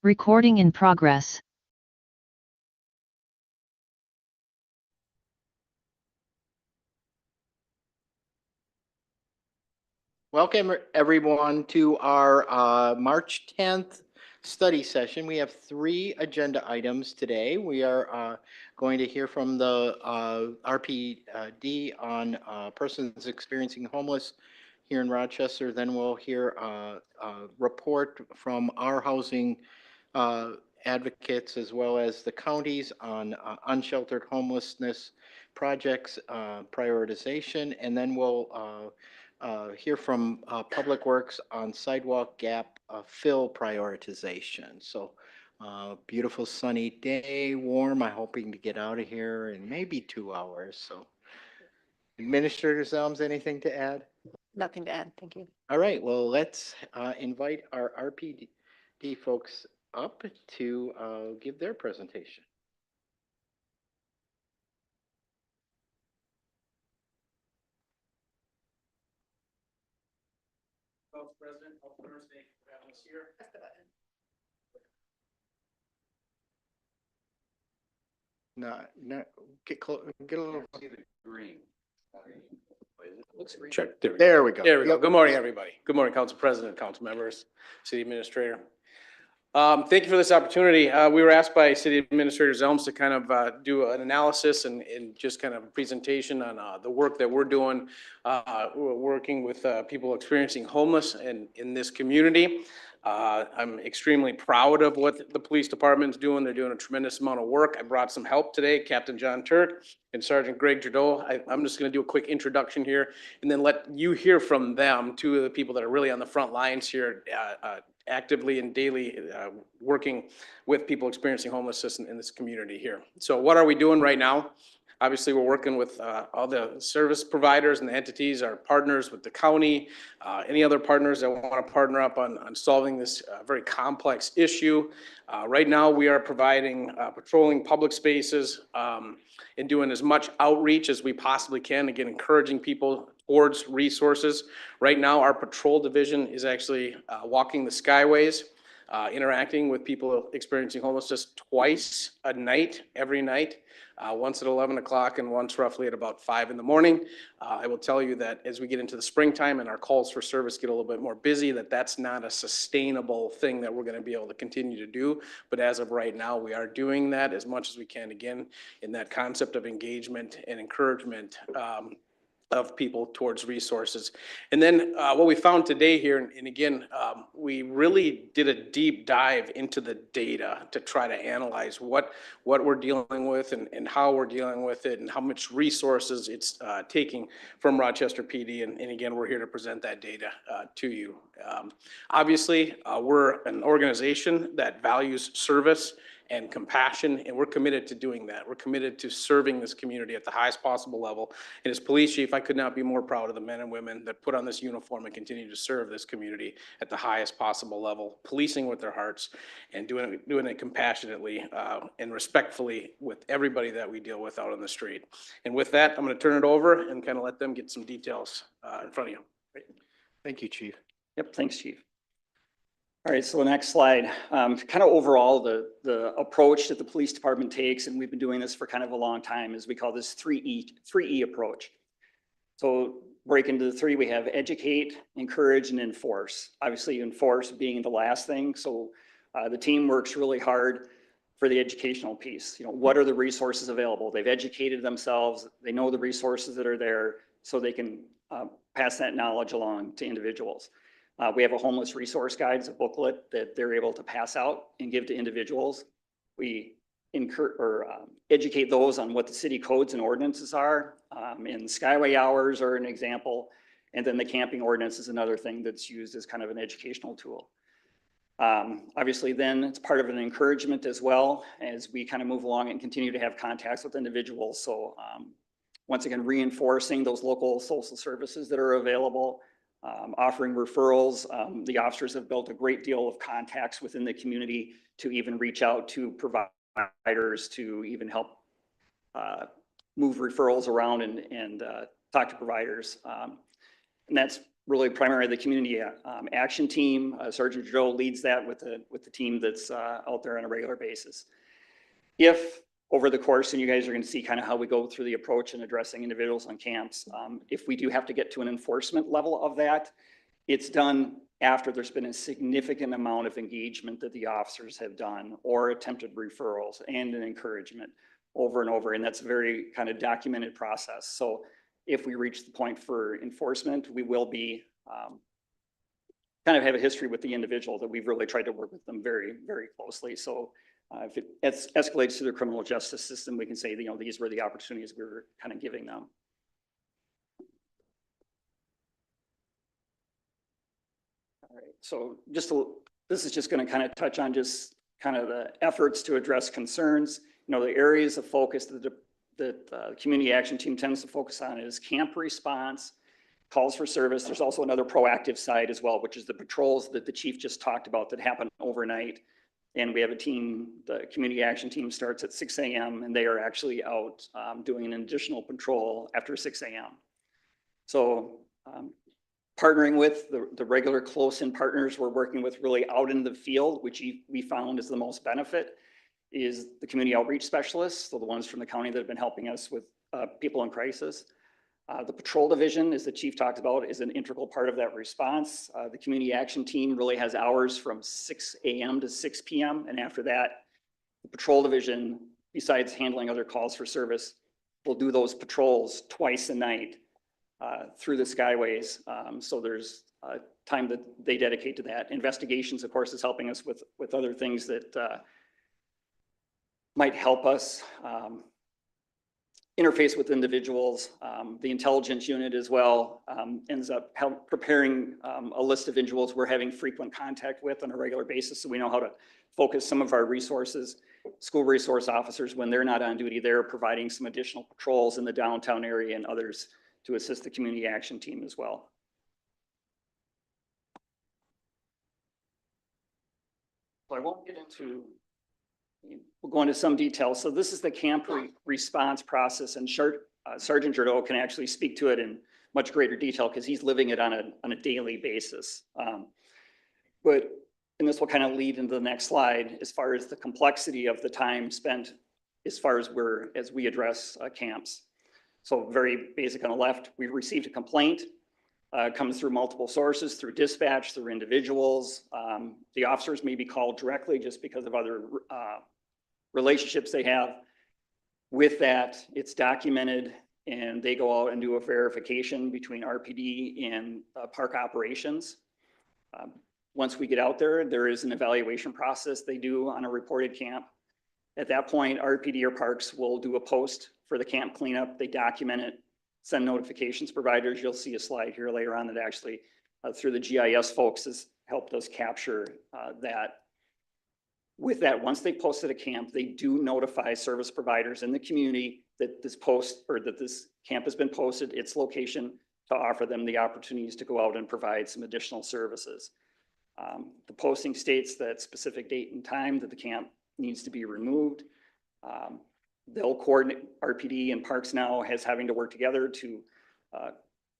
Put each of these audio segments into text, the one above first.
Recording in progress. Welcome everyone to our March 10th study session. We have 3 agenda items today. We are going to hear from the RPD on persons experiencing homeless here in Rochester. Then we'll hear a report from our housing advocates as well as the counties on unsheltered homelessness projects, prioritization, and then we'll hear from Public Works on sidewalk gap fill prioritization. So beautiful sunny day, warm. I'm hoping to get out of here in maybe 2 hours. So Administrator Zelms, anything to add? Nothing to add. Thank you. All right. Well, let's invite our RPD folks up to give their presentation. President, Thursday, for having us here. Press the button. No, get a little. See the green. Check. There we go. There we go. Good morning, everybody. Good morning, Council President, Council members, City Administrator. Thank you for this opportunity. We were asked by City Administrator Zelms to kind of do an analysis and just kind of a presentation on the work that we're doing. We're working with people experiencing homeless in this community. I'm extremely proud of what the police department is doing. They're doing a tremendous amount of work. I brought some help today, Captain John Turk and Sergeant Greg Jadot. I'm just going to do a quick introduction here and then let you hear from them, 2 of the people that are really on the front lines here, actively and daily working with people experiencing homelessness in this community here. So what are we doing right now? Obviously, we're working with all the service providers and the entities, our partners with the county, any other partners that want to partner up on solving this very complex issue. Right now, we are providing patrolling public spaces and doing as much outreach as we possibly can, again, encouraging people towards resources. Right now, our patrol division is actually walking the skyways, interacting with people experiencing homelessness twice a night, every night. Once at 11 o'clock and once roughly at about 5 in the morning. I will tell you that as we get into the springtime and our calls for service get a little bit more busy, that's not a sustainable thing that we're going to be able to continue to do. But as of right now, we are doing that as much as we can, again, in that concept of engagement and encouragement of people towards resources. And then what we found today here, and again, we really did a deep dive into the data to try to analyze what we're dealing with and how we're dealing with it and how much resources it's taking from Rochester PD. And again, we're here to present that data to you. Obviously, we're an organization that values service and compassion, and we're committed to doing that. We're committed to serving this community at the highest possible level. And as police chief, I could not be more proud of the men and women that put on this uniform and continue to serve this community at the highest possible level, policing with their hearts and doing it compassionately and respectfully with everybody that we deal with out on the street. And with that, I'm going to turn it over and kind of let them get some details in front of you. Thank you, Chief. Yep, thanks, Chief. All right, so the next slide, kind of overall, the approach that the police department takes, and we've been doing this for kind of a long time, is we call this 3E approach. So break into the 3, we have educate, encourage, and enforce. Obviously, enforce being the last thing. So the team works really hard for the educational piece. You know, what are the resources available? They've educated themselves. They know the resources that are there, so they can pass that knowledge along to individuals. We have a homeless resource guide, it's a booklet that they're able to pass out and give to individuals. We educate those on what the city codes and ordinances are. And Skyway hours are an example. And then the camping ordinance is another thing that's used as kind of an educational tool. Obviously then it's part of an encouragement as well as we kind of move along and continue to have contacts with individuals. So once again, reinforcing those local social services that are available. Offering referrals. The officers have built a great deal of contacts within the community to even reach out to providers to even help move referrals around and talk to providers. And that's really primarily the community action team. Sergeant Joe leads that with the team that's out there on a regular basis. If over the course, and you guys are going to see kind of how we go through the approach in addressing individuals on camps, if we do have to get to an enforcement level of that, it's done after there's been a significant amount of engagement that the officers have done or attempted referrals and an encouragement over and over. And that's a very kind of documented process. So if we reach the point for enforcement, we will be kind of have a history with the individual that we've really tried to work with them very, very closely. So if it escalates to the criminal justice system, we can say, you know, these were the opportunities we were kind of giving them. All right, so this is just going to kind of touch on just kind of the efforts to address concerns. You know, the areas of focus that the community action team tends to focus on is camp response, calls for service. There's also another proactive side as well, which is the patrols that the chief just talked about that happen overnight. And we have a team, the community action team starts at 6 a.m. and they are actually out doing an additional patrol after 6 a.m. So partnering with the regular close-in partners we're working with really out in the field, which we found is the most benefit, is the community outreach specialists, so the ones from the county that have been helping us with people in crisis. The patrol division, as the chief talked about, is an integral part of that response. The community action team really has hours from 6 a.m. to 6 p.m. And after that, the patrol division, besides handling other calls for service, will do those patrols twice a night through the skyways. So there's time that they dedicate to that. Investigations, of course, is helping us with other things that might help us interface with individuals. The intelligence unit as well ends up preparing a list of individuals we're having frequent contact with on a regular basis, so we know how to focus some of our resources. School resource officers, when they're not on duty, they're providing some additional patrols in the downtown area and others to assist the community action team as well. So I won't get into, we'll go into some detail. So this is the camp response process, and Sergeant Jurdo can actually speak to it in much greater detail because he's living it on a daily basis. And this will kind of lead into the next slide as far as the complexity of the time spent as far as we address camps. So very basic on the left, we received a complaint, comes through multiple sources, through dispatch, through individuals. The officers may be called directly just because of other relationships they have. With that, it's documented and they go out and do a verification between RPD and park operations. Once we get out there, there is an evaluation process they do on a reported camp. At that point, RPD or parks will do a post for the camp cleanup. They document it, send notifications providers. You'll see a slide here later on that actually through the GIS folks has helped us capture that. With that, once they posted a camp, they do notify service providers in the community that this camp has been posted, its location, to offer them the opportunities to go out and provide some additional services. The posting states that specific date and time that the camp needs to be removed. They'll coordinate, RPD and Parks now has having to work together to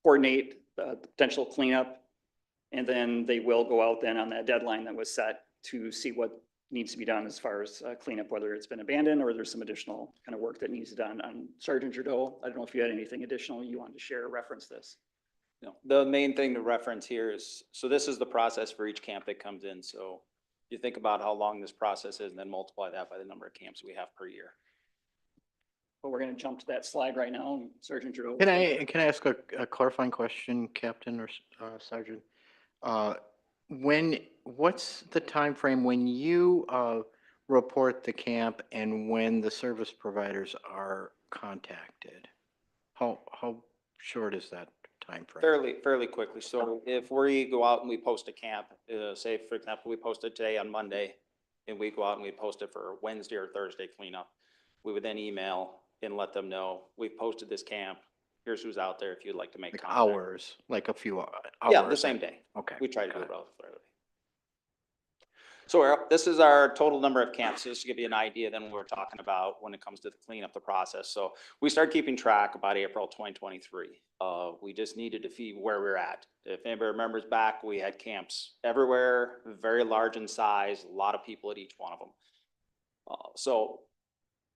coordinate the potential cleanup. And then they will go out then on that deadline that was set to see what needs to be done as far as cleanup, whether it's been abandoned or there's some additional kind of work that needs to be done. Sergeant Jurdo, I don't know if you had anything additional you wanted to share or reference this. No, the main thing to reference here is, so this is the process for each camp that comes in. So you think about how long this process is and then multiply that by the number of camps we have per year. But we're going to jump to that slide right now. Sergeant Jurdo. Can I ask a clarifying question, Captain or Sergeant? What's the time frame when you report the camp and when the service providers are contacted? How short is that time frame? Fairly quickly. So if we go out and we post a camp, say for example, we posted today on Monday and we go out and we post it for Wednesday or Thursday cleanup, we would then email and let them know we've posted this camp. Here's who's out there if you'd like to make contact. Hours, like a few hours. Yeah, the same day. Okay. We try to do it relatively early. So this is our total number of camps, just to give you an idea then what we're talking about when it comes to clean up the process. So we started keeping track about April 2023. We just needed to see where we're at. If anybody remembers back, we had camps everywhere, very large in size, a lot of people at each one of them. So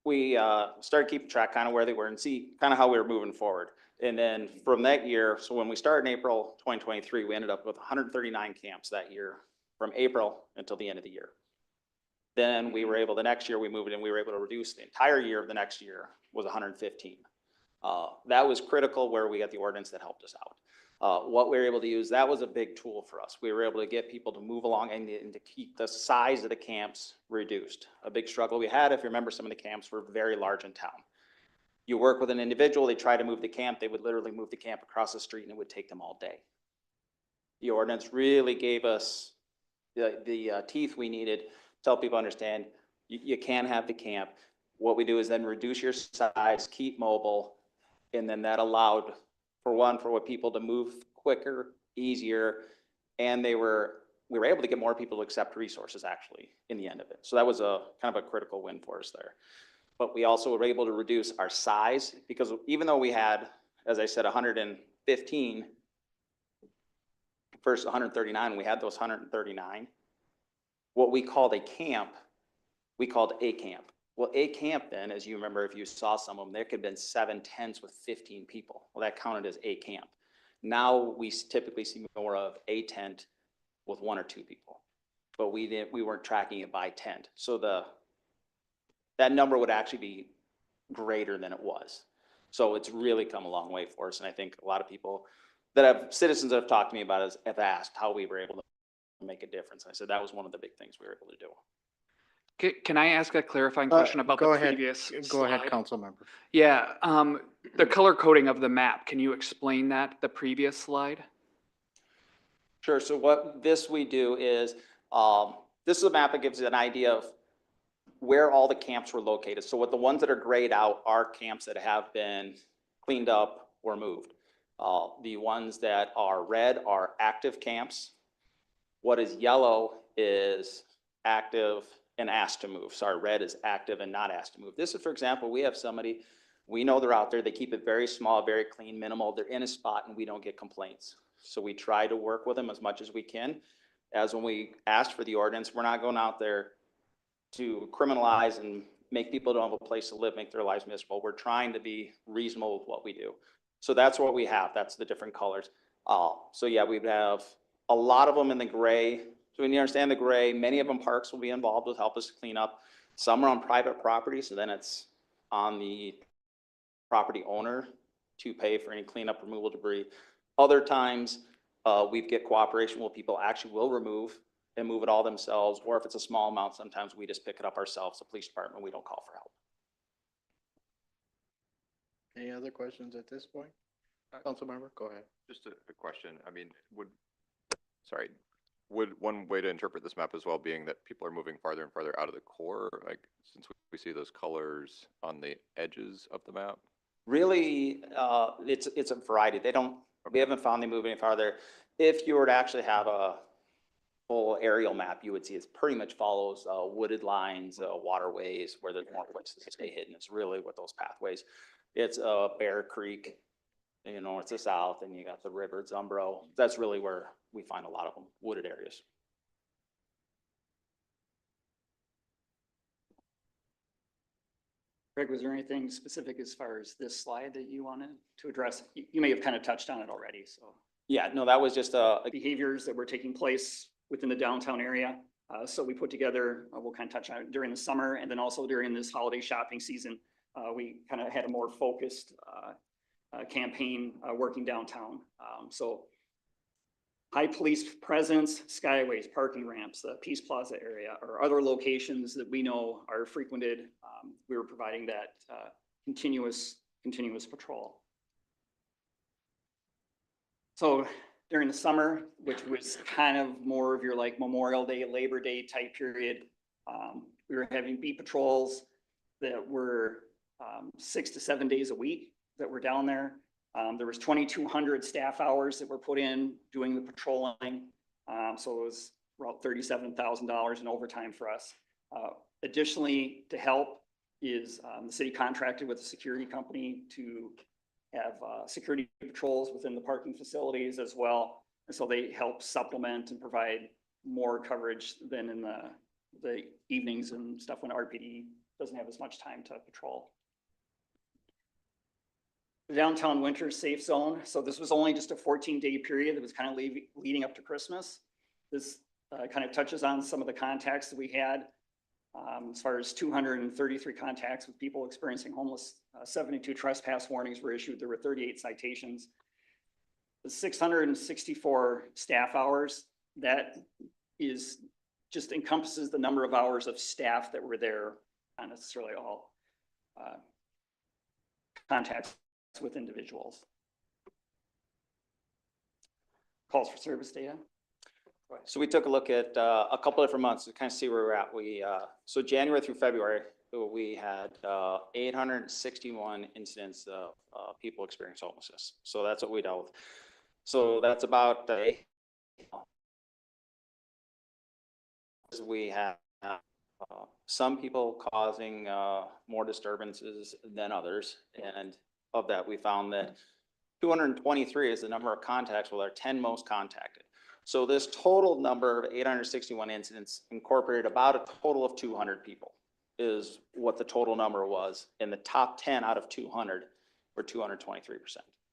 we started keeping track kind of where they were and see kind of how we were moving forward. And then from that year, so when we started in April 2023, we ended up with 139 camps that year from April until the end of the year. Then we were able, the next year we moved and we were able to reduce the entire year of the next year was 115. That was critical where we got the ordinance that helped us out. What we were able to use, that was a big tool for us. We were able to get people to move along and to keep the size of the camps reduced. A big struggle we had, if you remember, some of the camps were very large in town. You work with an individual, they try to move the camp, they would literally move the camp across the street and it would take them all day. The ordinance really gave us the teeth we needed to help people understand you can have the camp. What we do is then reduce your size, keep mobile, and then that allowed for what people to move quicker, easier, and we were able to get more people to accept resources actually in the end of it. So that was a kind of a critical win for us there. But we also were able to reduce our size because even though we had, as I said, 115, first 139, we had those 139. What we called a camp, we called a camp. Well, a camp then, as you remember, if you saw some of them, there could have been 7 tents with 15 people. Well, that counted as a camp. Now we typically see more of a tent with 1 or 2 people, but we weren't tracking it by tent. So that number would actually be greater than it was. So it's really come a long way for us. And I think a lot of people citizens that have talked to me about it have asked how we were able to make a difference. I said that was one of the big things we were able to do. Can I ask a clarifying question about the Go ahead. previous Go ahead, slide? council member. Yeah, the color coding of the map, can you explain that, the previous slide? Sure. So what we do is, this is a map that gives you an idea of where all the camps were located. So what the ones that are grayed out are camps that have been cleaned up or moved. The ones that are red are active camps. What is yellow is active and asked to move. Sorry, red is active and not asked to move. This is, for example, we have somebody, we know they're out there, they keep it very small, very clean, minimal, they're in a spot and we don't get complaints. So we try to work with them as much as we can. As when we asked for the ordinance, we're not going out there to criminalize and make people don't have a place to live, make their lives miserable. We're trying to be reasonable with what we do. So that's what we have. That's the different colors. So yeah, we have a lot of them in the gray. So when you understand the gray, many of them parks will be involved with help us clean up. Some are on private property, so then it's on the property owner to pay for any cleanup, removal, debris. Other times, we get cooperation where people actually will remove and move it all themselves, or if it's a small amount, sometimes we just pick it up ourselves, the police department, we don't call for help. Any other questions at this point? Council member, go ahead. Just a question. I mean, would one way to interpret this map as well being that people are moving farther and farther out of the core, like since we see those colors on the edges of the map? Really, it's a variety. We haven't found they move any farther. If you were to actually have a full aerial map, you would see it pretty much follows wooded lines, waterways where there's more places to stay hidden. It's really what those pathways. It's Bear Creek, it's the south, and you got the river, it's Umbro. That's really where we find a lot of them, wooded areas. Greg, was there anything specific as far as this slide that you wanted to address? You may have kind of touched on it already, so. Yeah, no, that was just Behaviors that were taking place within the downtown area. So we put together, we'll kind of touch on it during the summer and then also during this holiday shopping season. We kind of had a more focused campaign working downtown. So high police presence, skyways, parking ramps, the Peace Plaza area, or other locations that we know are frequented. We were providing that continuous patrol. So during the summer, which was kind of more of your like Memorial Day, Labor Day type period, we were having beat patrols that were 6 to 7 days a week that were down there. There was 2,200 staff hours that were put in doing the patrolling. So it was about $37,000 in overtime for us. Additionally, to help is the city contracted with a security company to have security patrols within the parking facilities as well. And so they help supplement and provide more coverage than in the evenings and stuff when RPD doesn't have as much time to patrol. The downtown winter safe zone. So this was only just a 14-day period that was kind of leading up to Christmas. This kind of touches on some of the contacts that we had. As far as 233 contacts with people experiencing homeless, 72 trespass warnings were issued. There were 38 citations. The 664 staff hours, that is just encompasses the number of hours of staff that were there, not necessarily all contacts with individuals. Calls for service data. So we took a look at a couple different months to kind of see where we're at. So January through February, we had 861 incidents of people experiencing homelessness. So that's what we dealt with. So that's about we have some people causing more disturbances than others. And of that, we found that 223 is the number of contacts with our 10 most contacted. So this total number of 861 incidents incorporated about a total of 200 people is what the total number was. And the top 10 out of 200 were 223%,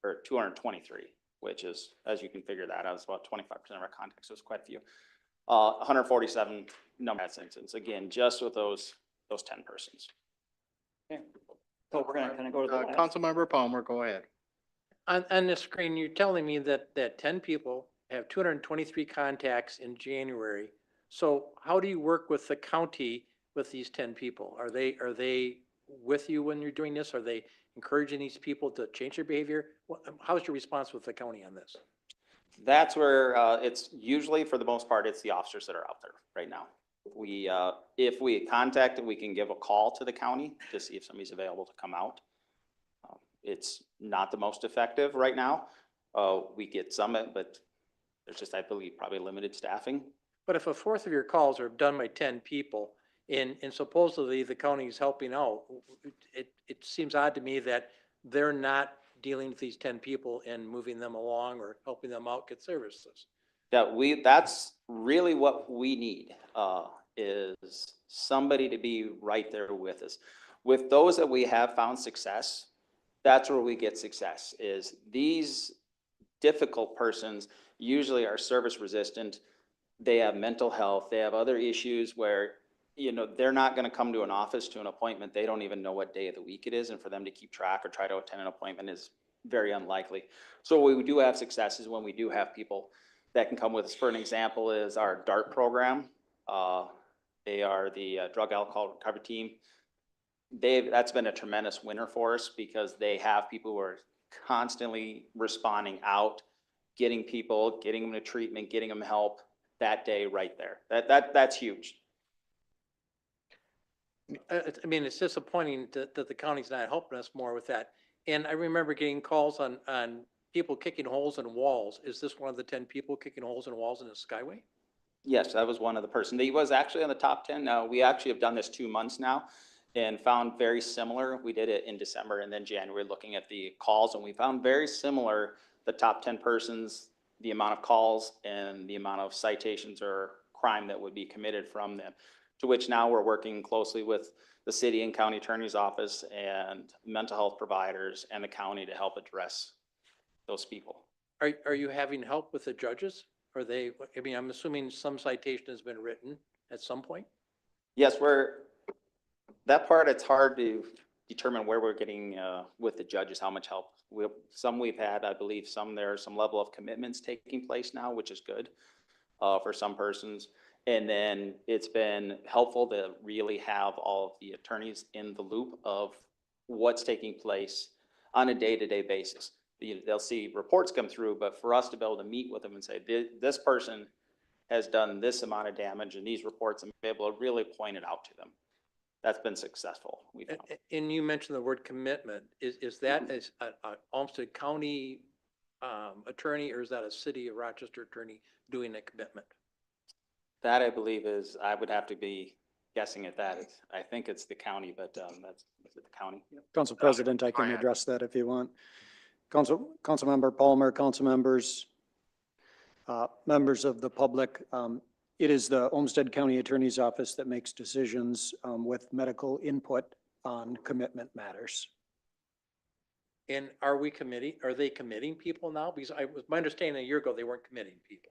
or 223, which is, as you can figure that out, it's about 25% of our contacts. So it's quite a few. 147 number of incidents, again, just with those 10 persons. Okay. So we're gonna kind of go to the last. Councilmember Palmer, go ahead. On the screen, you're telling me that 10 people have 223 contacts in January. So how do you work with the county with these 10 people? Are they with you when you're doing this? Are they encouraging these people to change their behavior? How's your response with the county on this? That's where it's usually, for the most part, it's the officers that are out there right now. If we contact them, we can give a call to the county to see if somebody's available to come out. It's not the most effective right now. We get some, but there's just, I believe, probably limited staffing. But if a fourth of your calls are done by 10 people and supposedly the county is helping out, it seems odd to me that they're not dealing with these 10 people and moving them along or helping them out get services. That's really what we need, is somebody to be right there with us. With those that we have found success, that's where we get success, is these difficult persons usually are service resistant. They have mental health. They have other issues where, you know, they're not going to come to an office to an appointment. They don't even know what day of the week it is. And for them to keep track or try to attend an appointment is very unlikely. So we do have successes when we do have people that can come with us. For an example is our DART program. They are the drug alcohol recovery team. That's been a tremendous winner for us because they have people who are constantly responding out, getting people, getting them to treatment, getting them help that day right there. That's huge. I mean, it's disappointing that the county's not helping us more with that. And I remember getting calls on people kicking holes in walls. Is this one of the 10 people kicking holes in walls in the Skyway? Yes, that was one of the persons. He was actually on the top 10. Now, we actually have done this 2 months now and found very similar. We did it in December and then January looking at the calls, and we found very similar, the top 10 persons, the amount of calls and the amount of citations or crime that would be committed from them, to which now we're working closely with the city and county attorney's office and mental health providers and the county to help address those people. Are you having help with the judges? Are they, I mean, I'm assuming some citation has been written at some point? Yes, that part, it's hard to determine where we're getting with the judges, how much help. Some we've had, I believe there's some level of commitments taking place now, which is good for some persons. And then it's been helpful to really have all of the attorneys in the loop of what's taking place on a day-to-day basis. They'll see reports come through, but for us to be able to meet with them and say, this person has done this amount of damage in these reports, and be able to really point it out to them. That's been successful. And you mentioned the word commitment. Is that as a Olmsted County attorney, or is that a city of Rochester attorney doing a commitment? That I believe is, I would have to be guessing at that. I think it's the county, but is it the county? Council President, I can address that if you want. Councilmember Palmer, council members, members of the public. It is the Olmsted County Attorney's Office that makes decisions with medical input on commitment matters. And are they committing people now? Because my understanding a year ago, they weren't committing people.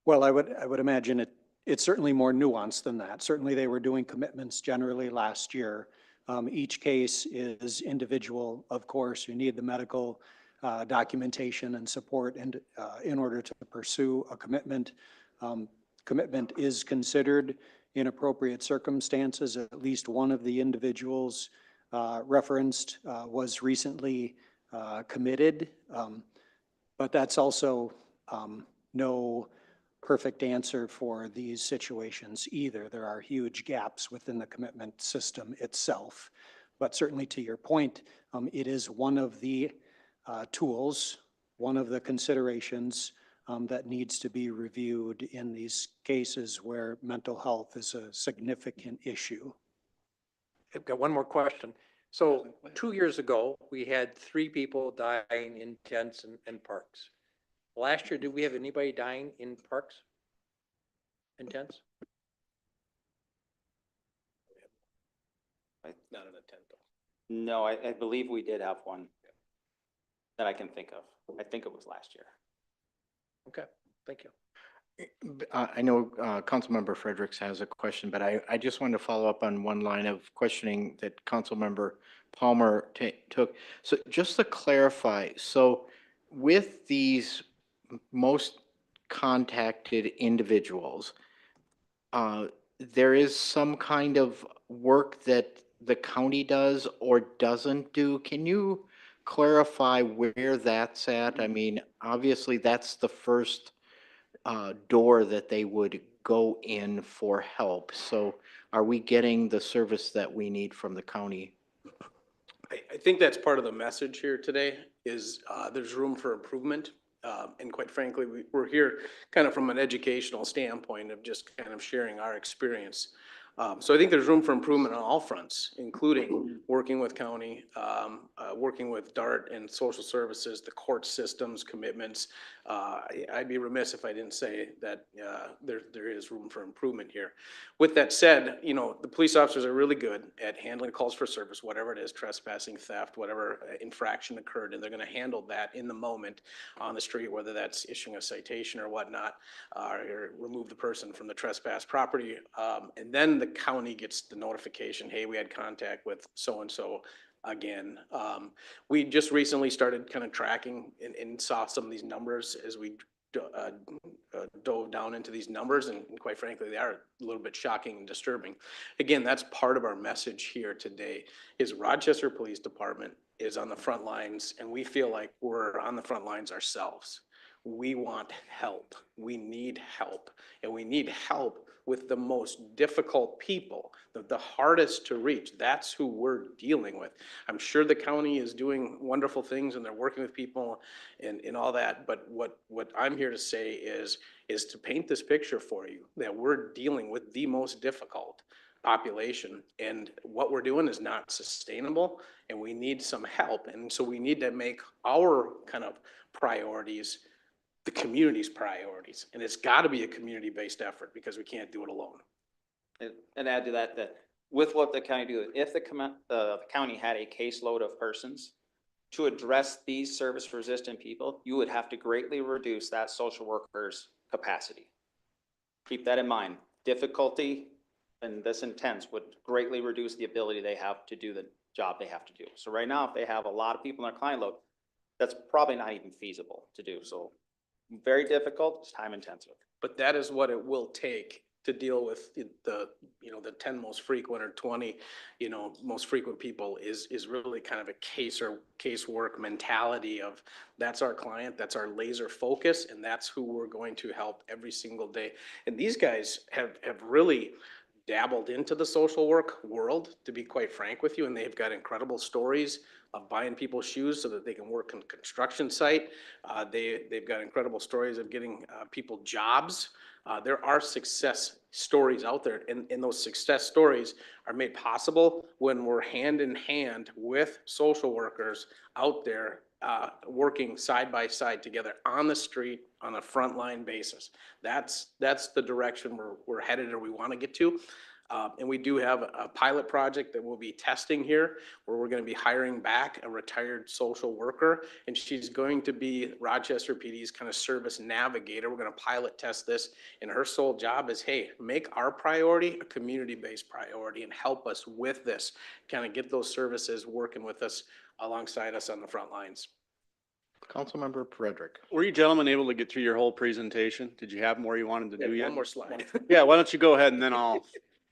Well, I would imagine it's certainly more nuanced than that. Certainly they were doing commitments generally last year. Each case is individual, of course. You need the medical documentation and support in order to pursue a commitment. Commitment is considered in appropriate circumstances. At least one of the individuals referenced was recently committed, but that's also no perfect answer for these situations either. There are huge gaps within the commitment system itself. But certainly to your point, it is one of the tools, one of the considerations that needs to be reviewed in these cases where mental health is a significant issue. I've got one more question. So 2 years ago, we had 3 people dying in tents and parks. Last year, did we have anybody dying in parks and tents? Not in a tent though. No, I believe we did have one that I can think of. I think it was last year. Okay, thank you. I know Councilmember Fredericks has a question, but I just wanted to follow up on one line of questioning that Councilmember Palmer took. So just to clarify, so with these most contacted individuals, there is some kind of work that the county does or doesn't do. Can you clarify where that's at? I mean, obviously that's the first door that they would go in for help. So are we getting the service that we need from the county? I think that's part of the message here today is there's room for improvement. And quite frankly, we're here kind of from an educational standpoint of just kind of sharing our experience. So I think there's room for improvement on all fronts, including working with county, working with DART and social services, the court systems, commitments. I'd be remiss if I didn't say that there is room for improvement here. With that said, you know, the police officers are really good at handling calls for service, whatever it is, trespassing, theft, whatever infraction occurred, and they're going to handle that in the moment on the street, whether that's issuing a citation or whatnot, or remove the person from the trespass property. And then the county gets the notification, hey, we had contact with so-and-so again. We just recently started kind of tracking and saw some of these numbers as we dove down into these numbers, and quite frankly, they are a little bit shocking and disturbing. Again, that's part of our message here today is Rochester Police Department is on the front lines, and we feel like we're on the front lines ourselves. We want help. We need help, and we need help with the most difficult people, the hardest to reach. That's who we're dealing with. I'm sure the county is doing wonderful things and they're working with people and all that. But what I'm here to say is to paint this picture for you that we're dealing with the most difficult population, and what we're doing is not sustainable, and we need some help. And so we need to make our kind of priorities the community's priorities, and it's got to be a community-based effort because we can't do it alone. And add to that, that with what the county do, if the county had a caseload of persons to address these service-resistant people, you would have to greatly reduce that social worker's capacity. Keep that in mind. Difficulty and this intense would greatly reduce the ability they have to do the job they have to do. So right now, if they have a lot of people in their client load, that's probably not even feasible to do. So very difficult, it's time intensive. But that is what it will take to deal with the 10 most frequent or 20, most frequent people is really kind of a casework mentality of that's our client, that's our laser focus, and that's who we're going to help every single day. And these guys have really dabbled into the social work world, to be quite frank with you, and they've got incredible stories of buying people's shoes so that they can work on a construction site. They've got incredible stories of getting people jobs. There are success stories out there, and those success stories are made possible when we're hand in hand with social workers out there working side by side together on the street on a frontline basis. That's the direction we're headed, or we want to get to. And we do have a pilot project that we'll be testing here, where we're going to be hiring back a retired social worker, and she's going to be Rochester PD's kind of service navigator. We're going to pilot test this, and her sole job is, hey, make our priority a community-based priority and help us with this, kind of get those services working with us alongside us on the front lines. Councilmember Frederick. Were you gentlemen able to get through your whole presentation? Did you have more you wanted to do yet? One more slide. Yeah, why don't you go ahead and then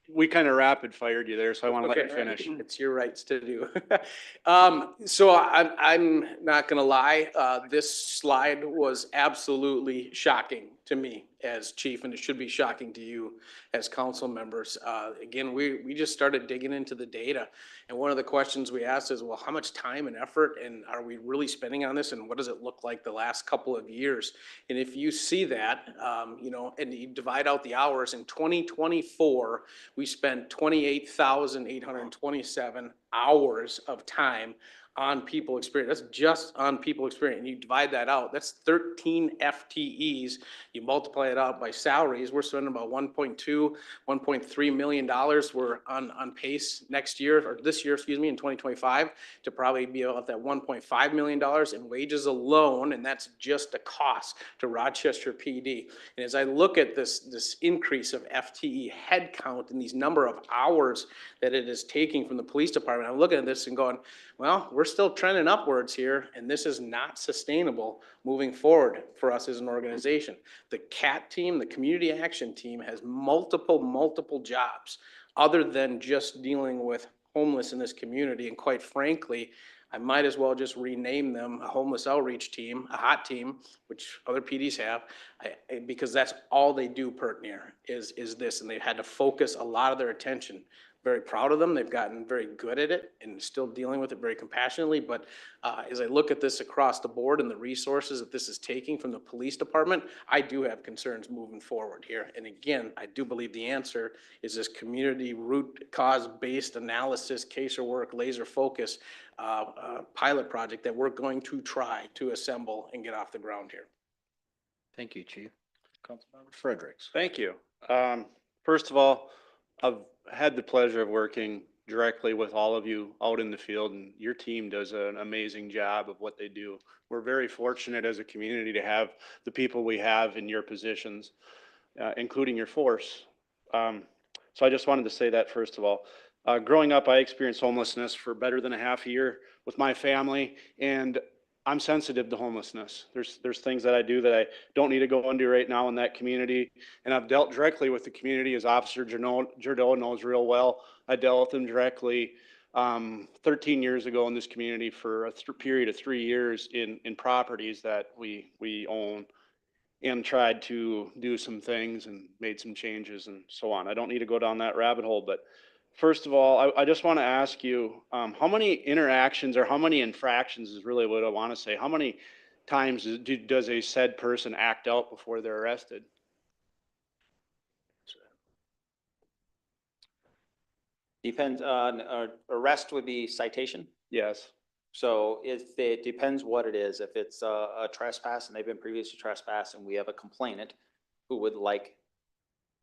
we kind of rapid fired you there, so I want to let you Okay, finish. it's your rights to do. So I'm not gonna lie, this slide was absolutely shocking to me as chief, and it should be shocking to you as council members. Again, we just started digging into the data, and one of the questions we asked is, well, how much time and effort and are we really spending on this, and what does it look like the last couple of years? And if you see that, you know, and you divide out the hours, in 2024, we spent 28,827 hours of time on people experience. That's just on people experience. And you divide that out, that's 13 FTEs. You multiply it out by salaries. We're spending about $1.3 million. We're on pace next year, or this year, excuse me, in 2025, to probably be about that $1.5 million in wages alone. And that's just a cost to Rochester PD. And as I look at this increase of FTE headcount and these number of hours that it is taking from the police department, I'm looking at this and going, well, we're still trending upwards here, and this is not sustainable moving forward for us as an organization. The CAT team, the community action team, has multiple jobs other than just dealing with homeless in this community. And quite frankly, I might as well just rename them a homeless outreach team, a hot team, which other PDs have, because that's all they do pert near is this. And they've had to focus a lot of their attention. Very proud of them. They've gotten very good at it and still dealing with it very compassionately. But as I look at this across the board and the resources that this is taking from the police department, I do have concerns moving forward here. And again, I do believe the answer is this community root cause based analysis, case or work, laser focus pilot project that we're going to try to assemble and get off the ground here. Thank you, Chief. Councilmember Fredericks. Thank you. First of all, I've had the pleasure of working directly with all of you out in the field, and your team does an amazing job of what they do. We're very fortunate as a community to have the people we have in your positions, including your force. So I just wanted to say that first of all. Growing up, I experienced homelessness for better than a half a year with my family, and I'm sensitive to homelessness. There's things that I do that I don't need to go into right now in that community. And I've dealt directly with the community, as Officer Jardot knows real well. I dealt with them directly 13 years ago in this community for a period of 3 years in properties that we own, and tried to do some things and made some changes and so on. I don't need to go down that rabbit hole, but first of all, I just want to ask you, how many interactions or how many infractions is really what I want to say. How many times does a said person act out before they're arrested? Depends on, arrest would be citation. Yes. So it depends what it is. If it's a trespass and they've been previously trespassed and we have a complainant who would like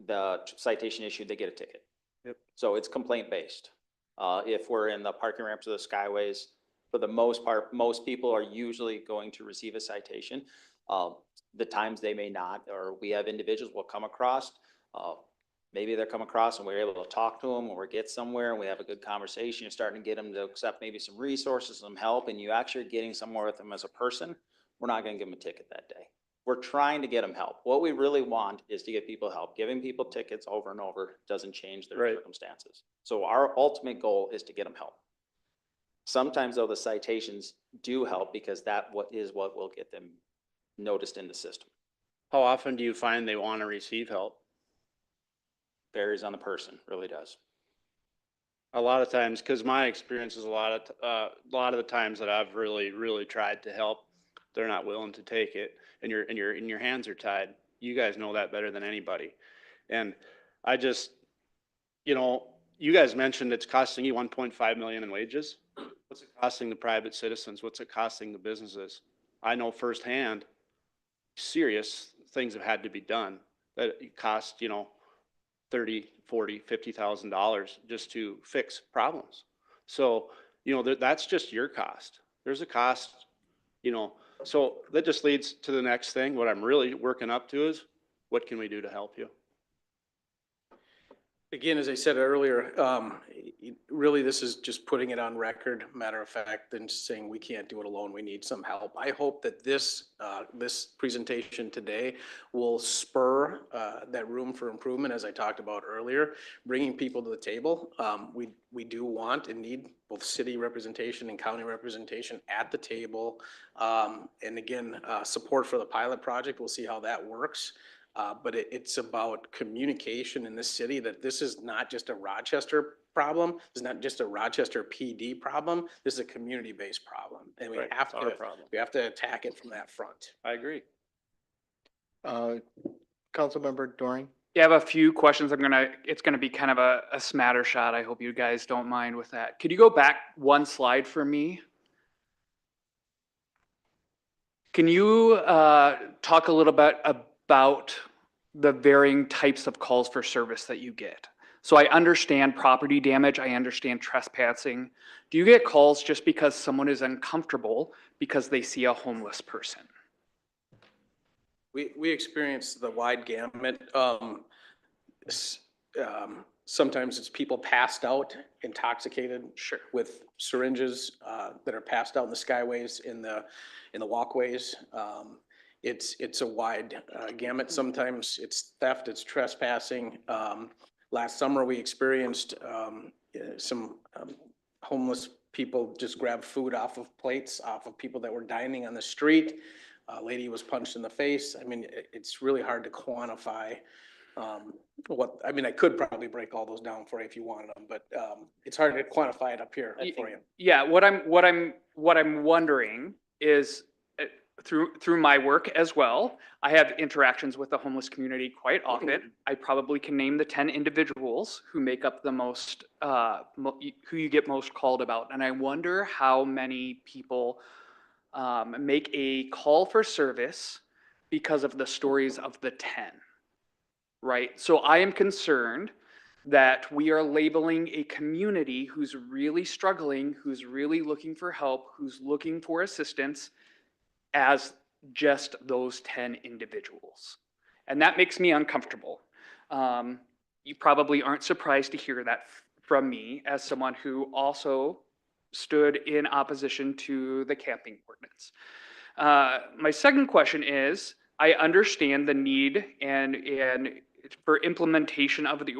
the citation issued, they get a ticket. Yep. So it's complaint based. If we're in the parking ramps of the skyways, for the most part, most people are usually going to receive a citation. The times they may not, or we have individuals we'll come across, maybe they're come across and we're able to talk to them, or we get somewhere and we have a good conversation. You're starting to get them to accept maybe some resources, some help, and you actually are getting somewhere with them as a person. We're not going to give them a ticket that day. We're trying to get them help. What we really want is to get people help. Giving people tickets over and over doesn't change their circumstances. So our ultimate goal is to get them help. Sometimes though, the citations do help because that what will get them noticed in the system. How often do you find they want to receive help? Varies on the person, really does. A lot of times, because my experience is a lot of the times that I've really tried to help, they're not willing to take it, and your hands are tied. You guys know that better than anybody. And I just, you guys mentioned it's costing you 1.5 million in wages. What's it costing the private citizens? What's it costing the businesses? I know firsthand, serious things have had to be done that it cost, $30, $40, $50,000 just to fix problems. So, that's just your cost. There's a cost, so that just leads to the next thing. What I'm really working up to is, what can we do to help you? Again, as I said earlier, really this is just putting it on record, matter of fact, and saying we can't do it alone, we need some help. I hope that this presentation today will spur that room for improvement, as I talked about earlier, bringing people to the table. We do want and need both city representation and county representation at the table. And again, support for the pilot project, we'll see how that works. But it's about communication in this city, that this is not just a Rochester problem. This is not just a Rochester PD problem. This is a community-based problem. And we Right, have it's our to, problem. we have to attack it from that front. I agree. Councilmember Doring? Yeah, I have a few questions. It's gonna be kind of a smatter shot. I hope you guys don't mind with that. Could you go back one slide for me? Can you talk a little bit about the varying types of calls for service that you get? So I understand property damage, I understand trespassing. Do you get calls just because someone is uncomfortable because they see a homeless person? We experience the wide gamut. Sometimes it's people passed out, intoxicated. Sure. With syringes that are passed out in the skyways, in the walkways. It's a wide gamut. Sometimes it's theft, it's trespassing. Last summer, we experienced some homeless people just grab food off of plates, off of people that were dining on the street. A lady was punched in the face. I mean, it's really hard to quantify I could probably break all those down for you if you wanted them, but it's hard to quantify it up here for you. Yeah, what I'm wondering is through my work as well, I have interactions with the homeless community quite often. I probably can name the 10 individuals who make up the most, who you get most called about. And I wonder how many people make a call for service because of the stories of the 10, right? So I am concerned that we are labeling a community who's really struggling, who's really looking for help, who's looking for assistance as just those 10 individuals. And that makes me uncomfortable. You probably aren't surprised to hear that from me as someone who also stood in opposition to the camping ordinance. My second question is, I understand the need and for implementation of the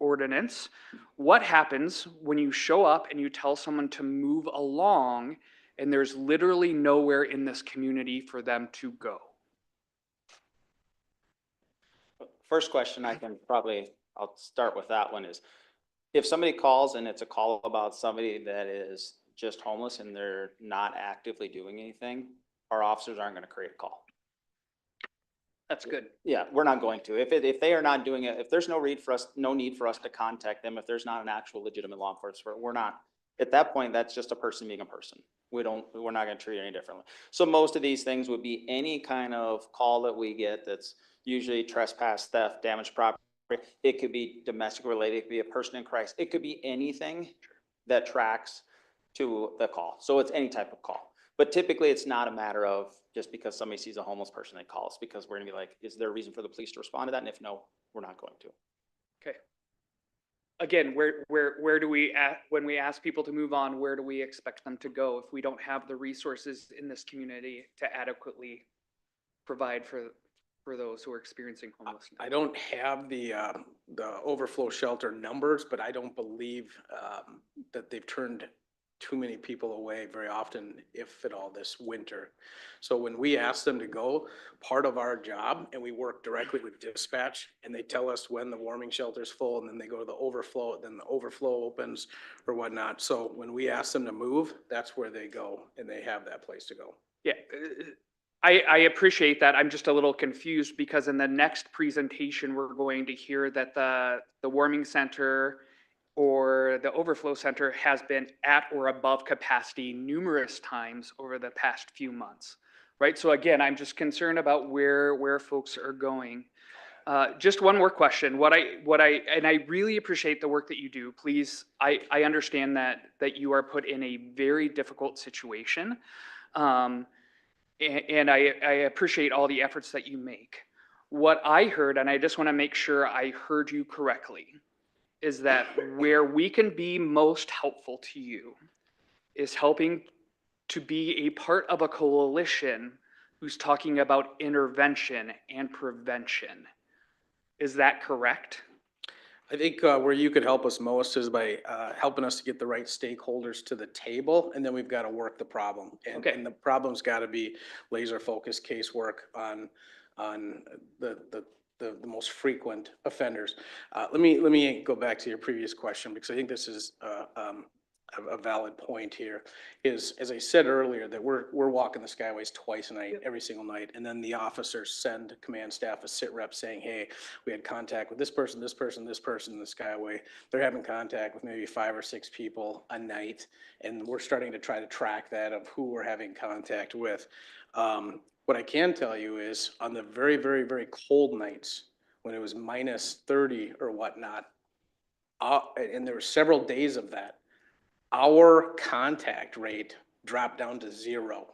ordinance. What happens when you show up and you tell someone to move along and there's literally nowhere in this community for them to go? First question, I'll start with that one is, if somebody calls and it's a call about somebody that is just homeless and they're not actively doing anything, our officers aren't going to create a call. That's good. Yeah, we're not going to. If they are not doing it, if there's no need for us to contact them, if there's not an actual legitimate law enforcement, we're not. At that point, that's just a person being a person. We're not going to treat it any differently. So most of these things would be any kind of call that we get that's usually trespass, theft, damaged property. It could be domestic related. It could be a person in crisis. It could be anything that tracks to the call. So it's any type of call. But typically, it's not a matter of just because somebody sees a homeless person, they call us, because we're going to be like, is there a reason for the police to respond to that? And if no, we're not going to. Okay. Again, where do we, when we ask people to move on, where do we expect them to go if we don't have the resources in this community to adequately provide for those who are experiencing homelessness? I don't have the overflow shelter numbers, but I don't believe that they've turned too many people away very often, if at all, this winter. So when we ask them to go, part of our job, and we work directly with dispatch, and they tell us when the warming shelter's full, and then they go to the overflow, then the overflow opens or whatnot. So when we ask them to move, that's where they go, and they have that place to go. Yeah, I appreciate that. I'm just a little confused because in the next presentation, we're going to hear that the warming center or the overflow center has been at or above capacity numerous times over the past few months, right? So again, I'm just concerned about where folks are going. Just one more question. And I really appreciate the work that you do. Please, I understand that you are put in a very difficult situation. And I appreciate all the efforts that you make. What I heard, and I just want to make sure I heard you correctly, is that where we can be most helpful to you is helping to be a part of a coalition who's talking about intervention and prevention. Is that correct? I think where you could help us most is by helping us to get the right stakeholders to the table, and then we've got to work the problem. Okay. And the problem's got to be laser focused casework on the most frequent offenders. Let me go back to your previous question, because I think this is a valid point here. Is, as I said earlier, that we're walking the skyways twice a night, every single night, and then the officers send command staff a sit rep saying, hey, we had contact with this person, this person, this person in the skyway. They're having contact with maybe 5 or 6 people a night, and we're starting to try to track that of who we're having contact with. What I can tell you is on the very, very, very cold nights when it was minus 30 or whatnot, and there were several days of that, our contact rate dropped down to 0.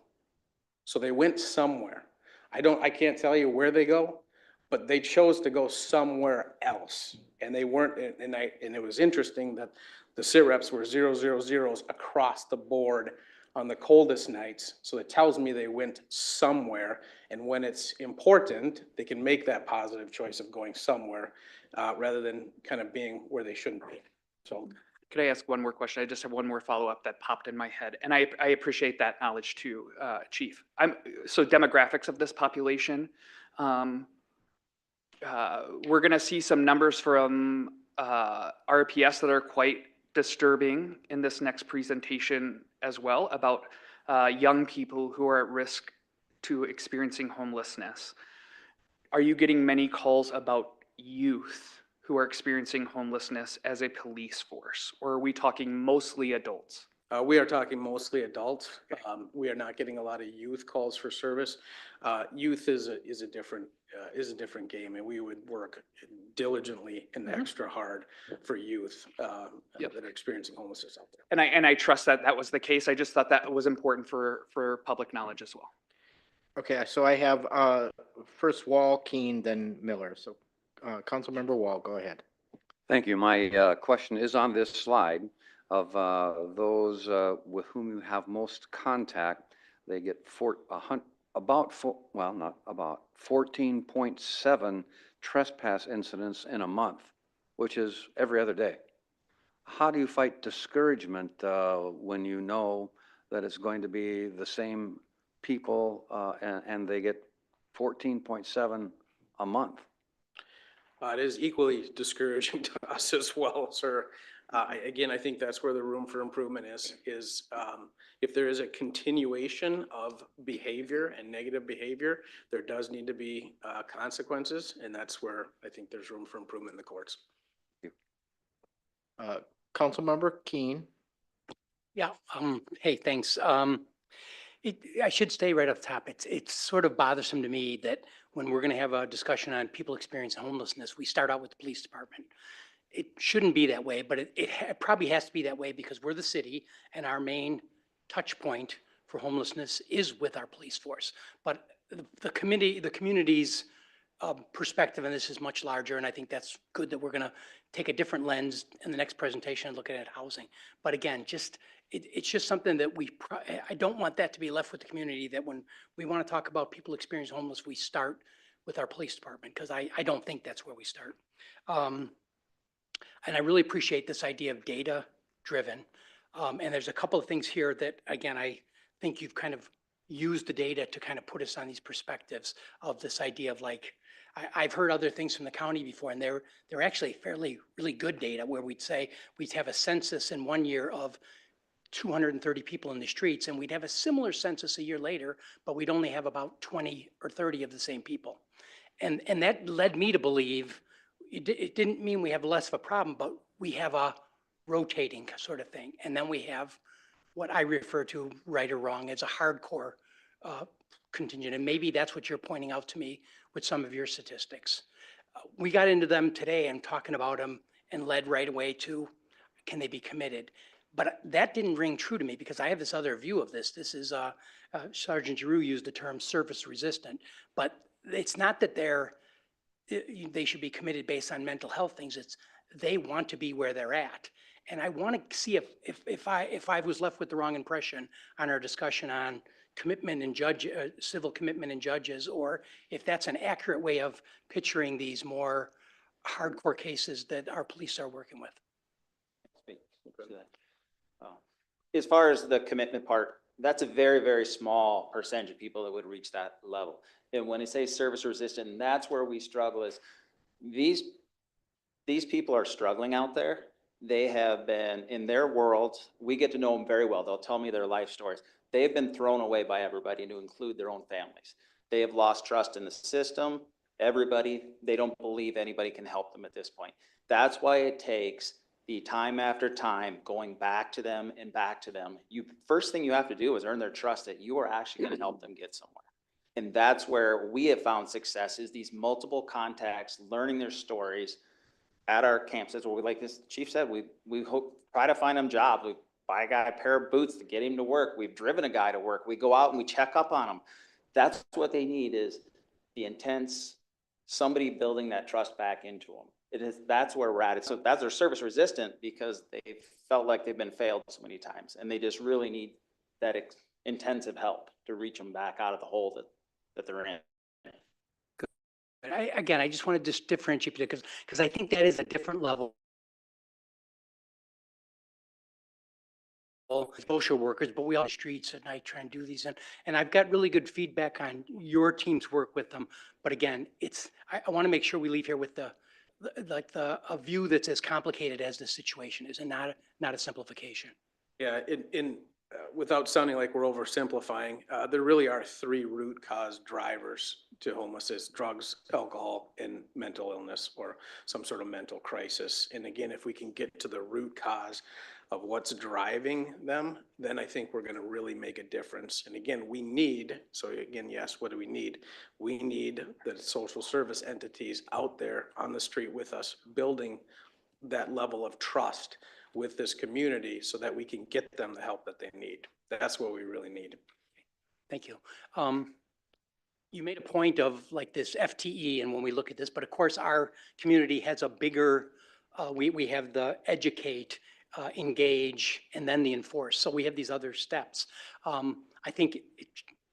So they went somewhere. I can't tell you where they go, but they chose to go somewhere else. And they weren't, and it was interesting that the sit reps were 000s across the board on the coldest nights. So it tells me they went somewhere. And when it's important, they can make that positive choice of going somewhere rather than kind of being where they shouldn't be. So. Could I ask one more question? I just have one more follow-up that popped in my head, and I appreciate that knowledge too, Chief. So demographics of this population, we're going to see some numbers from RPS that are quite disturbing in this next presentation as well about young people who are at risk to experiencing homelessness. Are you getting many calls about youth who are experiencing homelessness as a police force, or are we talking mostly adults? We are talking mostly adults. We are not getting a lot of youth calls for service. Youth is a different game, and we would work diligently and extra hard for youth that are experiencing homelessness out there. And I trust that that was the case. I just thought that was important for public knowledge as well. Okay, so I have first Wall, Keen, then Miller. So Councilmember Wall, go ahead. Thank you. My question is on this slide of those with whom you have most contact. They get 14.7 trespass incidents in a month, which is every other day. How do you fight discouragement when you know that it's going to be the same people and they get 14.7 a month? It is equally discouraging to us as well, sir. Again, I think that's where the room for improvement is if there is a continuation of behavior and negative behavior, there does need to be consequences, and that's where I think there's room for improvement in the courts. Councilmember Keen. Yeah, hey, thanks. I should stay right up top. It's sort of bothersome to me that when we're going to have a discussion on people experiencing homelessness, we start out with the police department. It shouldn't be that way, but it probably has to be that way because we're the city and our main touch point for homelessness is with our police force. But the community's perspective on this is much larger, and I think that's good that we're going to take a different lens in the next presentation and look at housing. But again, it's just something that I don't want that to be left with the community, that when we want to talk about people experiencing homeless, we start with our police department, because I don't think that's where we start. And I really appreciate this idea of data driven. And there's a couple of things here that, again, I think you've kind of used the data to kind of put us on these perspectives of this idea of like, I've heard other things from the county before, and they're actually fairly, really good data where we'd say we'd have a census in 1 year of 230 people in the streets, and we'd have a similar census a year later, but we'd only have about 20 or 30 of the same people. And that led me to believe, it didn't mean we have less of a problem, but we have a rotating sort of thing. And then we have what I refer to, right or wrong, as a hardcore contingent. And maybe that's what you're pointing out to me with some of your statistics. We got into them today and talking about them and led right away to, can they be committed? But that didn't ring true to me because I have this other view of this. This is, Sergeant Giroux used the term service resistant, but it's not that they should be committed based on mental health things. It's they want to be where they're at. And I want to see if I was left with the wrong impression on our discussion on commitment and civil commitment in judges, or if that's an accurate way of picturing these more hardcore cases that our police are working with. Speak to that. As far as the commitment part, that's a very, very small percentage of people that would reach that level. And when I say service resistant, that's where we struggle is these people are struggling out there. They have been in their world. We get to know them very well. They'll tell me their life stories. They've been thrown away by everybody to include their own families. They have lost trust in the system. Everybody, they don't believe anybody can help them at this point. That's why it takes the time after time going back to them and back to them. First thing you have to do is earn their trust that you are actually going to help them get somewhere. And that's where we have found success is these multiple contacts, learning their stories at our campuses. Where we, like this chief said, we hope try to find them jobs. We buy a guy a pair of boots to get him to work. We've driven a guy to work. We go out and we check up on them. That's what they need is the intense, somebody building that trust back into them. That's where we're at. So that's their service resistant because they've felt like they've been failed so many times, and they just really need that intensive help to reach them back out of the hole that they're in. I just want to just differentiate because I think that is a different level. Social workers, but we all on the streets at night trying to do these, and I've got really good feedback on your team's work with them. But again, I want to make sure we leave here with a view that's as complicated as the situation is, and not a simplification. Yeah, without sounding like we're oversimplifying, there really are three root cause drivers to homelessness: drugs, alcohol, and mental illness or some sort of mental crisis. And again, if we can get to the root cause of what's driving them, then I think we're going to really make a difference. And again, yes, what do we need? We need the social service entities out there on the street with us, building that level of trust with this community so that we can get them the help that they need. That's what we really need. Thank you. You made a point of like this FTE, and when we look at this, but of course our community has a bigger, we have the educate, engage, and then the enforce. So we have these other steps. I think,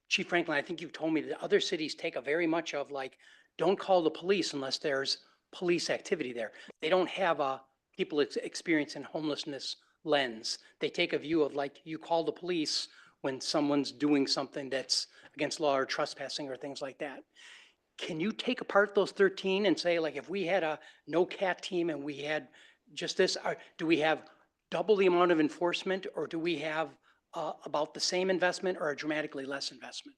Chief Franklin, I think you've told me that other cities take a very much of like, don't call the police unless there's police activity there. They don't have a people experiencing homelessness lens. They take a view of like, you call the police when someone's doing something that's against law or trespassing or things like that. Can you take apart those 13 and say, like, if we had a no cat team and we had just this, do we have double the amount of enforcement, or do we have about the same investment or a dramatically less investment?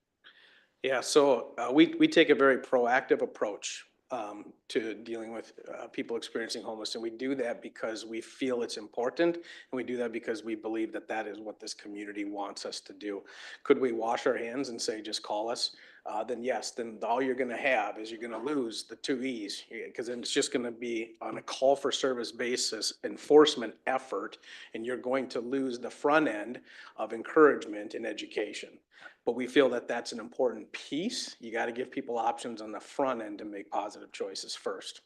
Yeah, so we take a very proactive approach to dealing with people experiencing homelessness. And we do that because we feel it's important. And we do that because we believe that that is what this community wants us to do. Could we wash our hands and say, just call us? Then yes, then all you're going to have is you're going to lose the 2 E's, because then it's just going to be on a call for service basis enforcement effort, and you're going to lose the front end of encouragement and education. But we feel that that's an important piece. You got to give people options on the front end to make positive choices first.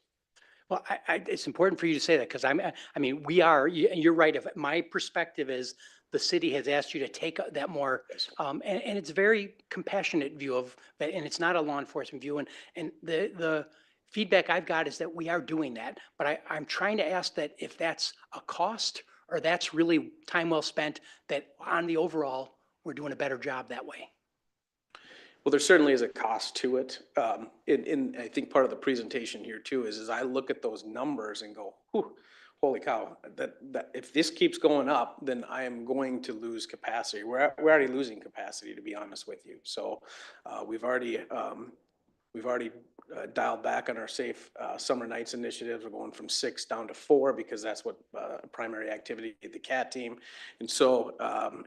Well, it's important for you to say that because you're right. If my perspective is the city has asked you to take that more, and it's a very compassionate view of that, and it's not a law enforcement view. And the feedback I've got is that we are doing that, but I'm trying to ask that if that's a cost or that's really time well spent, that on the overall, we're doing a better job that way? Well, there certainly is a cost to it. I think part of the presentation here too is I look at those numbers and go, whew, holy cow, that if this keeps going up, then I am going to lose capacity. We're already losing capacity, to be honest with you. So we've already dialed back on our safe summer nights initiatives. We're going from 6 down to 4 because that's what primary activity of the CAT team. And so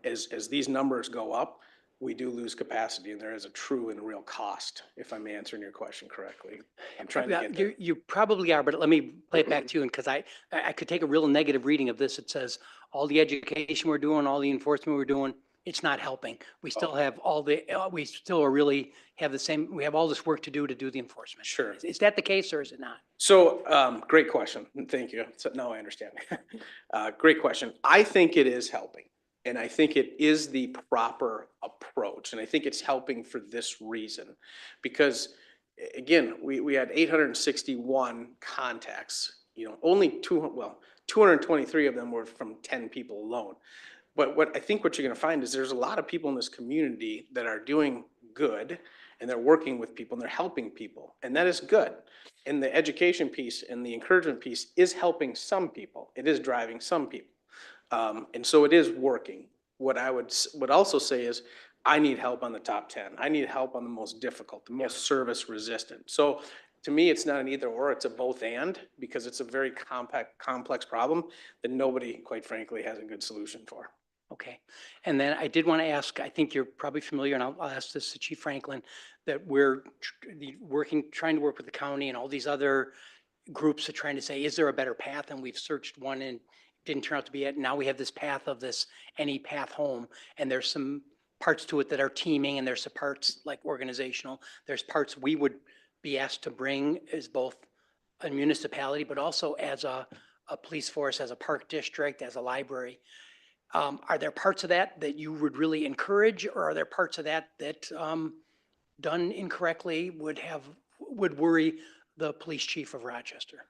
as these numbers go up, we do lose capacity, and there is a true and real cost, if I'm answering your question correctly. I'm trying to get there. You probably are, but let me play it back to you, and because I could take a real negative reading of this. It says all the education we're doing, all the enforcement we're doing, it's not helping. We still have we still are really have the same, we have all this work to do the enforcement. Sure. Is that the case or is it not? So, great question. Thank you. So now I understand. Great question. I think it is helping. And I think it is the proper approach. And I think it's helping for this reason. Because again, we had 861 contacts, only 223 of them were from 10 people alone. But what you're gonna find is there's a lot of people in this community that are doing good, and they're working with people and they're helping people. And that is good. And the education piece and the encouragement piece is helping some people. It is driving some people. And so it is working. What I would also say is I need help on the top 10. I need help on the most difficult, the most service resistant. So to me, it's not an either or, it's a both and, because it's a very complex problem that nobody, quite frankly, has a good solution for. Okay. And then I did want to ask, I think you're probably familiar, and I'll ask this to Chief Franklin, that we're trying to work with the county and all these other groups are trying to say, is there a better path? And we've searched one and didn't turn out to be it. Now we have this path of this any path home, and there's some parts to it that are teaming, and there's some parts like organizational. There's parts we would be asked to bring as both a municipality, but also as a police force, as a park district, as a library. Are there parts of that you would really encourage, or are there parts of that done incorrectly would worry the police chief of Rochester?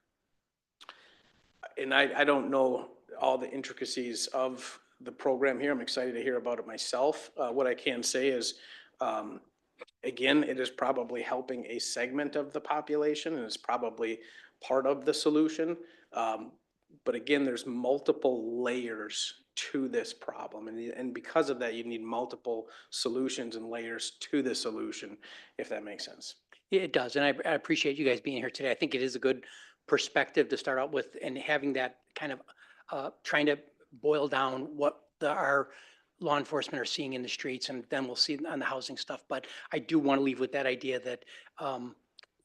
And I don't know all the intricacies of the program here. I'm excited to hear about it myself. What I can say is, again, it is probably helping a segment of the population, and it's probably part of the solution. But again, there's multiple layers to this problem. And because of that, you need multiple solutions and layers to the solution, if that makes sense. Yeah, it does. And I appreciate you guys being here today. I think it is a good perspective to start out with, and having that kind of trying to boil down what our law enforcement are seeing in the streets, and then we'll see on the housing stuff. But I do want to leave with that idea that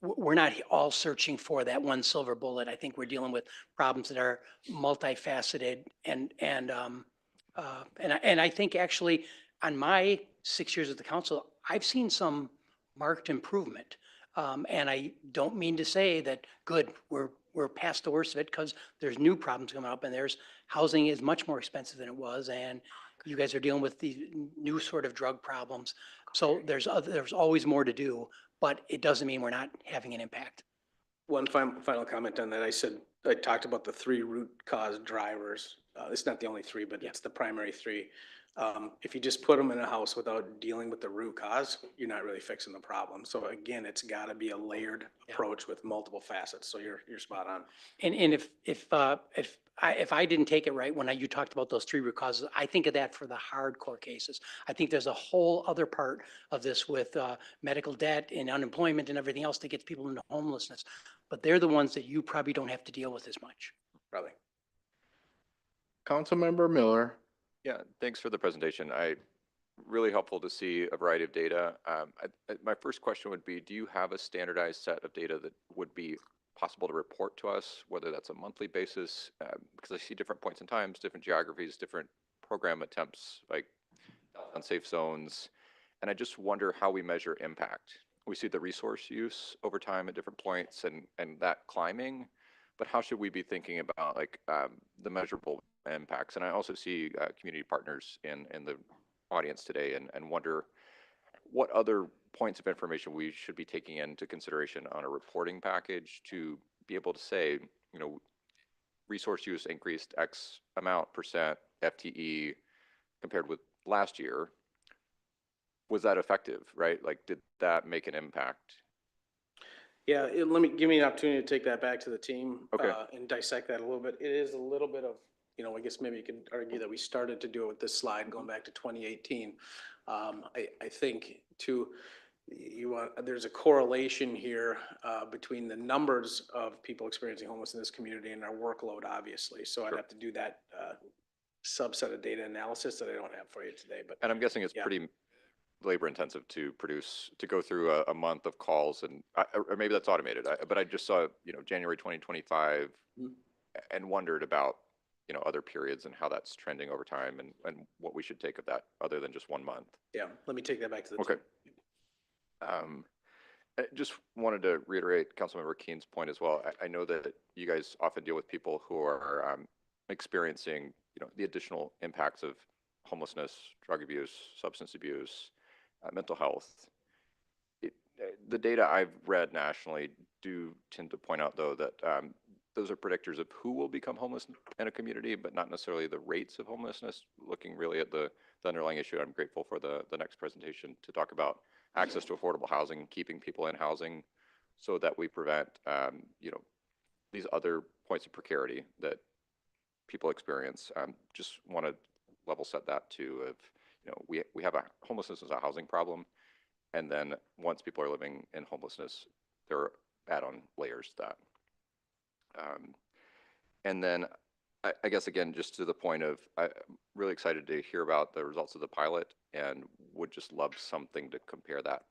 we're not all searching for that one silver bullet. I think we're dealing with problems that are multifaceted, and I think actually on my 6 years at the council, I've seen some marked improvement. And I don't mean to say that good, we're past the worst of it, because there's new problems coming up, and there's housing is much more expensive than it was, and you guys are dealing with the new sort of drug problems. So there's always more to do, but it doesn't mean we're not having an impact. One final comment on that. I talked about the 3 root cause drivers. It's not the only 3, but it's the primary 3. If you just put them in a house without dealing with the root cause, you're not really fixing the problem. So again, it's got to be a layered approach with multiple facets. So you're spot on. And if I didn't take it right when you talked about those 3 root causes, I think of that for the hardcore cases. I think there's a whole other part of this with medical debt and unemployment and everything else that gets people into homelessness. But they're the ones that you probably don't have to deal with as much. Probably. Councilmember Miller. Yeah, thanks for the presentation. Really helpful to see a variety of data. My first question would be, do you have a standardized set of data that would be possible to report to us, whether that's a monthly basis? Because I see different points in times, different geographies, different program attempts, like unsafe zones. And I just wonder how we measure impact. We see the resource use over time at different points and that climbing, but how should we be thinking about the measurable impacts? And I also see community partners in the audience today and wonder what other points of information we should be taking into consideration on a reporting package to be able to say, resource use increased X amount percent FTE compared with last year. Was that effective, right? Like, did that make an impact? Yeah, give me an opportunity to take that back to the team. Okay. And dissect that a little bit. It is a little bit of, I guess maybe you could argue that we started to do it with this slide going back to 2018. I think there's a correlation here between the numbers of people experiencing homelessness in this community and our workload, obviously. So I'd have to do that subset of data analysis that I don't have for you today. But And I'm guessing it's yeah. pretty labor intensive to go through a month of calls, and or maybe that's automated. But I just saw, January 2025 and wondered about, other periods and how that's trending over time and what we should take of that other than just 1 month. Yeah, let me take that back to the Okay. team. I just wanted to reiterate Councilmember Keene's point as well. I know that you guys often deal with people who are experiencing, the additional impacts of homelessness, drug abuse, substance abuse, mental health. The data I've read nationally do tend to point out, though, that those are predictors of who will become homeless in a community, but not necessarily the rates of homelessness. Looking really at the underlying issue, I'm grateful for the next presentation to talk about access to affordable housing, keeping people in housing so that we prevent, these other points of precarity that people experience. Just want to level set that too. We have a homelessness as a housing problem, and then once people are living in homelessness, there are add-on layers to that. And then I guess, again, just to the point of, I'm really excited to hear about the results of the pilot and would just love something to compare that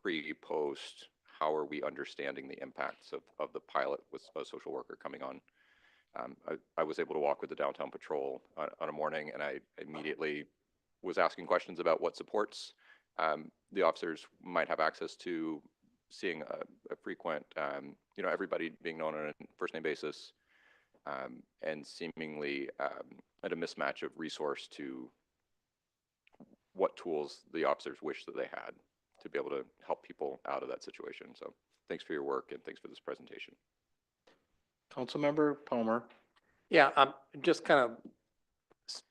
pre-post. How are we understanding the impacts of the pilot with a social worker coming on? I was able to walk with the downtown patrol on a morning, and I immediately was asking questions about what supports the officers might have access to, seeing a frequent, everybody being known on a first name basis, and seemingly at a mismatch of resource to what tools the officers wish that they had to be able to help people out of that situation. So thanks for your work and thanks for this presentation. Councilmember Palmer. Yeah, I'm just kind of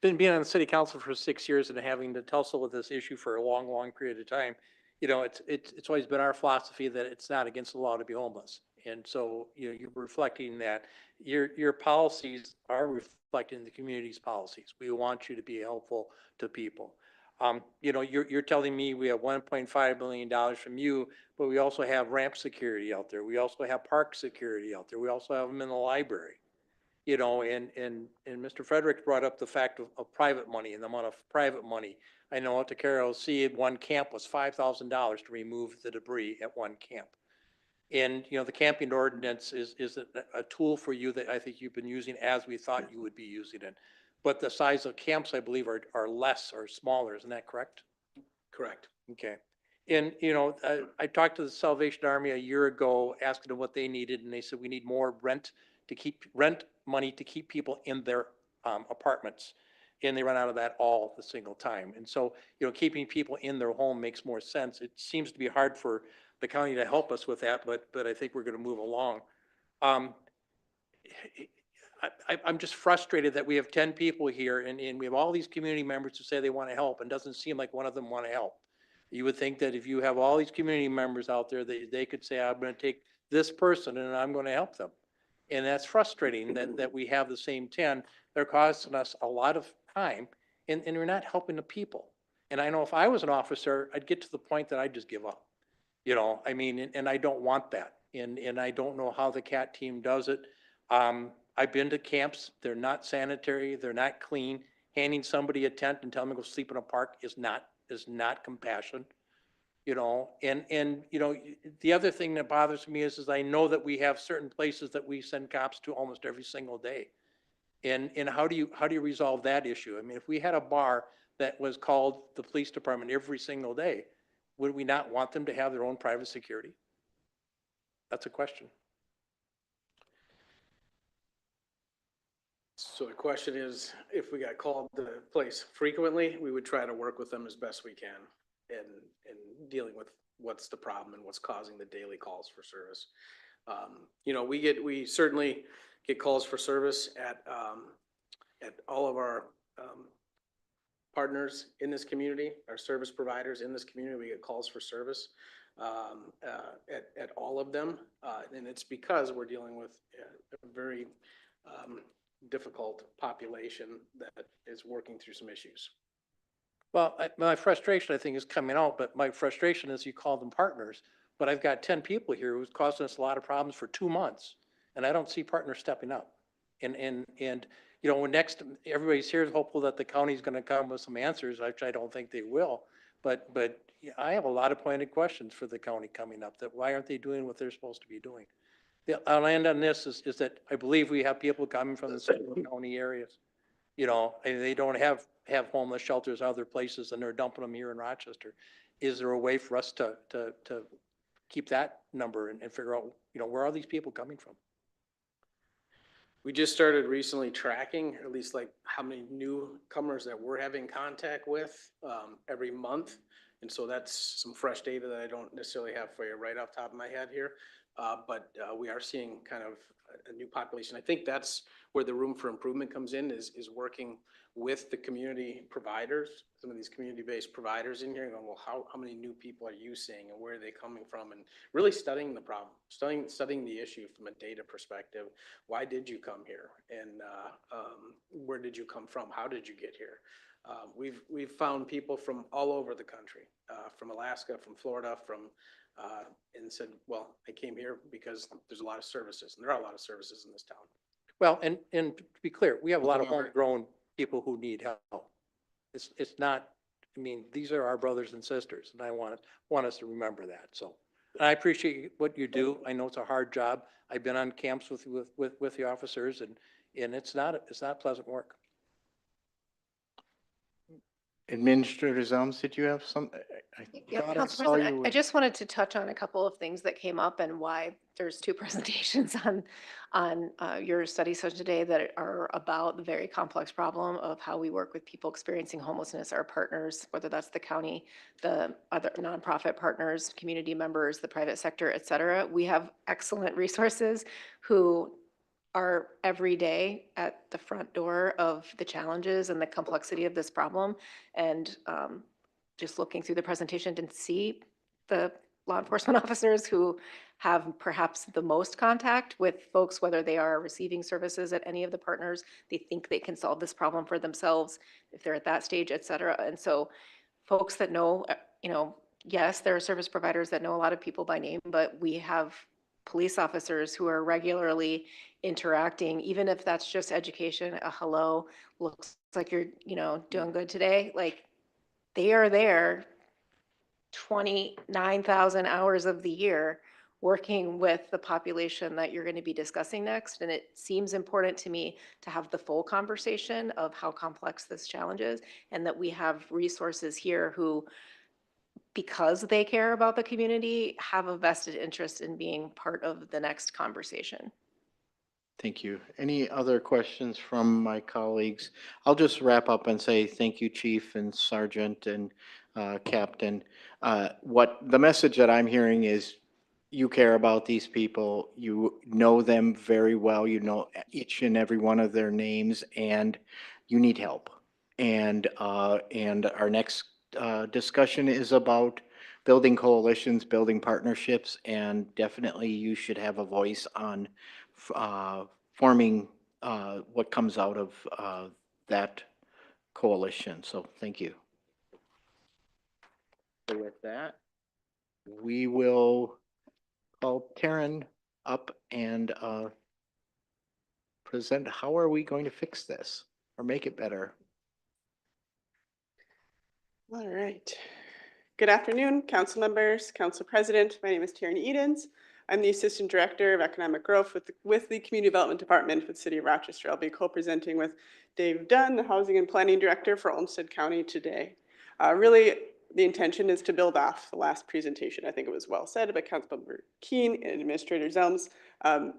being on the city council for 6 years and having to tussle with this issue for a long, long period of time. It's always been our philosophy that it's not against the law to be homeless. And so, you're reflecting that your policies are reflecting the community's policies. We want you to be helpful to people. You're telling me we have $1.5 million from you, but we also have ramp security out there. We also have park security out there. We also have them in the library. And Mr. Frederick brought up the fact of private money and the amount of private money. I know at the KRLC at one camp was $5,000 to remove the debris at one camp. And, the camping ordinance is a tool for you that I think you've been using as we thought you would be using it. But the size of camps, I believe, are less or smaller. Isn't that correct? Correct. Okay. And, I talked to the Salvation Army a year ago, asking them what they needed, and they said, we need more rent money to keep people in their apartments. And they run out of that all the single time. And so, keeping people in their home makes more sense. It seems to be hard for the county to help us with that, but I think we're going to move along. I'm just frustrated that we have 10 people here and we have all these community members who say they want to help, and doesn't seem like one of them want to help. You would think that if you have all these community members out there, they could say, I'm going to take this person and I'm going to help them. And that's frustrating that we have the same 10. They're costing us a lot of time and we're not helping the people. And I know if I was an officer, I'd get to the point that I'd just give up. And I don't want that. And I don't know how the CAT team does it. I've been to camps. They're not sanitary. They're not clean. Handing somebody a tent and telling them to go sleep in a park is not compassion. The other thing that bothers me is I know that we have certain places that we send cops to almost every single day. And how do you resolve that issue? I mean, if we had a bar that was called the police department every single day, would we not want them to have their own private security? That's a question. So the question is, if we got called to the place frequently, we would try to work with them as best we can in dealing with what's the problem and what's causing the daily calls for service. You know, we certainly get calls for service at all of our partners in this community, our service providers in this community. We get calls for service at all of them. And it's because we're dealing with a very difficult population that is working through some issues. Well, my frustration, I think, is coming out, but my frustration is you call them partners. But I've got 10 people here who's causing us a lot of problems for 2 months, and I don't see partners stepping up. And you know, when next, everybody's here is hopeful that the county's gonna come with some answers, which I don't think they will. But yeah, I have a lot of pointed questions for the county coming up, that why aren't they doing what they're supposed to be doing? I'll end on this, is that I believe we have people coming from the central county areas. You know, and they don't have homeless shelters other places, and they're dumping them here in Rochester. Is there a way for us to keep that number and figure out, you know, where are these people coming from? We just started recently tracking, or at least like how many newcomers that we're having contact with every month. And so that's some fresh data that I don't necessarily have for you right off the top of my head here. But we are seeing kind of a new population. I think that's where the room for improvement comes in, is working with the community providers, some of these community-based providers in here, and going, well, how many new people are you seeing, and where are they coming from, and really studying the problem, studying the issue from a data perspective. Why did you come here, and where did you come from? How did you get here? We've found people from all over the country, from Alaska, from Florida, and said, well, I came here because there's a lot of services, and there are a lot of services in this town. Well, and to be clear, we have a lot of homegrown people who need help. It's not, I mean, these are our brothers and sisters, and I want us to remember that. So, and I appreciate what you do. I know it's a hard job. I've been on camps with the officers, and it's not pleasant work. Administrator Zelms, did you have some? Yeah, thought I Council saw President, you I just wanted to touch on a couple of things that came up and why there's two presentations on your study session today that are about the very complex problem of how we work with people experiencing homelessness, our partners, whether that's the county, the other nonprofit partners, community members, the private sector, et cetera. We have excellent resources who are every day at the front door of the challenges and the complexity of this problem. And just looking through the presentation to see the law enforcement officers who have perhaps the most contact with folks, whether they are receiving services at any of the partners, they think they can solve this problem for themselves if they're at that stage, et cetera. And so folks that know, you know, yes, there are service providers that know a lot of people by name, but we have police officers who are regularly interacting, even if that's just education, a hello, looks like you're, you know, doing good today. Like, they are there 29,000 hours of the year working with the population that you're going to be discussing next. And it seems important to me to have the full conversation of how complex this challenge is, and that we have resources here who, because they care about the community, have a vested interest in being part of the next conversation. Thank you. Any other questions from my colleagues? I'll just wrap up and say thank you, Chief and Sergeant and Captain. What the message that I'm hearing is you care about these people. You know them very well. You know each and every one of their names, and you need help. And our next discussion is about building coalitions, building partnerships, and definitely you should have a voice on forming what comes out of that coalition. So thank you. So with that, we will call Taryn up and present how are we going to fix this or make it better. All right. Good afternoon, council members, council president. My name is Taryn Edens. I'm the Assistant Director of Economic Growth with the Community Development Department for the City of Rochester. I'll be co-presenting with Dave Dunn, the Housing and Planning Director for Olmsted County today. Really, the intention is to build off the last presentation. I think it was well said by Councilmember Keene and Administrator Zelms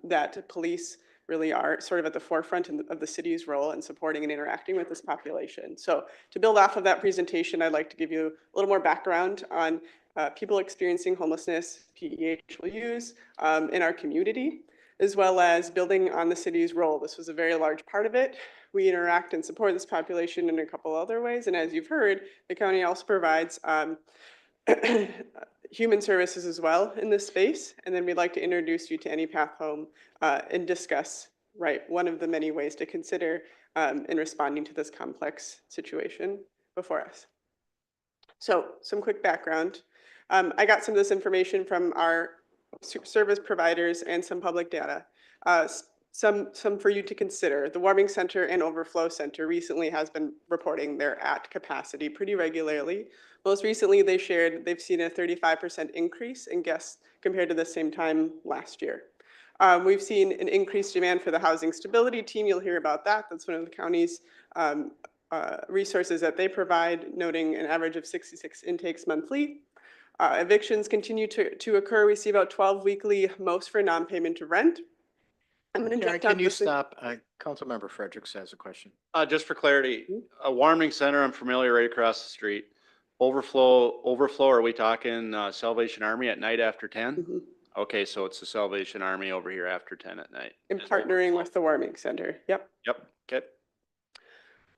that police really are sort of at the forefront of the city's role in supporting and interacting with this population. So to build off of that presentation, I'd like to give you a little more background on people experiencing homelessness, PEH will use in our community, as well as building on the city's role. This was a very large part of it. We interact and support this population in a couple other ways. And as you've heard, the county also provides human services as well in this space. And then we'd like to introduce you to Any Path Home and discuss, right, one of the many ways to consider in responding to this complex situation before us. So some quick background. I got some of this information from our service providers and some public data. Some for you to consider. The Warming Center and Overflow Center recently has been reporting they're at capacity pretty regularly. Most recently, they shared they've seen a 35% increase in guests compared to the same time last year. We've seen an increased demand for the housing stability team. You'll hear about that. That's one of the county's resources that they provide, noting an average of 66 intakes monthly. Evictions continue to occur. We see about 12 weekly, most for non-payment of rent. I'm going to jump down. Can you stop? Councilmember Fredericks has a question. Just for clarity, a warming center, I'm familiar, right across the street. Overflow, are we talking Salvation Army at night after 10? Mm-hmm. Okay, so it's the Salvation Army over here after 10 at night. In partnering with the Warming Center. Yep. Yep, okay.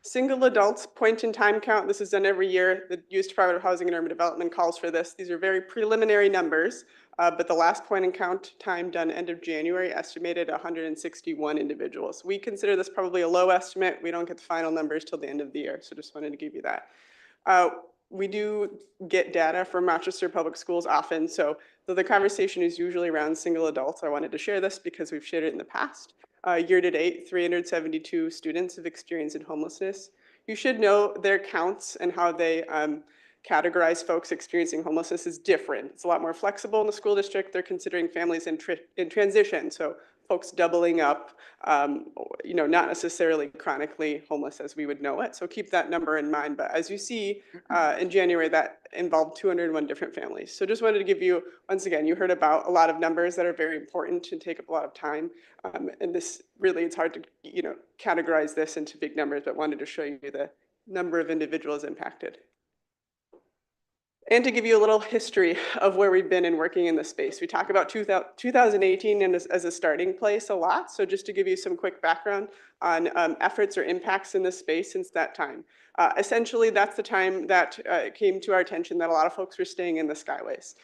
Single adults point in time count. This is done every year. The U.S. Department of Housing and Urban Development calls for this. These are very preliminary numbers, but the last point in count time done end of January estimated 161 individuals. We consider this probably a low estimate. We don't get the final numbers till the end of the year, so just wanted to give you that. We do get data from Rochester Public Schools often, so though the conversation is usually around single adults, I wanted to share this because we've shared it in the past. Year to date, 372 students have experienced homelessness. You should know their counts and how they categorize folks experiencing homelessness is different. It's a lot more flexible in the school district. They're considering families in transition, so folks doubling up, not necessarily chronically homeless as we would know it. So keep that number in mind. But as you see, in January, that involved 201 different families. So just wanted to give you, once again, you heard about a lot of numbers that are very important and take up a lot of time. And this really, it's hard to, categorize this into big numbers, but wanted to show you the number of individuals impacted. And to give you a little history of where we've been in working in this space. We talk about 2018 and as a starting place a lot. So just to give you some quick background on efforts or impacts in this space since that time. Essentially, that's the time that it came to our attention that a lot of folks were staying in the skyways.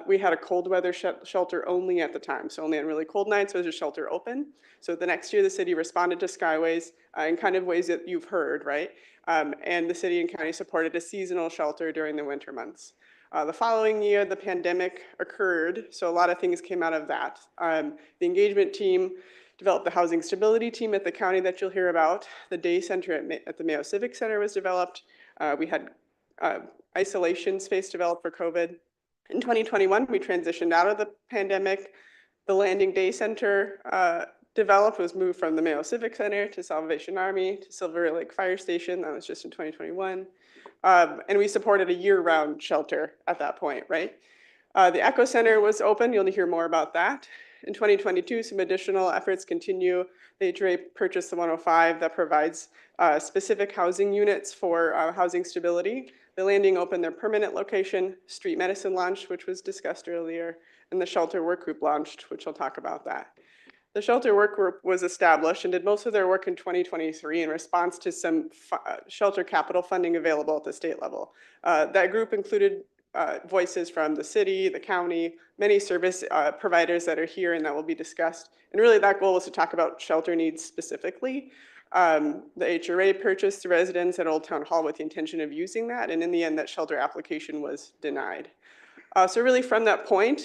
We had a cold weather shelter only at the time. So only on really cold nights was a shelter open. So the next year, the city responded to skyways in kind of ways that you've heard, right? And the city and county supported a seasonal shelter during the winter months. The following year, the pandemic occurred, so a lot of things came out of that. The engagement team developed the housing stability team at the county that you'll hear about. The day center at the Mayo Civic Center was developed. We had isolation space developed for COVID. In 2021, we transitioned out of the pandemic. The Landing Day Center developed, was moved from the Mayo Civic Center to Salvation Army to Silver Lake Fire Station. That was just in 2021. And we supported a year-round shelter at that point, right? The Echo Center was open. You'll hear more about that. In 2022, some additional efforts continue. The HRA purchased the 105 that provides specific housing units for housing stability. The Landing opened their permanent location. Street Medicine launched, which was discussed earlier, and the Shelter Work Group launched, which I'll talk about that. The Shelter Work Group was established and did most of their work in 2023 in response to some shelter capital funding available at the state level. That group included voices from the city, the county, many service providers that are here and that will be discussed. And really that goal was to talk about shelter needs specifically. The HRA purchased the residence at Old Town Hall with the intention of using that. And in the end, that shelter application was denied. So really from that point,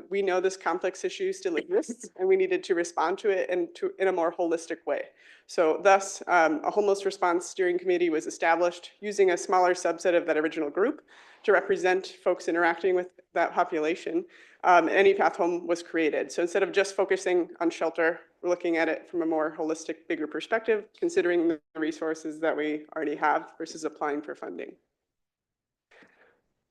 we know this complex issue still exists and we needed to respond to it in a more holistic way. So thus, a homeless response steering committee was established using a smaller subset of that original group to represent folks interacting with that population. Any Path Home was created. So instead of just focusing on shelter, we're looking at it from a more holistic, bigger perspective, considering the resources that we already have versus applying for funding.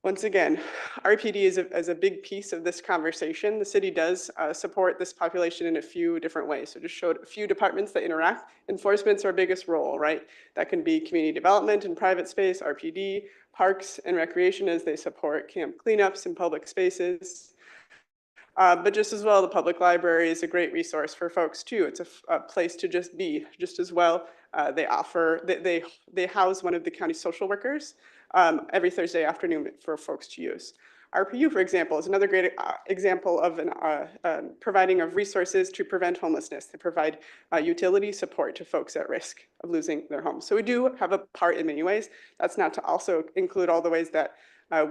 Once again, RPD is a big piece of this conversation. The city does support this population in a few different ways. So just showed a few departments that interact. Enforcement's our biggest role, right? That can be community development and private space, RPD, parks and recreation as they support camp cleanups and public spaces. But just as well, the public library is a great resource for folks too. It's a place to just be, just as well. They house one of the county social workers every Thursday afternoon for folks to use. RPU, for example, is another great example of providing of resources to prevent homelessness. They provide utility support to folks at risk of losing their homes. So we do have a part in many ways. That's not to also include all the ways that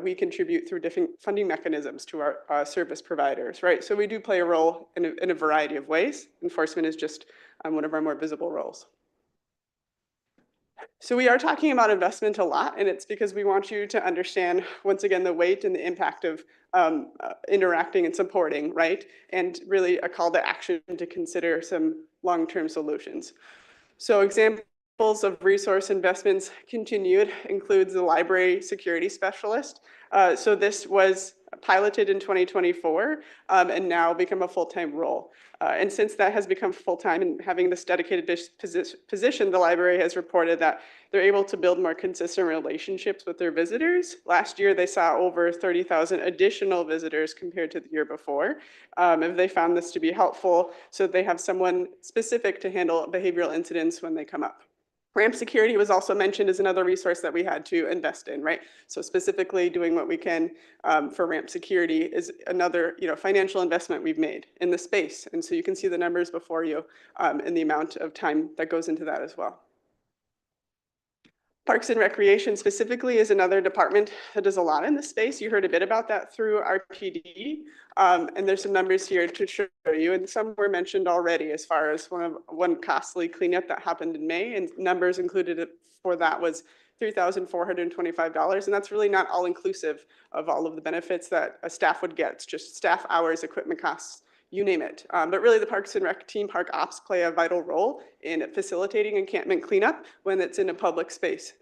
we contribute through different funding mechanisms to our service providers, right? So we do play a role in a variety of ways. Enforcement is just one of our more visible roles. So we are talking about investment a lot, and it's because we want you to understand, once again, the weight and the impact of interacting and supporting, right? And really a call to action to consider some long-term solutions. So examples of resource investments continued includes the library security specialist. So this was piloted in 2024 and now become a full-time role. And since that has become full-time and having this dedicated position, the library has reported that they're able to build more consistent relationships with their visitors. Last year, they saw over 30,000 additional visitors compared to the year before. And they found this to be helpful so that they have someone specific to handle behavioral incidents when they come up. Ramp security was also mentioned as another resource that we had to invest in, right? So specifically doing what we can for ramp security is another financial investment we've made in the space. And so you can see the numbers before you and the amount of time that goes into that as well. Parks and Recreation specifically is another department that does a lot in this space. You heard a bit about that through RPD, and there's some numbers here to show you, and some were mentioned already as far as one costly cleanup that happened in May, and numbers included for that was $3,425, and that's really not all inclusive of all of the benefits that a staff would get. It's just staff hours, equipment costs, you name it. But really the Parks and Rec team, Park Ops, play a vital role in facilitating encampment cleanup when it's in a public space.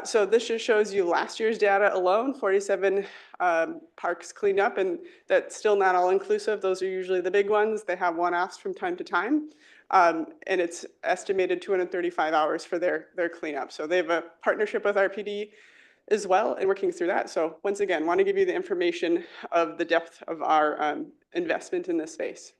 So this just shows you last year's data alone, 47 parks cleaned up, and that's still not all inclusive. Those are usually the big ones. They have one-offs from time to time. And it's estimated 235 hours for their cleanup. So they have a partnership with RPD as well and working through that. So once again, want to give you the information of the depth of our investment in this space.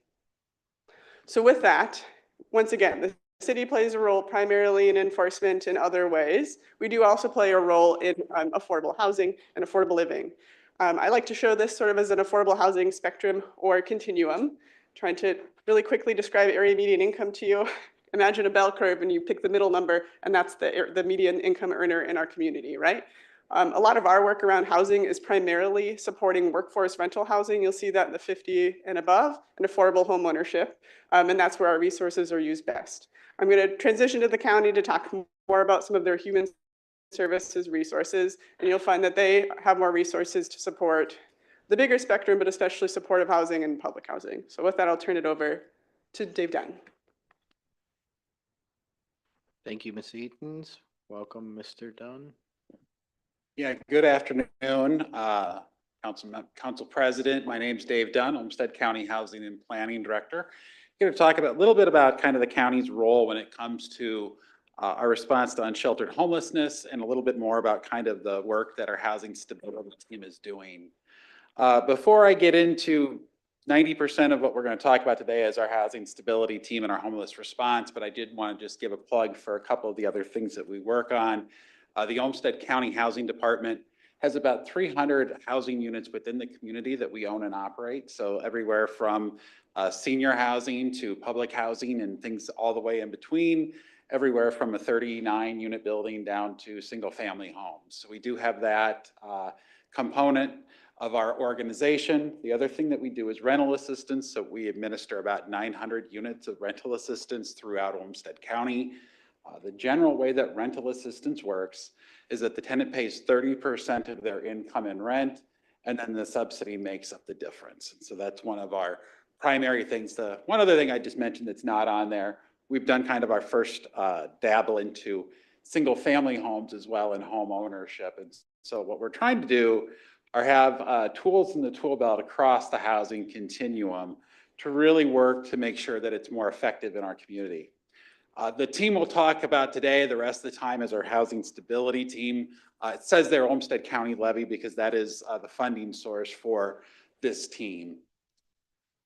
So with that, once again, the city plays a role primarily in enforcement in other ways. We do also play a role in affordable housing and affordable living. I like to show this sort of as an affordable housing spectrum or continuum, trying to really quickly describe area median income to you. Imagine a bell curve and you pick the middle number, and that's the median income earner in our community, right? A lot of our work around housing is primarily supporting workforce rental housing. You'll see that in the 50 and above, and affordable home ownership, and that's where our resources are used best. I'm going to transition to the county to talk more about some of their human services resources, and you'll find that they have more resources to support the bigger spectrum, but especially supportive housing and public housing. So with that, I'll turn it over to Dave Dunn. Thank you, Ms. Eatons. Welcome, Mr. Dunn. Yeah, good afternoon, Council President. My name's Dave Dunn, Olmsted County Housing and Planning Director. I'm going to talk a little bit about kind of the county's role when it comes to our response to unsheltered homelessness, and a little bit more about kind of the work that our housing stability team is doing. Before I get into 90% of what we're going to talk about today is our housing stability team and our homeless response, but I did want to just give a plug for a couple of the other things that we work on. The Olmsted County Housing Department has about 300 housing units within the community that we own and operate. So everywhere from senior housing to public housing and things all the way in between, everywhere from a 39 unit building down to single family homes. So we do have that component of our organization. The other thing that we do is rental assistance. So we administer about 900 units of rental assistance throughout Olmsted County. The general way that rental assistance works is that the tenant pays 30% of their income in rent, and then the subsidy makes up the difference. And so that's one of our primary things. One other thing I just mentioned that's not on there, we've done kind of our first dabble into single family homes as well and home ownership. And so what we're trying to do are have tools in the tool belt across the housing continuum to really work to make sure that it's more effective in our community. The team we'll talk about today, the rest of the time, is our housing stability team. It says there Olmsted County levy because that is the funding source for this team.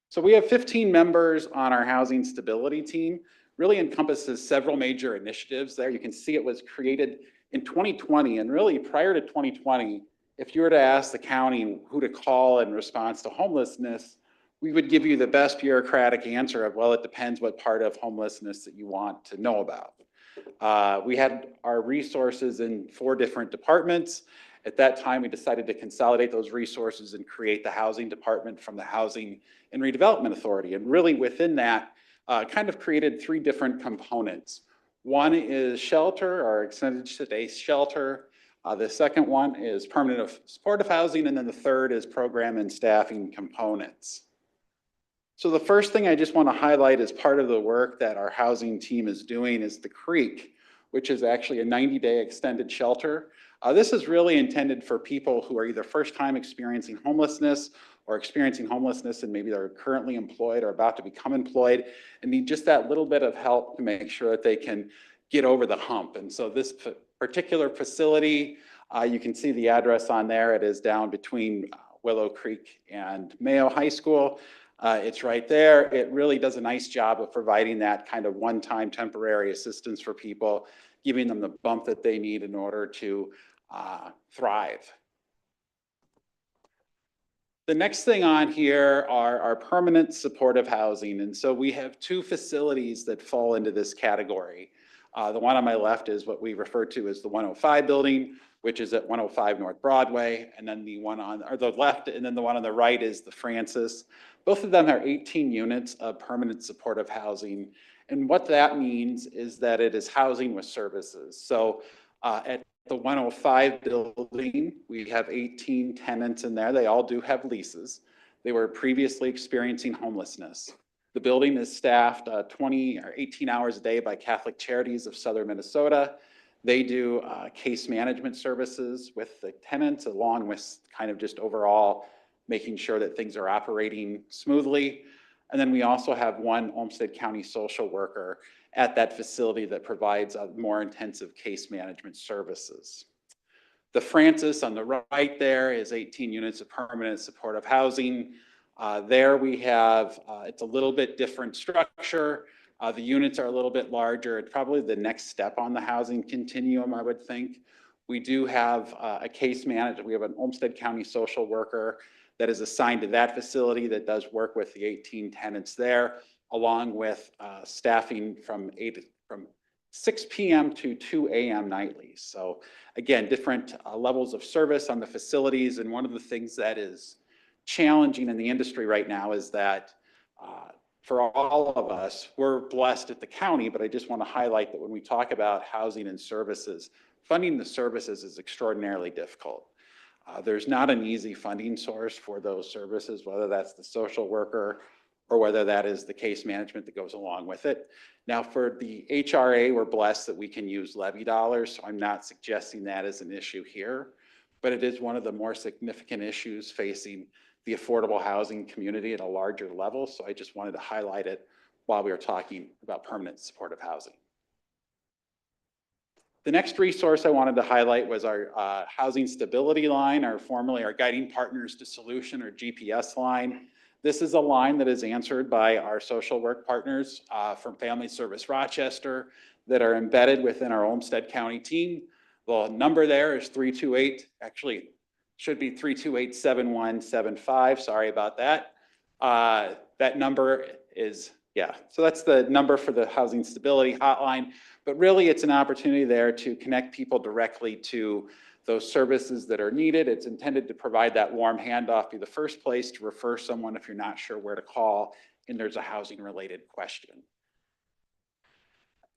So we have 15 members on our housing stability team. Really encompasses several major initiatives there. You can see it was created in 2020, and really prior to 2020, if you were to ask the county who to call in response to homelessness, we would give you the best bureaucratic answer of, well, it depends what part of homelessness that you want to know about. We had our resources in 4 different departments. At that time, we decided to consolidate those resources and create the housing department from the Housing and Redevelopment Authority. And really within that, kind of created 3 different components. One is shelter, or extended stay shelter. The second one is permanent supportive housing, and then the third is program and staffing components. So the first thing I just want to highlight as part of the work that our housing team is doing is the Creek, which is actually a 90-day extended shelter. This is really intended for people who are either first time experiencing homelessness or experiencing homelessness and maybe they're currently employed or about to become employed and need just that little bit of help to make sure that they can get over the hump. And so this particular facility, you can see the address on there. It is down between Willow Creek and Mayo High School. It's right there. It really does a nice job of providing that kind of one-time temporary assistance for people, giving them the bump that they need in order to thrive. The next thing on here are our permanent supportive housing. And so we have 2 facilities that fall into this category. The one on my left is what we refer to as the 105 building, which is at 105 North Broadway. And then the one on the left, and then the one on the right is the Francis. Both of them are 18 units of permanent supportive housing. And what that means is that it is housing with services. So at the 105 building, we have 18 tenants in there. They all do have leases. They were previously experiencing homelessness. The building is staffed 20 or 18 hours a day by Catholic Charities of Southern Minnesota. They do case management services with the tenants, along with kind of just overall making sure that things are operating smoothly. And then we also have one Olmsted County social worker at that facility that provides more intensive case management services. The Francis on the right there is 18 units of permanent supportive housing. There we have, it's a little bit different structure. The units are a little bit larger. It's probably the next step on the housing continuum, I would think. We do have a case manager. We have an Olmsted County social worker that is assigned to that facility that does work with the 18 tenants there, along with staffing from 6 p.m. to 2 a.m. nightly. So again, different levels of service on the facilities. And one of the things that is challenging in the industry right now is that for all of us, we're blessed at the county, but I just want to highlight that when we talk about housing and services, funding the services is extraordinarily difficult. There's not an easy funding source for those services, whether that's the social worker or whether that is the case management that goes along with it. Now for the HRA, we're blessed that we can use levy dollars, so I'm not suggesting that is an issue here, but it is one of the more significant issues facing the affordable housing community at a larger level, so I just wanted to highlight it while we were talking about permanent supportive housing. The next resource I wanted to highlight was our housing stability line, or formerly our Guiding Partners to Solution, or GPS line. This is a line that is answered by our social work partners from Family Service Rochester that are embedded within our Olmsted County team. The number there is 328, actually should be 328-7175, sorry about that. That number is, yeah, so that's the number for the housing stability hotline. But really, it's an opportunity there to connect people directly to those services that are needed. It's intended to provide that warm handoff, be the first place to refer someone if you're not sure where to call and there's a housing related question.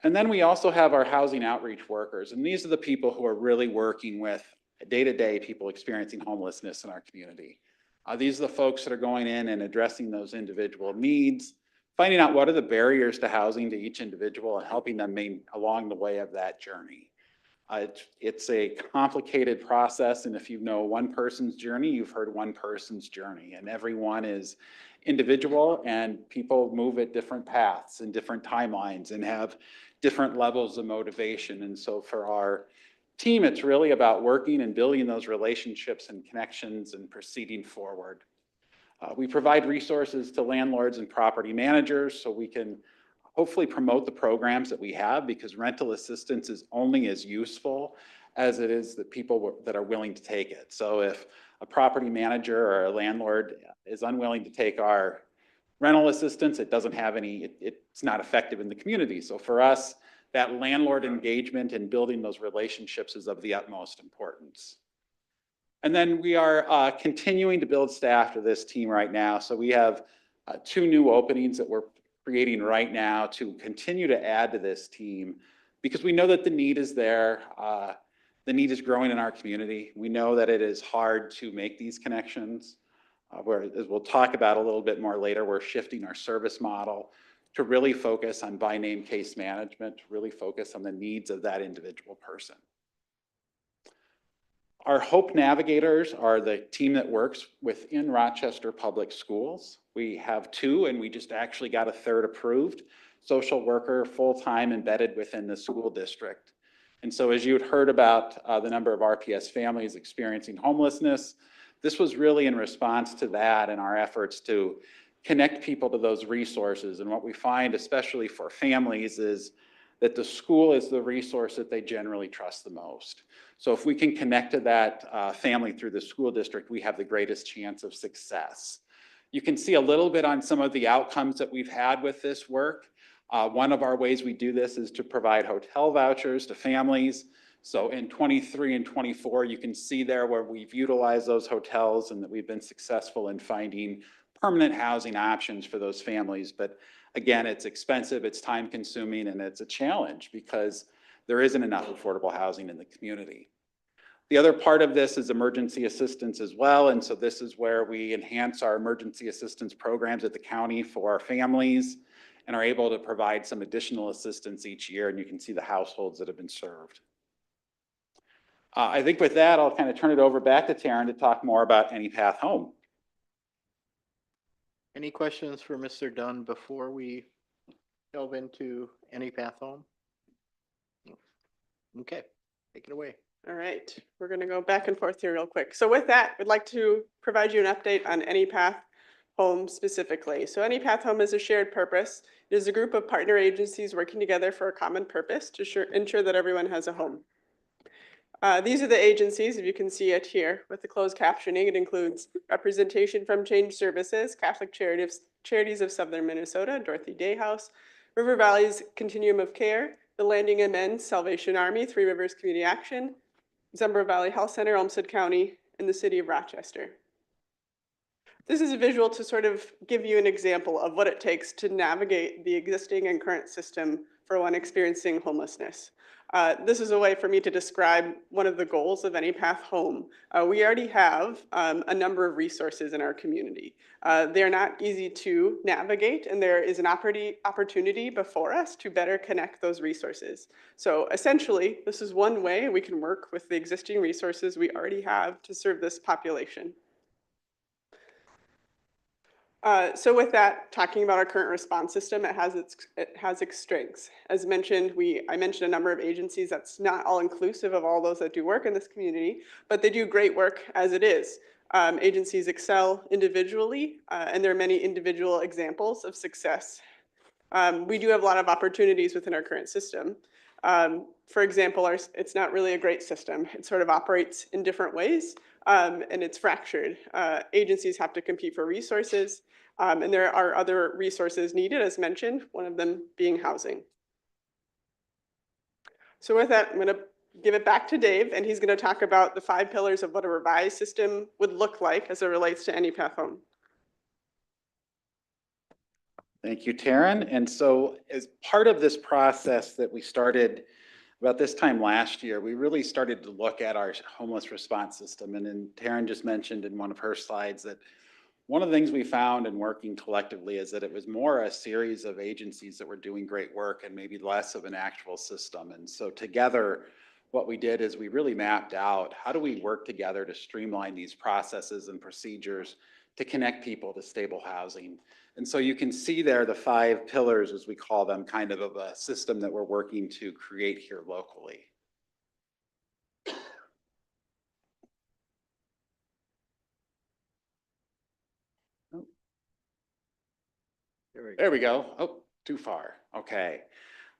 And then we also have our housing outreach workers. And these are the people who are really working with day-to-day people experiencing homelessness in our community. These are the folks that are going in and addressing those individual needs, finding out what are the barriers to housing to each individual and helping them along the way of that journey. It's a complicated process, and if you know one person's journey, you've heard one person's journey, and everyone is individual, and people move at different paths and different timelines and have different levels of motivation. And so for our team, it's really about working and building those relationships and connections and proceeding forward. We provide resources to landlords and property managers so we can hopefully promote the programs that we have, because rental assistance is only as useful as it is the people that are willing to take it. So if a property manager or a landlord is unwilling to take our rental assistance, it doesn't have any, it's not effective in the community. So for us, that landlord engagement and building those relationships is of the utmost importance. And then we are continuing to build staff to this team right now. So we have 2 new openings that we're creating right now to continue to add to this team, because we know that the need is there. The need is growing in our community. We know that it is hard to make these connections. As we'll talk about a little bit more later, we're shifting our service model to really focus on by name case management, to really focus on the needs of that individual person. Our Hope Navigators are the team that works within Rochester Public Schools. We have 2, and we just actually got a 3rd approved, social worker, full-time embedded within the school district. And so as you had heard about the number of RPS families experiencing homelessness, this was really in response to that and our efforts to connect people to those resources. And what we find, especially for families, is that the school is the resource that they generally trust the most. So if we can connect to that family through the school district, we have the greatest chance of success. You can see a little bit on some of the outcomes that we've had with this work. One of our ways we do this is to provide hotel vouchers to families. So in 23 and 24, you can see there where we've utilized those hotels and that we've been successful in finding permanent housing options for those families. But again, it's expensive, it's time consuming, and it's a challenge because there isn't enough affordable housing in the community. The other part of this is emergency assistance as well. And so this is where we enhance our emergency assistance programs at the county for our families and are able to provide some additional assistance each year. And you can see the households that have been served. I think with that, I'll kind of turn it over back to Taryn to talk more about Any Path Home. Any questions for Mr. Dunn before we delve into Any Path Home? Okay, take it away. All right, we're going to go back and forth here real quick. So with that, we'd like to provide you an update on Any Path Home specifically. So Any Path Home is a shared purpose. It is a group of partner agencies working together for a common purpose to ensure that everyone has a home. These are the agencies, if you can see it here with the closed captioning. It includes representation from Change Services, Catholic Charities of Southern Minnesota, Dorothy Day House, River Valley's Continuum of Care, the Landing Amends, Salvation Army, Three Rivers Community Action, Zumbro Valley Health Center, Olmsted County, and the City of Rochester. This is a visual to sort of give you an example of what it takes to navigate the existing and current system for one experiencing homelessness. This is a way for me to describe one of the goals of Any Path Home. We already have a number of resources in our community. They're not easy to navigate, and there is an opportunity before us to better connect those resources. So essentially, this is one way we can work with the existing resources we already have to serve this population. So with that, talking about our current response system, it has its strengths. As mentioned, I mentioned a number of agencies. That's not all inclusive of all those that do work in this community, but they do great work as it is. Agencies excel individually, and there are many individual examples of success. We do have a lot of opportunities within our current system. For example, it's not really a great system. It sort of operates in different ways, and it's fractured. Agencies have to compete for resources, and there are other resources needed, as mentioned, one of them being housing. So with that, I'm going to give it back to Dave, and he's going to talk about the 5 pillars of what a revised system would look like as it relates to Any Path Home. Thank you, Taryn. And so as part of this process that we started about this time last year, we really started to look at our homeless response system. And then Taryn just mentioned in one of her slides that one of the things we found in working collectively is that it was more a series of agencies that were doing great work and maybe less of an actual system. And so together, what we did is we really mapped out, how do we work together to streamline these processes and procedures to connect people to stable housing? And so you can see there the 5 pillars, as we call them, kind of a system that we're working to create here locally. There we go. Oh, too far. Okay.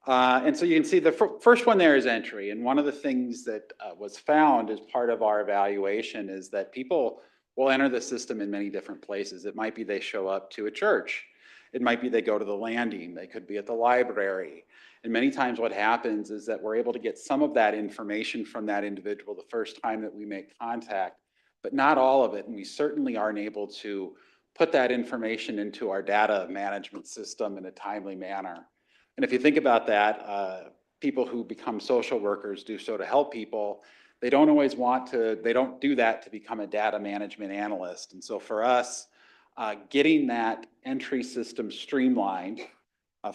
And so you can see the first one there is entry. And one of the things that was found as part of our evaluation is that people will enter the system in many different places. It might be they show up to a church. It might be they go to the landing. They could be at the library. And many times what happens is that we're able to get some of that information from that individual the first time that we make contact, but not all of it. And we certainly aren't able to put that information into our data management system in a timely manner. And if you think about that, people who become social workers do so to help people. They don't always want to, they don't do that to become a data management analyst. And so for us, getting that entry system streamlined,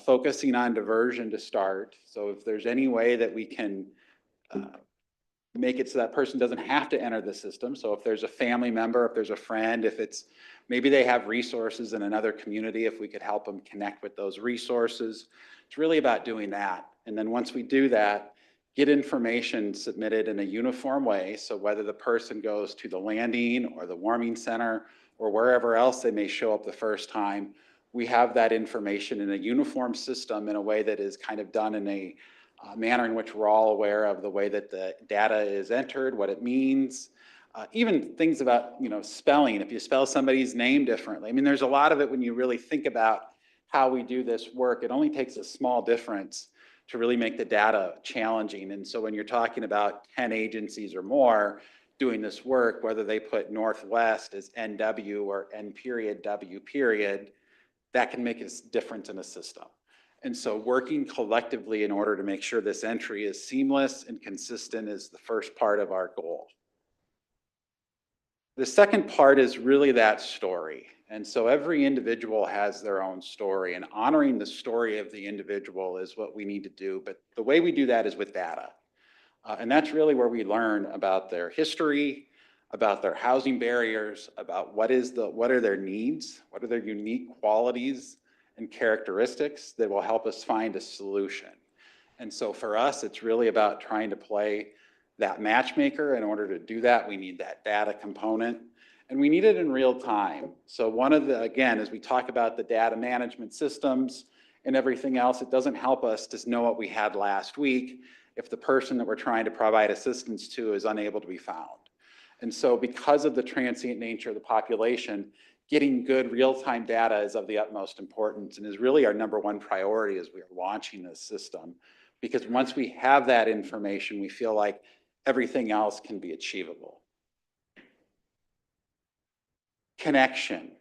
focusing on diversion to start. So if there's any way that we can make it so that person doesn't have to enter the system. So if there's a family member, if there's a friend, if it's maybe they have resources in another community, if we could help them connect with those resources. It's really about doing that. And then once we do that, get information submitted in a uniform way. So whether the person goes to the landing or the warming center or wherever else they may show up the first time, we have that information in a uniform system in a way that is kind of done in a manner in which we're all aware of the way that the data is entered, what it means, even things about, spelling. If you spell somebody's name differently, I mean, there's a lot of it when you really think about how we do this work. It only takes a small difference to really make the data challenging. And so when you're talking about 10 agencies or more doing this work, whether they put Northwest as NW or N period W period, that can make a difference in a system. And so working collectively in order to make sure this entry is seamless and consistent is the first part of our goal. The second part is really that story. And so every individual has their own story, and honoring the story of the individual is what we need to do. But the way we do that is with data. And that's really where we learn about their history, about their housing barriers, about what are their needs, what are their unique qualities and characteristics that will help us find a solution. And so for us, it's really about trying to play that matchmaker. In order to do that, we need that data component, and we need it in real time. So one of the, again, as we talk about the data management systems and everything else, it doesn't help us to know what we had last week if the person that we're trying to provide assistance to is unable to be found. And so because of the transient nature of the population, getting good real-time data is of the utmost importance and is really our #1 priority as we are launching this system. Because once we have that information, we feel like everything else can be achievable. Connection.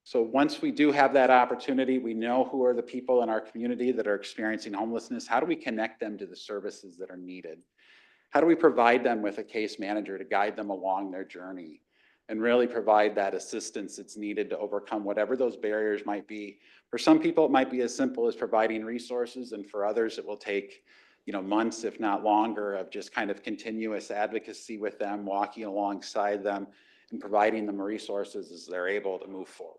So once we do have that opportunity, we know who are the people in our community that are experiencing homelessness. How do we connect them to the services that are needed? How do we provide them with a case manager to guide them along their journey and really provide that assistance that's needed to overcome whatever those barriers might be? For some people, it might be as simple as providing resources, and for others, it will take months, if not longer, of just kind of continuous advocacy with them, walking alongside them, and providing them resources as they're able to move forward.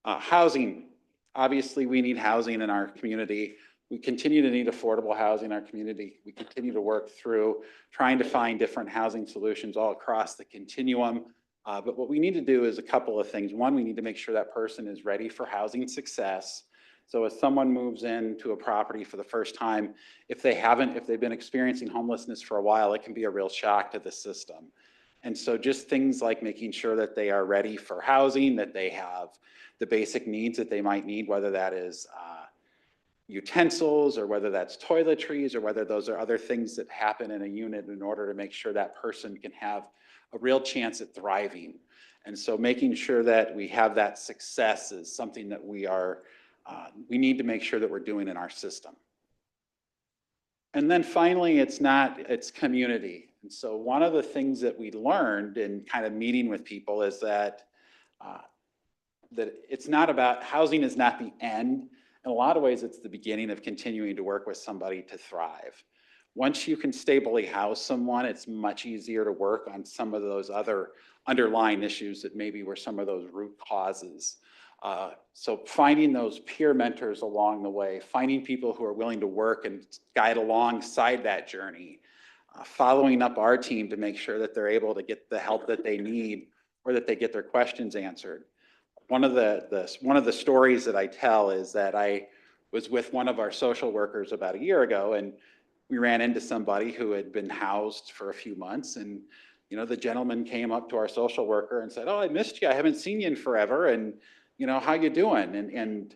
Housing. Obviously, we need housing in our community. We continue to need affordable housing in our community. We continue to work through trying to find different housing solutions all across the continuum. But what we need to do is a couple of things. One, we need to make sure that person is ready for housing success. So as someone moves into a property for the first time, if they've been experiencing homelessness for a while, it can be a real shock to the system. And so just things like making sure that they are ready for housing, that they have the basic needs that they might need, whether that is utensils or whether that's toiletries or whether those are other things that happen in a unit in order to make sure that person can have a real chance at thriving. And so making sure that we have that success is something that we need to make sure that we're doing in our system. And then finally, it's community. And so one of the things that we learned in kind of meeting with people is that it's not about, housing is not the end. In a lot of ways, it's the beginning of continuing to work with somebody to thrive. Once you can stably house someone, it's much easier to work on some of those other underlying issues that maybe were some of those root causes. So finding those peer mentors along the way, finding people who are willing to work and guide alongside that journey, following up our team to make sure that they're able to get the help that they need or that they get their questions answered. One of the stories that I tell is that I was with one of our social workers about a year ago, and we ran into somebody who had been housed for a few months, and the gentleman came up to our social worker and said, "Oh, I missed you. I haven't seen you in forever, and how you doing?" And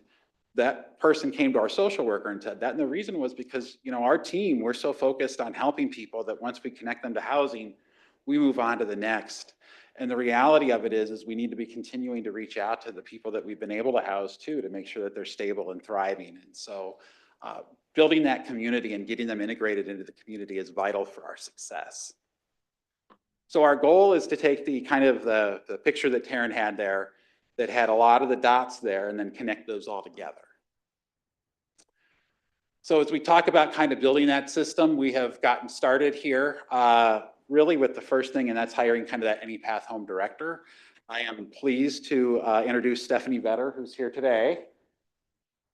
that person came to our social worker and said that, and the reason was because our team, we're so focused on helping people that once we connect them to housing, we move on to the next. And the reality of it is we need to be continuing to reach out to the people that we've been able to house too, to make sure that they're stable and thriving. And so building that community and getting them integrated into the community is vital for our success. So our goal is to take the kind of the picture that Taryn had there that had a lot of the dots there and then connect those all together. So as we talk about kind of building that system, we have gotten started here really with the first thing, and that's hiring kind of that AnyPath Home Director. I am pleased to introduce Stephanie Vetter, who's here today.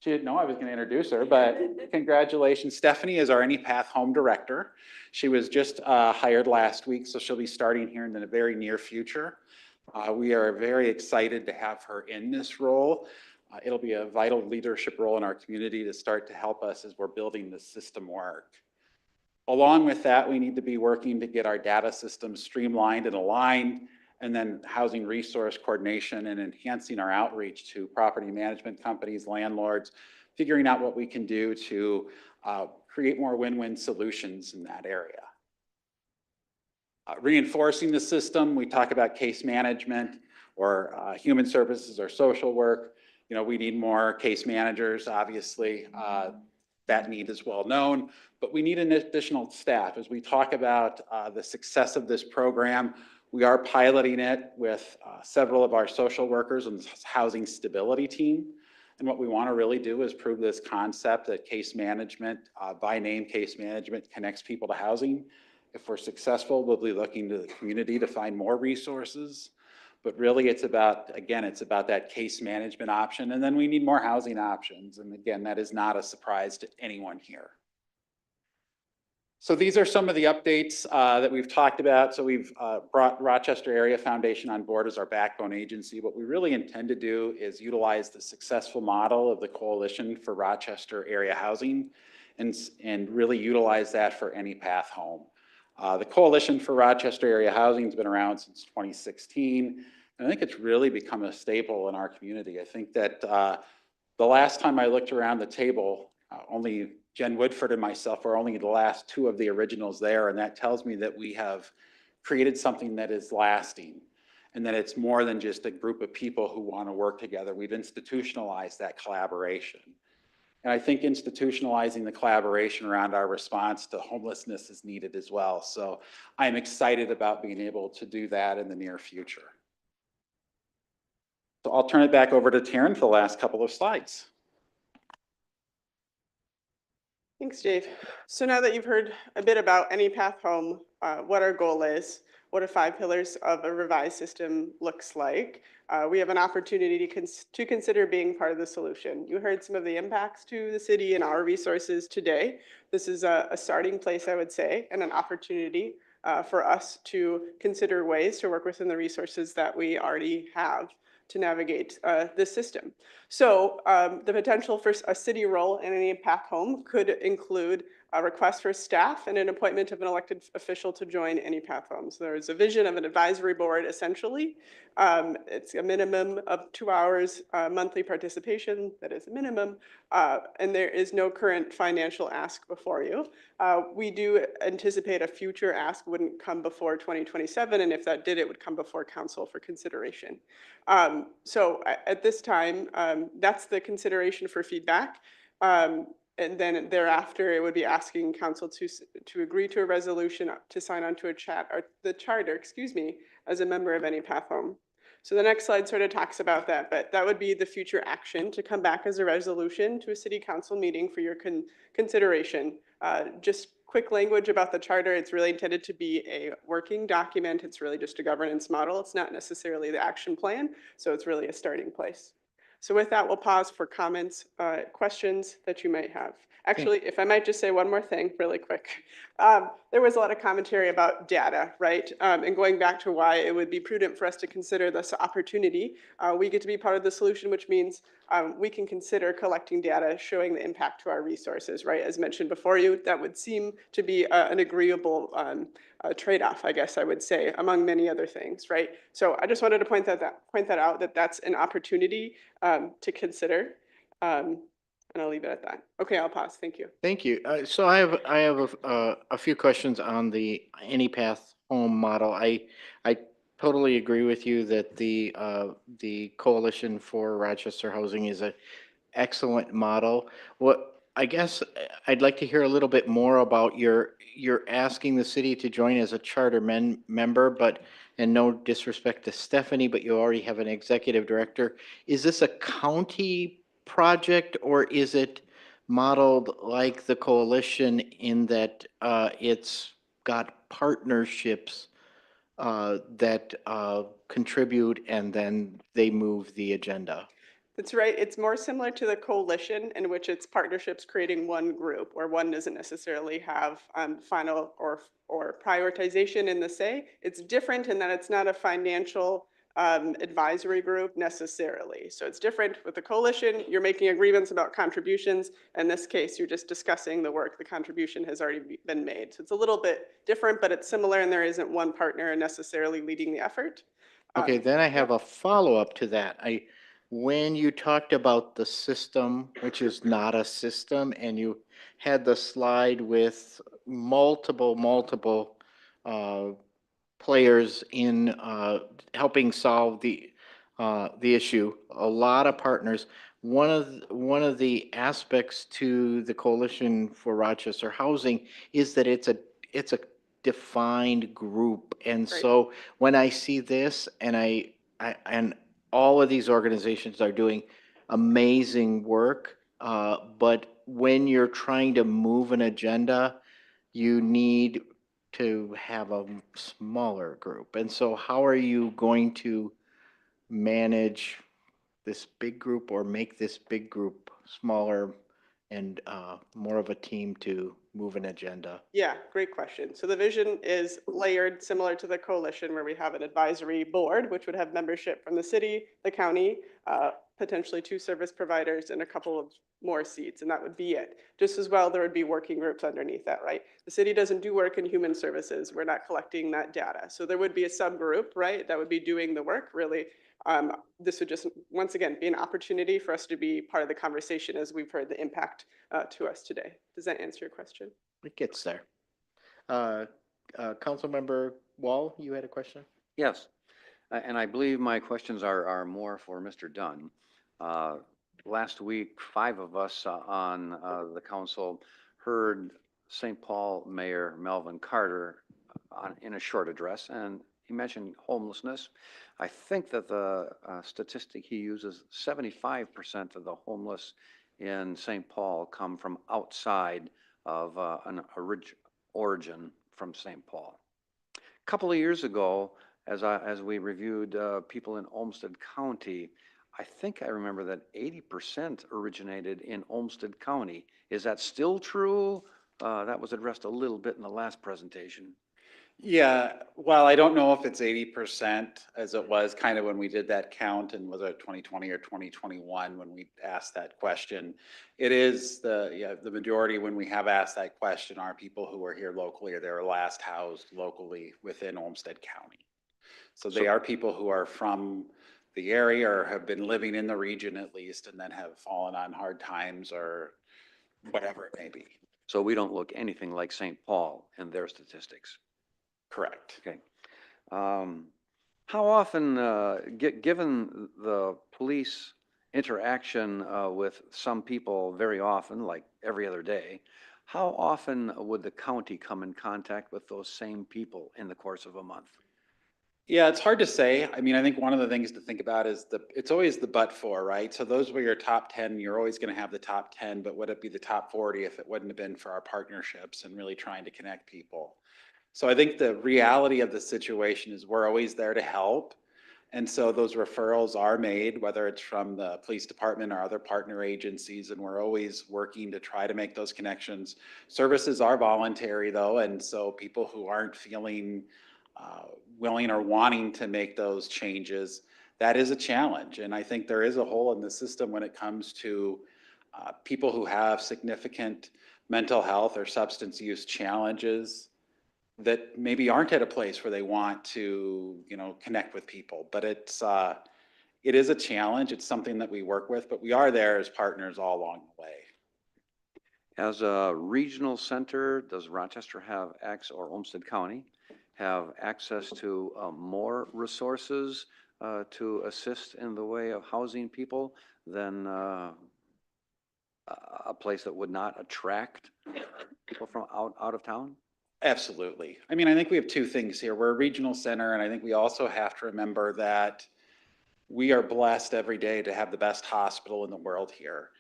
She didn't know I was going to introduce her, but congratulations. Stephanie is our AnyPath Home Director. She was just hired last week, so she'll be starting here in the very near future. We are very excited to have her in this role. It'll be a vital leadership role in our community to start to help us as we're building the system work. Along with that, we need to be working to get our data systems streamlined and aligned, and then housing resource coordination and enhancing our outreach to property management companies, landlords, figuring out what we can do to create more win-win solutions in that area. Reinforcing the system, we talk about case management or human services or social work. We need more case managers, obviously. That need is well known, but we need an additional staff. As we talk about the success of this program, we are piloting it with several of our social workers and housing stability team. And what we want to really do is prove this concept that case management, by name case management, connects people to housing. If we're successful, we'll be looking to the community to find more resources. But really it's about, again, it's about that case management option. And then we need more housing options. And again, that is not a surprise to anyone here. So these are some of the updates that we've talked about. So we've brought Rochester Area Foundation on board as our backbone agency. What we really intend to do is utilize the successful model of the Coalition for Rochester Area Housing and really utilize that for AnyPath Home. The Coalition for Rochester Area Housing has been around since 2016. And I think it's really become a staple in our community. I think that the last time I looked around the table, only Jen Woodford and myself are only the last two of the originals there. And that tells me that we have created something that is lasting and that it's more than just a group of people who want to work together. We've institutionalized that collaboration. And I think institutionalizing the collaboration around our response to homelessness is needed as well. So I'm excited about being able to do that in the near future. So I'll turn it back over to Taryn for the last couple of slides. Thanks, Dave. So now that you've heard a bit about AnyPath Home, what our goal is, what a 5 pillars of a revised system looks like, we have an opportunity to consider being part of the solution. You heard some of the impacts to the city and our resources today. This is a starting place, I would say, and an opportunity for us to consider ways to work within the resources that we already have to navigate this system. So the potential for a city role in AnyPath Home could include a request for staff and an appointment of an elected official to join AnyPath Home. So there's a vision of an advisory board, essentially. It's a minimum of 2 hours monthly participation, that is a minimum, and there is no current financial ask before you. We do anticipate a future ask wouldn't come before 2027, and if that did, it would come before council for consideration. So at this time, that's the consideration for feedback. And then thereafter, it would be asking council to agree to a resolution to sign on to the charter, as a member of AnyPath Home. So the next slide sort of talks about that, but that would be the future action to come back as a resolution to a city council meeting for your consideration. Just quick language about the charter. It's really intended to be a working document. It's really just a governance model. It's not necessarily the action plan, so it's really a starting place. So with that, we'll pause for comments, questions that you might have. Actually, if I might just say one more thing really quick. There was a lot of commentary about data, right? And going back to why it would be prudent for us to consider this opportunity. We get to be part of the solution, which means we can consider collecting data showing the impact to our resources, right? As mentioned before you, that would seem to be an agreeable trade-off, I guess I would say, among many other things, right? So I just wanted to point that out, that that's an opportunity to consider. And I'll leave it at that. Okay, I'll pause. Thank you. Thank you. So I have a few questions on the Any Path Home model. I totally agree with you that the Coalition for Rochester Housing is a excellent model. What I guess I'd like to hear a little bit more about you're asking the city to join as a charter member, but, and no disrespect to Stephanie, but you already have an executive director. Is this a county project, or is it modeled like the coalition in that it's got partnerships that contribute and then they move the agenda? That's right. It's more similar to the coalition, in which it's partnerships creating one group, where one doesn't necessarily have final or prioritization in the say. It's different in that it's not a financial advisory group necessarily. So it's different with the coalition. You're making agreements about contributions. In this case, you're just discussing the work. The contribution has already been made. So it's a little bit different, but it's similar, and there isn't one partner necessarily leading the effort. Okay, then I have a follow-up to that. When you talked about the system, which is not a system, and you had the slide with multiple players in helping solve the issue, a lot of partners. One of the aspects to the Coalition for Rochester Housing is that it's a defined group, and Right. so when I see this, and and all of these organizations are doing amazing work, but when you're trying to move an agenda, you need to have a smaller group. And so how are you going to manage this big group or make this big group smaller and more of a team to move an agenda? Yeah, great question. So the vision is layered, similar to the coalition, where we have an advisory board, which would have membership from the city, the county, potentially 2 service providers, and a couple of more seats, and that would be it. Just as well, there would be working groups underneath that, right? The city doesn't do work in human services. We're not collecting that data. So there would be a subgroup, right, that would be doing the work, really. This would just, once again, be an opportunity for us to be part of the conversation as we've heard the impact to us today. Does that answer your question? It gets there. Councilmember Wall, you had a question? Yes, and I believe my questions are more for Mr. Dunn. Last week, 5 of us on the council heard St. Paul Mayor Melvin Carter in a short address, and he mentioned homelessness. I think that the statistic he uses, 75% of the homeless in St. Paul come from outside of an origin from St. Paul. A couple of years ago, as we reviewed people in Olmsted County, I think I remember that 80% originated in Olmsted County. Is that still true? That was addressed a little bit in the last presentation. Yeah, well, I don't know if it's 80% as it was kind of when we did that count, and was it 2020 or 2021 when we asked that question. It is the majority when we have asked that question are people who are here locally or they were last housed locally within Olmsted County. So they are people who are from the area or have been living in the region at least, and then have fallen on hard times or whatever it may be. So we don't look anything like St. Paul in their statistics. Correct. Okay. How often, given the police interaction with some people very often, like every other day, how often would the county come in contact with those same people in the course of a month? Yeah, it's hard to say. I mean, I think one of the things to think about is it's always the but for, right? So those were your top 10, you're always going to have the top 10, but would it be the top 40 if it wouldn't have been for our partnerships and really trying to connect people? So I think the reality of the situation is we're always there to help. And so those referrals are made, whether it's from the police department or other partner agencies, and we're always working to try to make those connections. Services are voluntary though, and so people who aren't feeling willing or wanting to make those changes, that is a challenge. And I think there is a hole in the system when it comes to people who have significant mental health or substance use challenges that maybe aren't at a place where they want to, connect with people. But it is a challenge. It's something that we work with, but we are there as partners all along the way. As a regional center, does Rochester have or Olmsted County have access to more resources to assist in the way of housing people than a place that would not attract people from out of town? Absolutely. I mean, I think we have two things here. We're a regional center, and I think we also have to remember that we are blessed every day to have the best hospital in the world here.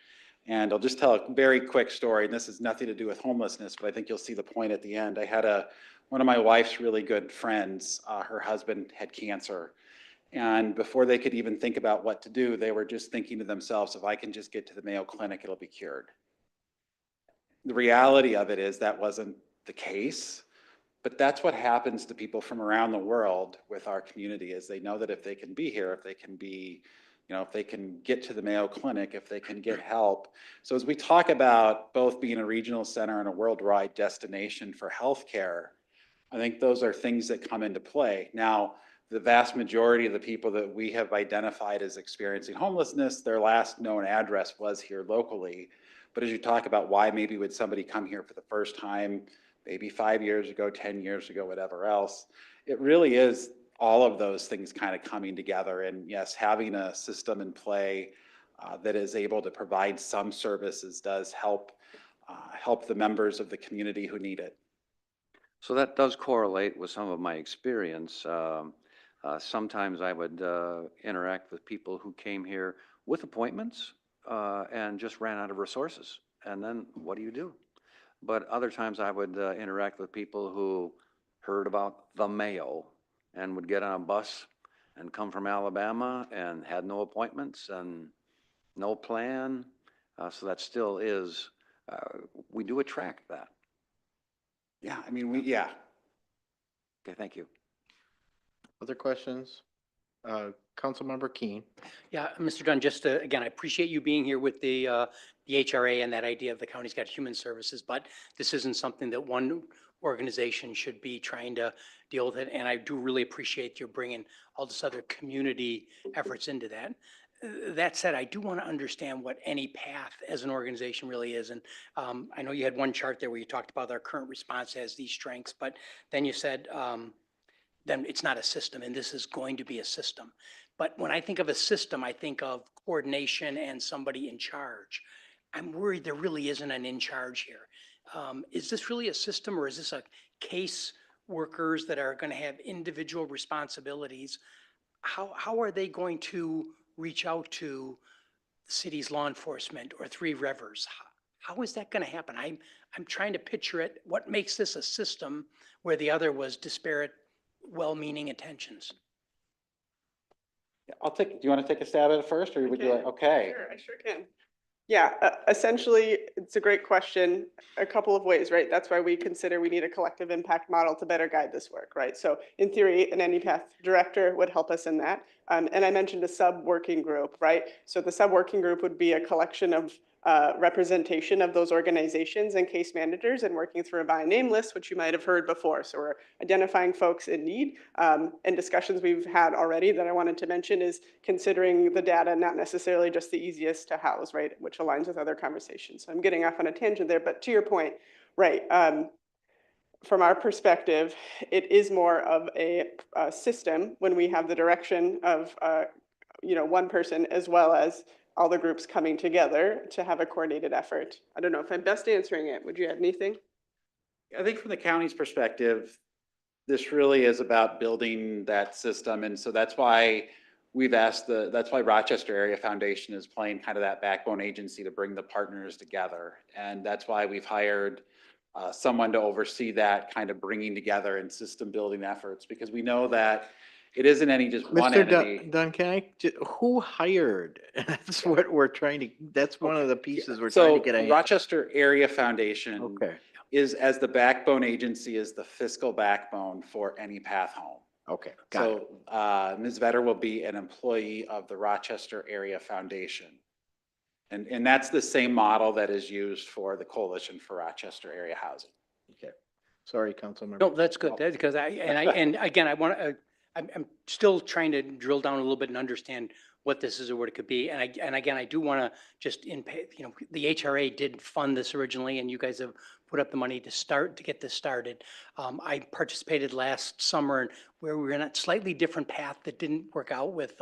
And I'll just tell a very quick story, and this has nothing to do with homelessness, but I think you'll see the point at the end. I had one of my wife's really good friends, her husband had cancer. And before they could even think about what to do, they were just thinking to themselves, if I can just get to the Mayo Clinic, it'll be cured. The reality of it is that wasn't the case, but that's what happens to people from around the world with our community, is they know that if they can be here, if they can be, if they can get to the Mayo Clinic, if they can get help. So as we talk about both being a regional center and a worldwide destination for healthcare, I think those are things that come into play. Now, the vast majority of the people that we have identified as experiencing homelessness, their last known address was here locally. But as you talk about why maybe would somebody come here for the first time, maybe 5 years ago, 10 years ago, whatever else, it really is all of those things kind of coming together. And yes, having a system in play that is able to provide some services does help the members of the community who need it. So that does correlate with some of my experience. Sometimes I would interact with people who came here with appointments and just ran out of resources. And then what do? But other times I would interact with people who heard about the Mayo and would get on a bus and come from Alabama and had no appointments and no plan. So that still is, we do attract that. Yeah, I mean, yeah. Okay, thank you. Other questions? Councilmember Keen. Yeah, Mr. Dunn, just again, I appreciate you being here with the HRA and that idea of the county's got human services, but this isn't something that one organization should be trying to deal with it. And I do really appreciate you bringing all this other community efforts into that. That said, I do want to understand what any path as an organization really is. And I know you had one chart there where you talked about our current response has these strengths, but then you said, then it's not a system, and this is going to be a system. But when I think of a system, I think of coordination and somebody in charge. I'm worried there really isn't an in charge here. Is this really a system, or is this a case workers that are going to have individual responsibilities? How are they going to reach out to the city's law enforcement or Three Rivers? How is that going to happen? I'm trying to picture it. What makes this a system where the other was disparate, well-meaning intentions? Do you want to take a stab at it first, or would you like, okay. Sure, I sure can. Yeah, essentially, it's a great question. A couple of ways, right? That's why we consider we need a collective impact model to better guide this work, right? So in theory, an NEPATH director would help us in that. And I mentioned a sub-working group, right? So the sub-working group would be a collection of representation of those organizations and case managers and working through a by name list, which you might have heard before. So we're identifying folks in need, and discussions we've had already that I wanted to mention is considering the data not necessarily just the easiest to house, right, which aligns with other conversations. So I'm getting off on a tangent there, but to your point, right, from our perspective, it is more of a system when we have the direction of one person as well as all the groups coming together to have a coordinated effort. I don't know if I'm best answering it. Would you add anything? I think from the county's perspective, this really is about building that system. And so that's why we've asked that's why Rochester Area Foundation is playing kind of that backbone agency to bring the partners together. And that's why we've hired someone to oversee that kind of bringing together and system building efforts, because we know that it isn't any just one Mr. entity. Dunn, can who hired? That's what we're trying to, that's one of the pieces we're So trying to get a. Rochester Area Foundation Okay, is, as the backbone agency, is the fiscal backbone for Any Path Home. okay, got it. So Ms. Vetter will be an employee of the Rochester Area Foundation. And that's the same model that is used for the Coalition for Rochester Area Housing. Okay, sorry, Councilmember. No, that's good, because and again, I want to, I'm still trying to drill down a little bit and understand what this is or what it could be. And again, I do want to just the HRA did fund this originally, and you guys have put up the money to get this started. I participated last summer where we were in a slightly different path that didn't work out with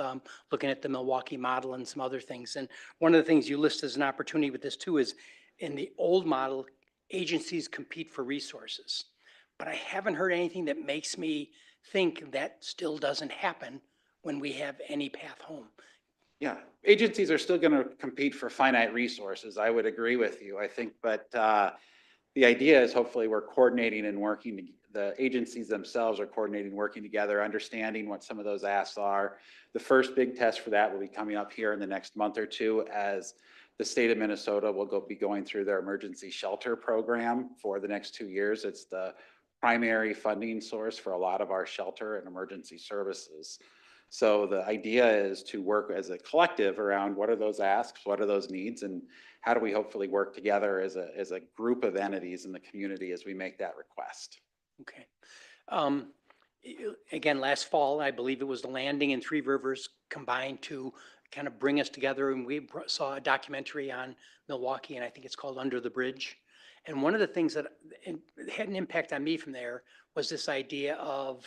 looking at the Milwaukee model and some other things. And one of the things you list as an opportunity with this too is, in the old model, agencies compete for resources. But I haven't heard anything that makes me think that still doesn't happen when we have Any Path Home. Yeah, agencies are still going to compete for finite resources. I would agree with you, I think, but the idea is hopefully we're coordinating and working, the agencies themselves are coordinating, working together, understanding what some of those asks are. The first big test for that will be coming up here in the next month or two, as the state of Minnesota will be going through their emergency shelter program for the next 2 years. It's the primary funding source for a lot of our shelter and emergency services. So the idea is to work as a collective around what are those asks, what are those needs, and how do we hopefully work together as a group of entities in the community as we make that request. Okay. Again, last fall, I believe it was the Landing and Three Rivers combined to kind of bring us together, and we saw a documentary on Milwaukee, and I think it's called Under the Bridge. And one of the things that had an impact on me from there was this idea of,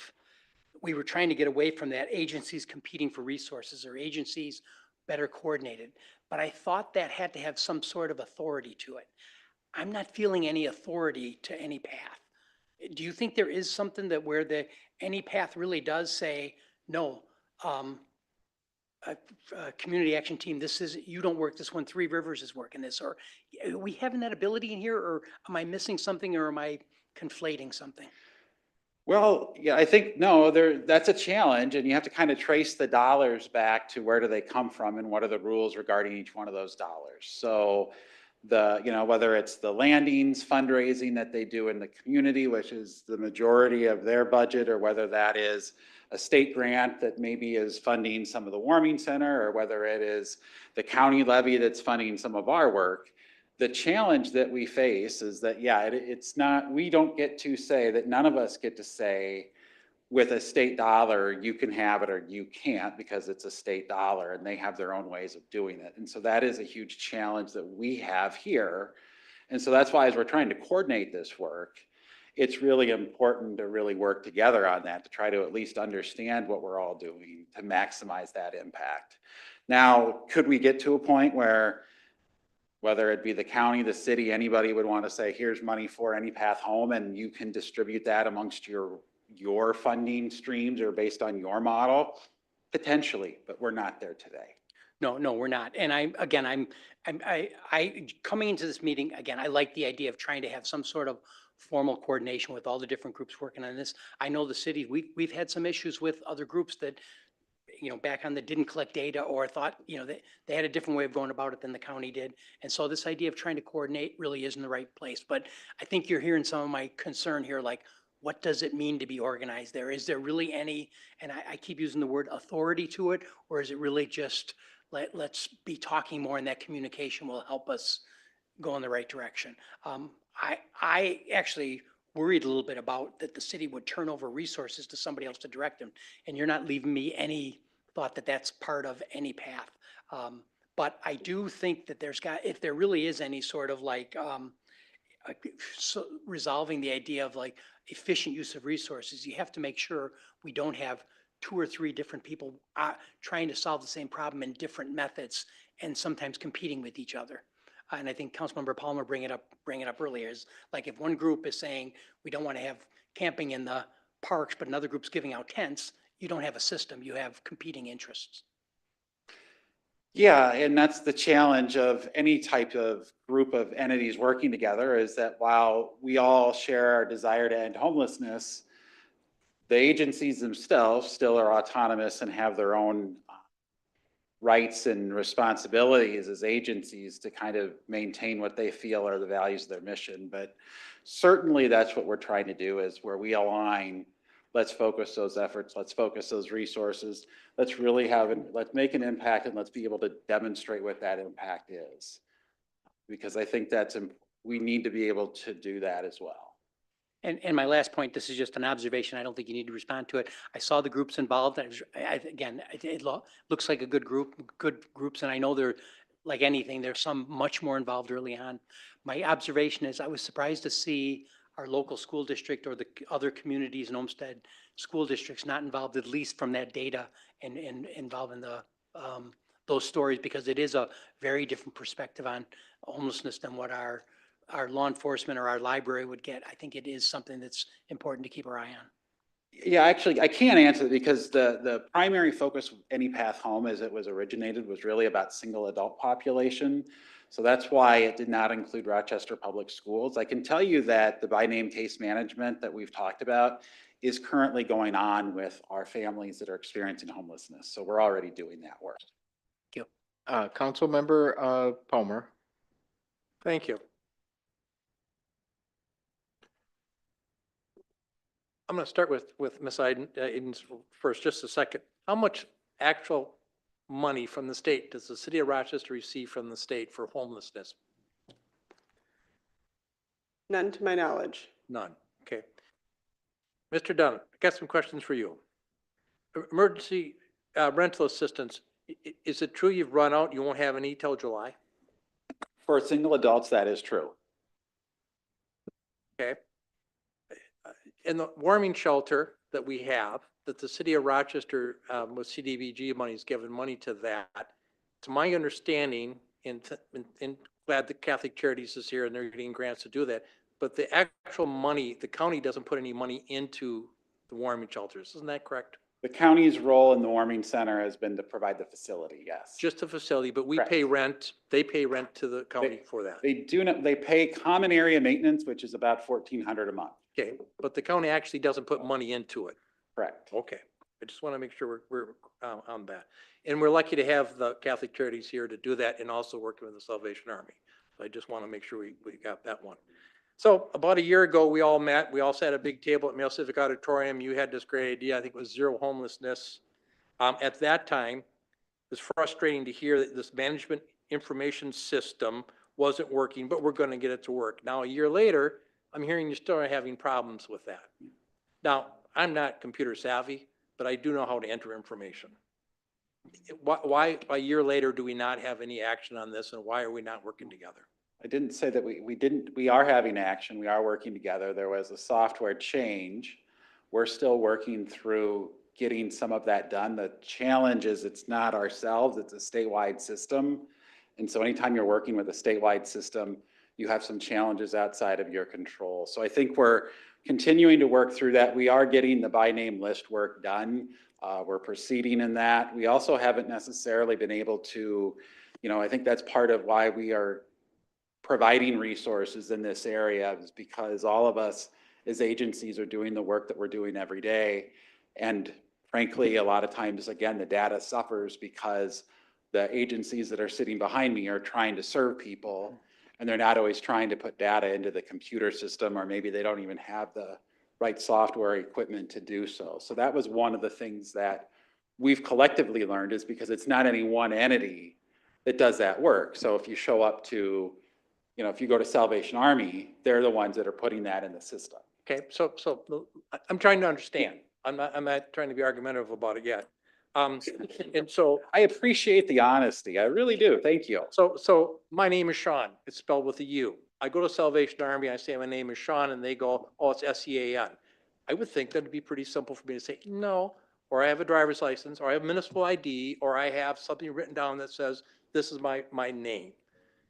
we were trying to get away from that, agencies competing for resources or agencies better coordinated. But I thought that had to have some sort of authority to it. I'm not feeling any authority to Any Path. Do you think there is something that where the Any Path really does say, no, community action team, this is, you don't work this one, Three Rivers is working this, or are we having that ability in here, or am I missing something, or am I conflating something? Well, yeah, I think, no, that's a challenge, and you have to kind of trace the dollars back to where do they come from and what are the rules regarding each one of those dollars. So whether it's the Landings fundraising that they do in the community, which is the majority of their budget, or whether that is a state grant that maybe is funding some of the warming center, or whether it is the county levy that's funding some of our work. The challenge that we face is that, it's not, we don't get to say that, none of us get to say with a state dollar, you can have it or you can't, because it's a state dollar and they have their own ways of doing it. And so that is a huge challenge that we have here. And so that's why, as we're trying to coordinate this work, it's really important to really work together on that, to try to at least understand what we're all doing to maximize that impact. Now, could we get to a point where, whether it be the county, the city, anybody would want to say, here's money for Any Path Home, and you can distribute that amongst your funding streams or based on your model? Potentially, but we're not there today. No, we're not. And I coming into this meeting, again, I like the idea of trying to have some sort of formal coordination with all the different groups working on this. I know the city, we've had some issues with other groups that, back on that didn't collect data, or thought, they had a different way of going about it than the county did. And so this idea of trying to coordinate really is in the right place. But I think you're hearing some of my concern here, like, what does it mean to be organized there? Is there really any, and I keep using the word authority to it, or is it really just let's be talking more, and that communication will help us go in the right direction? I actually worried a little bit about that the city would turn over resources to somebody else to direct them, and you're not leaving me any thought that that's part of Any Path. But I do think that if there really is any sort of resolving the idea of efficient use of resources, you have to make sure we don't have 2 or 3 different people trying to solve the same problem in different methods and sometimes competing with each other. And I think Councilmember Palmer bring it up earlier, is like, if one group is saying we don't want to have camping in the parks, but another group's giving out tents, you don't have a system, you have competing interests. Yeah, and that's the challenge of any type of group of entities working together, is that while we all share our desire to end homelessness, the agencies themselves still are autonomous and have their own rights and responsibilities as agencies to kind of maintain what they feel are the values of their mission. But certainly that's what we're trying to do, is where we align, let's focus those efforts, let's focus those resources, let's really let's make an impact, and let's be able to demonstrate what that impact is. Because I think we need to be able to do that as well. And my last point, this is just an observation. I don't think you need to respond to it. I saw the groups involved. Again, it looks like a good groups. And I know they're, like anything, there's some much more involved early on. My observation is I was surprised to see our local school district or the other communities in Olmsted school districts not involved, at least from that data and involved in the, those stories, because it is a very different perspective on homelessness than what our law enforcement or our library would get. I think it is something that's important to keep our eye on. Yeah, actually, I can't answer because the primary focus of Any Path Home as it was originated was really about single adult population. So that's why it did not include Rochester Public Schools. I can tell you that the by name case management that we've talked about is currently going on with our families that are experiencing homelessness. So we're already doing that work. Thank you. Councilmember Palmer. Thank you. I'm going to start with Ms. Edens first, just a second. How much actual money from the state does the city of Rochester receive from the state for homelessness? None to my knowledge. None. Okay. Mr. Dunn, I got some questions for you. Emergency rental assistance, is it true you've run out, you won't have any till July? For single adults, that is true. Okay. In the warming shelter that we have, that the city of Rochester with CDBG money is given money to that. To my understanding, and glad that Catholic Charities is here and they're getting grants to do that, but the actual money, the county doesn't put any money into the warming shelters. Isn't that correct? The county's role in the warming center has been to provide the facility, yes. Just a facility, but we Correct. pay rent, they pay rent to the county for that. They pay common area maintenance, which is about $1,400 a month. Okay, but the county actually doesn't put money into it. Correct. Okay, I just want to make sure we're on that. And we're lucky to have the Catholic Charities here to do that and also working with the Salvation Army. So I just want to make sure we got that one. So about a year ago, we all met, we all sat at a big table at Mail Civic Auditorium. You had this great idea, I think it was zero homelessness. At that time, it was frustrating to hear that this management information system wasn't working, but we're going to get it to work. Now, a year later, I'm hearing you're still having problems with that. Now, I'm not computer savvy, but I do know how to enter information. Why a year later do we not have any action on this, and why are we not working together? I didn't say that we are having action. We are working together. There was a software change. We're still working through getting some of that done. The challenge is it's not ourselves, it's a statewide system. And so anytime you're working with a statewide system, you have some challenges outside of your control. So I think we're continuing to work through that. We are getting the by name list work done. We're proceeding in that. We also haven't necessarily been able to, I think that's part of why we are providing resources in this area, is because all of us as agencies are doing the work that we're doing every day. And frankly, a lot of times, again, the data suffers because the agencies that are sitting behind me are trying to serve people, and they're not always trying to put data into the computer system, or maybe they don't even have the right software equipment to do so. So that was one of the things that we've collectively learned, is because it's not any one entity that does that work. So if you show up to, if you go to Salvation Army, they're the ones that are putting that in the system. Okay, so I'm trying to understand. I'm not trying to be argumentative about it yet. And so I appreciate the honesty. I really do. Thank you. So my name is Sean. It's spelled with a U. I go to Salvation Army, I say my name is Sean, and they go, oh, it's S-E-A-N. I would think that'd be pretty simple for me to say, no, or I have a driver's license, or I have municipal ID, or I have something written down that says, this is my name.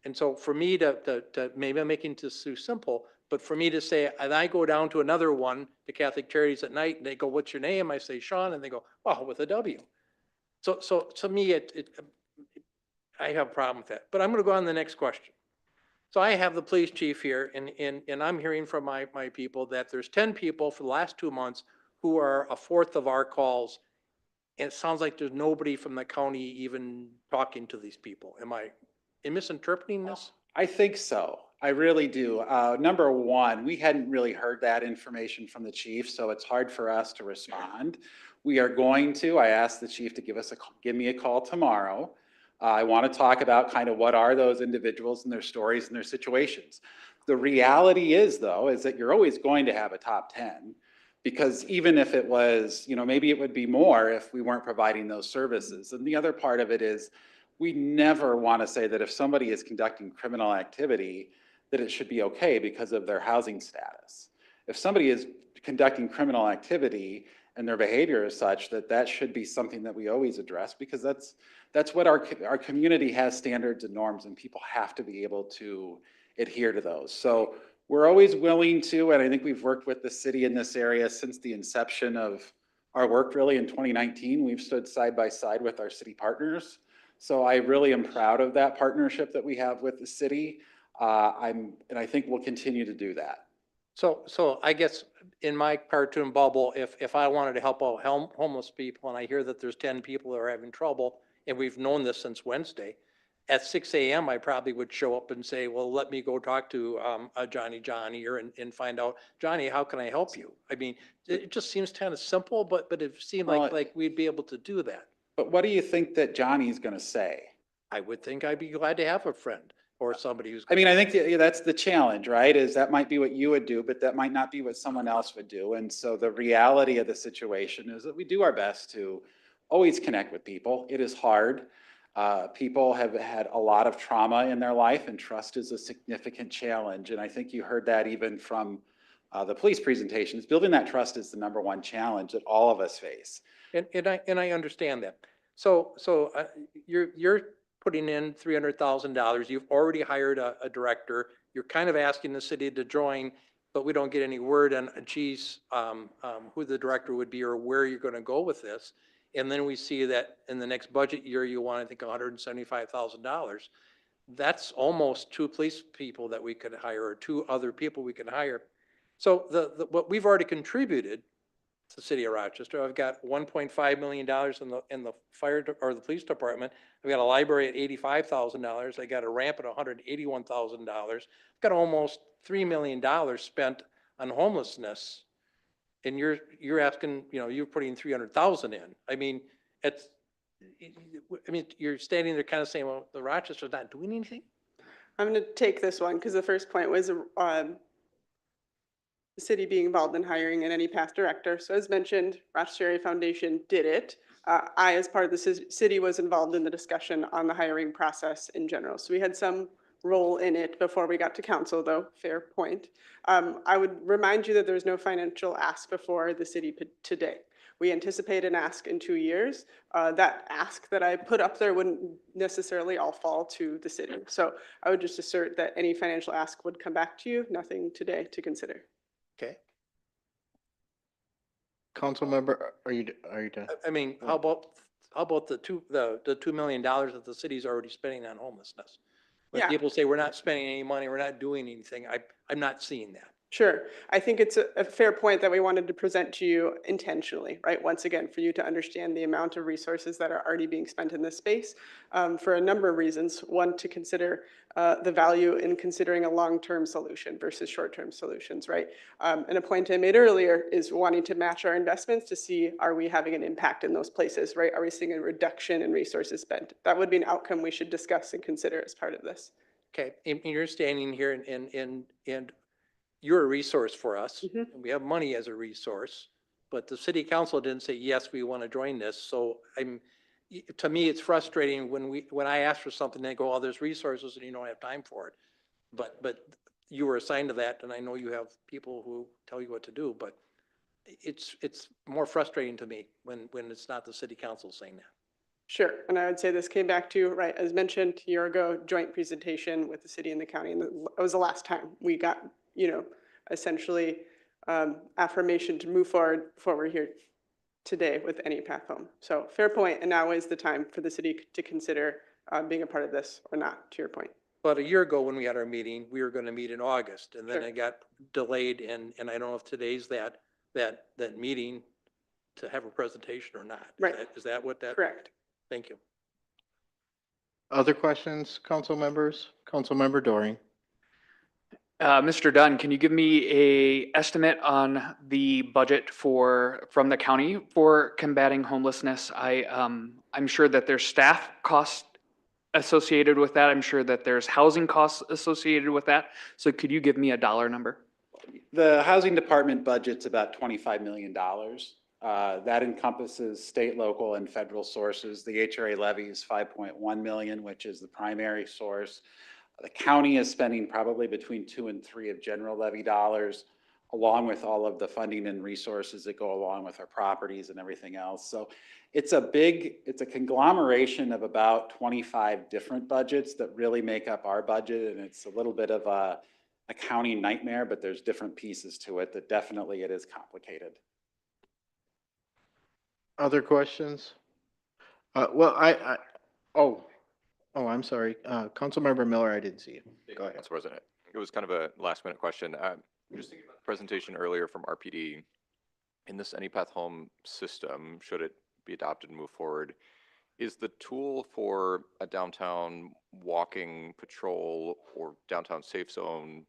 And so for me to maybe I'm making this too simple, But for me to say, and I go down to another one, the Catholic Charities at night, and they go, what's your name? I say, Sean, and they go, well, with a W. So to me, I have a problem with that. But I'm going to go on to the next question. So I have the police chief here, and I'm hearing from my people that there's 10 people for the last 2 months who are a fourth of our calls. And it sounds like there's nobody from the county even talking to these people. Am I misinterpreting this? I think so. I really do. Number one, we hadn't really heard that information from the chief, so it's hard for us to respond. We are going to, I asked the chief to give me a call tomorrow. I want to talk about kind of what are those individuals and their stories and their situations. The reality is though, is that you're always going to have a top 10, because even if it was, maybe it would be more if we weren't providing those services. And the other part of it is, we never want to say that if somebody is conducting criminal activity, that it should be okay because of their housing status. If somebody is conducting criminal activity and their behavior is such that that should be something that we always address, because that's what our community has standards and norms, and people have to be able to adhere to those. So we're always willing to, and I think we've worked with the city in this area since the inception of our work really in 2019. We've stood side by side with our city partners. So I really am proud of that partnership that we have with the city. And I think we'll continue to do that. So I guess in my cartoon bubble, if I wanted to help out homeless people and I hear that there's 10 people that are having trouble, and we've known this since Wednesday, at 6 a.m. I probably would show up and say, well, let me go talk to Johnny here and find out, Johnny, how can I help you? I mean, it just seems kind of simple, but it seemed like we'd be able to do that. But what do you think that Johnny's going to say? I would think I'd be glad to have a friend or somebody who's. I mean, I think that's the challenge, right? Is that might be what you would do, but that might not be what someone else would do. And so the reality of the situation is that we do our best to always connect with people. It is hard. People have had a lot of trauma in their life, and trust is a significant challenge. And I think you heard that even from the police presentations. Building that trust is the number one challenge that all of us face. And I understand that. So you're putting in $300,000. You've already hired a director. You're kind of asking the city to join, but we don't get any word on, who the director would be or where you're going to go with this. And then we see that in the next budget year, you want, I think, $175,000. That's almost 2 police people that we could hire, or 2 other people we could hire. So what we've already contributed to the city of Rochester, I've got $1.5 million in the fire or the police department. I've got a library at $85,000. I got a ramp at $181,000. I've got almost $3 million spent on homelessness. And you're asking, you're putting 300,000 in. I mean, you're standing there kind of saying, well, the Rochester's not doing anything. I'm going to take this one because the first point was the city being involved in hiring and any past director. So as mentioned, Rochester Area Foundation did it. I, as part of the city, was involved in the discussion on the hiring process in general. So we had some role in it before we got to council, though, fair point. I would remind you that there's no financial ask before the city today. We anticipate an ask in 2 years. That ask that I put up there wouldn't necessarily all fall to the city. So I would just assert that any financial ask would come back to you, nothing today to consider. Okay. Council member, are you done? I mean, how about the $2 million that the city's already spending on homelessness? When Yeah. people say we're not spending any money, we're not doing anything, I'm not seeing that. Sure. I think it's a fair point that we wanted to present to you intentionally, right? Once again, for you to understand the amount of resources that are already being spent in this space for a number of reasons. One, to consider the value in considering a long-term solution versus short-term solutions, right? And a point I made earlier is wanting to match our investments to see, are we having an impact in those places, right? Are we seeing a reduction in resources spent? That would be an outcome we should discuss and consider as part of this. Okay, and you're standing here and you're a resource for us. Mhm. And we have money as a resource, but the city council didn't say, yes, we want to join this. So to me, it's frustrating when I ask for something, they go, oh, there's resources and you don't have time for it. But you were assigned to that, and I know you have people who tell you what to do, but it's more frustrating to me when it's not the city council saying that. Sure, and I would say this came back to, right, as mentioned a year ago, joint presentation with the city and the county, and that was the last time we got, essentially affirmation to move forward here today with any path home. So fair point, and now is the time for the city to consider being a part of this or not, to your point. About a year ago when we had our meeting, we were going to meet in August, and then Sure. it got delayed, and I don't know if today's that meeting to have a presentation or not. Right. Is that what that? Correct. Thank you. Other questions, council members? Councilmember Doring. Mr. Dunn, can you give me a estimate on the budget from the county for combating homelessness? I'm sure that there's staff costs associated with that. I'm sure that there's housing costs associated with that. So could you give me a dollar number? The housing department budget's about $25 million. That encompasses state, local, and federal sources. The HRA levy is 5.1 million, which is the primary source. The county is spending probably between 2 and 3 of general levy dollars, along with all of the funding and resources that go along with our properties and everything else. So it's a conglomeration of about 25 different budgets that really make up our budget. And it's a little bit of a county nightmare, but there's different pieces to it that definitely it is complicated. Other questions? Well, I'm sorry. Councilmember Miller, I didn't see you. Go ahead. Council President, it was kind of a last minute question. Just thinking about the presentation earlier from RPD, in this AnyPath Home system, should it be adopted and move forward, is the tool for a downtown walking patrol or downtown safe zone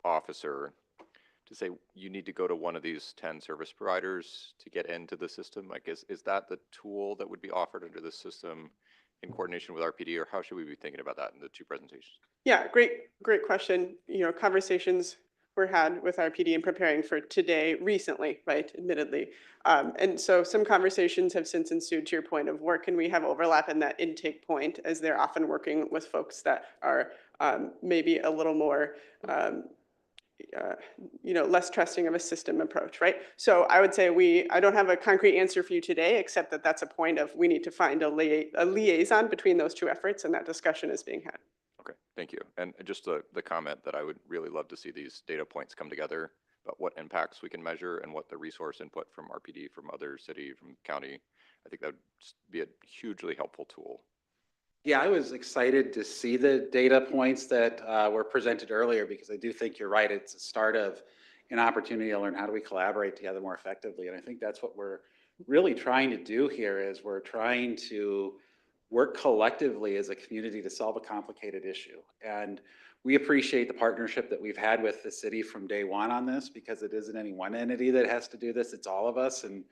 officer to say you need to go to one of these 10 service providers to get into the system? Like, is that the tool that would be offered under this system in coordination with RPD, or how should we be thinking about that in the two presentations? Yeah, great question. You know, conversations were had with RPD in preparing for today recently, right, admittedly. And so some conversations have since ensued to your point of where can we have overlap in that intake point, as they're often working with folks that are maybe a little more less trusting of a system approach, right? So I would say I don't have a concrete answer for you today, except that that's a point of we need to find a liaison between those two efforts, and that discussion is being had. Okay, thank you. And just the comment that I would really love to see these data points come together, about what impacts we can measure and what the resource input from RPD, from other city, from county. I think that would be a hugely helpful tool. Yeah, I was excited to see the data points that were presented earlier, because I do think you're right. It's a start of an opportunity to learn how do we collaborate together more effectively. And I think that's what we're really trying to do here, is we're trying to work collectively as a community to solve a complicated issue. And we appreciate the partnership that we've had with the city from day one on this, because it isn't any one entity that has to do this. It's all of us. And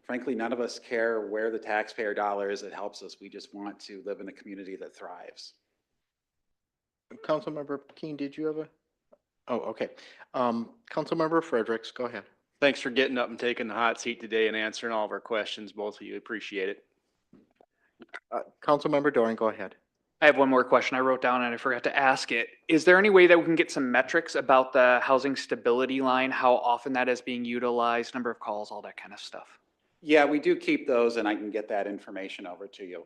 frankly, none of us care where the taxpayer dollar is that helps us. We just want to live in a community that thrives. Councilmember Keen, did you have a? Oh, okay. Councilmember Fredericks, go ahead. Thanks for getting up and taking the hot seat today and answering all of our questions, both of you. Appreciate it. Councilmember Doring, go ahead. I have one more question I wrote down and I forgot to ask it. Is there any way that we can get some metrics about the housing stability line, how often that is being utilized, number of calls, all that kind of stuff? Yeah, we do keep those, and I can get that information over to you.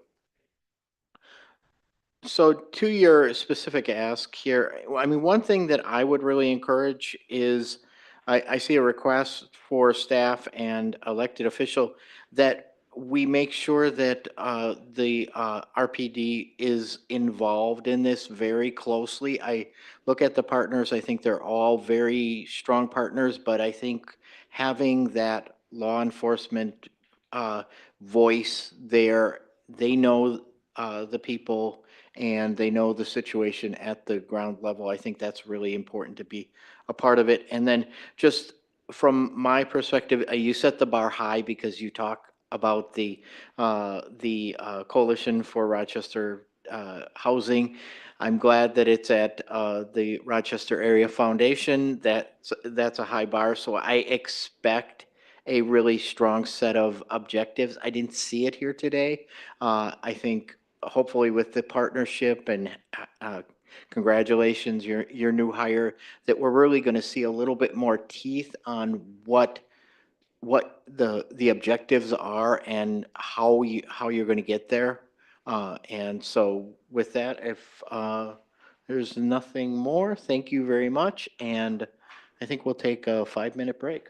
So to your specific ask here, I mean, one thing that I would really encourage is I see a request for staff and elected official that we make sure that the RPD is involved in this very closely. I look at the partners, I think they're all very strong partners, but I think having that law enforcement voice there, they know the people and they know the situation at the ground level. I think that's really important to be a part of it. And then just from my perspective, you set the bar high because you talk about the Coalition for Rochester Housing. I'm glad that it's at the Rochester Area Foundation. That's a high bar, so I expect a really strong set of objectives. I didn't see it here today. I think hopefully with the partnership and congratulations, your new hire, that we're really going to see a little bit more teeth on what the objectives are and how you're going to get there. And so with that, if there's nothing more, thank you very much. And I think we'll take a 5-minute break.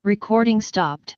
Recording stopped.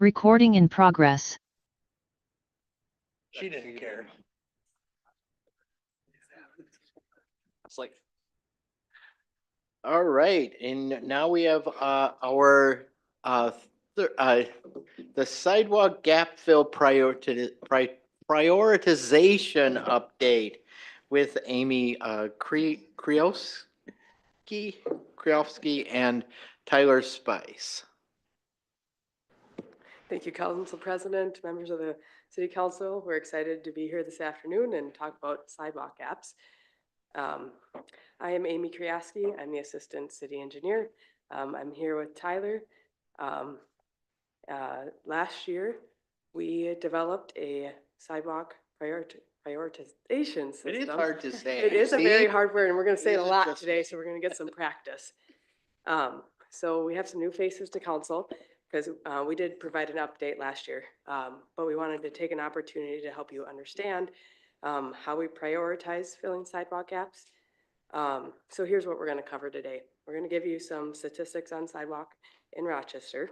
Recording in progress. She didn't care. It's like, All right, and now we have our the sidewalk gap fill prioritization update with Amy Kriowski and Tyler Spice. Thank you, Council President, members of the City Council. We're excited to be here this afternoon and talk about sidewalk gaps. I am Amy Kriowski. I'm the Assistant City Engineer. I'm here with Tyler. Last year, we developed a sidewalk prioritization system. It is hard to say. It is a See? very hard word, and we're going to say it a It is lot just- today, so we're going to get some practice. So we have some new faces to council because we did provide an update last year, but we wanted to take an opportunity to help you understand how we prioritize filling sidewalk gaps. So here's what we're going to cover today. We're going to give you some statistics on sidewalk in Rochester.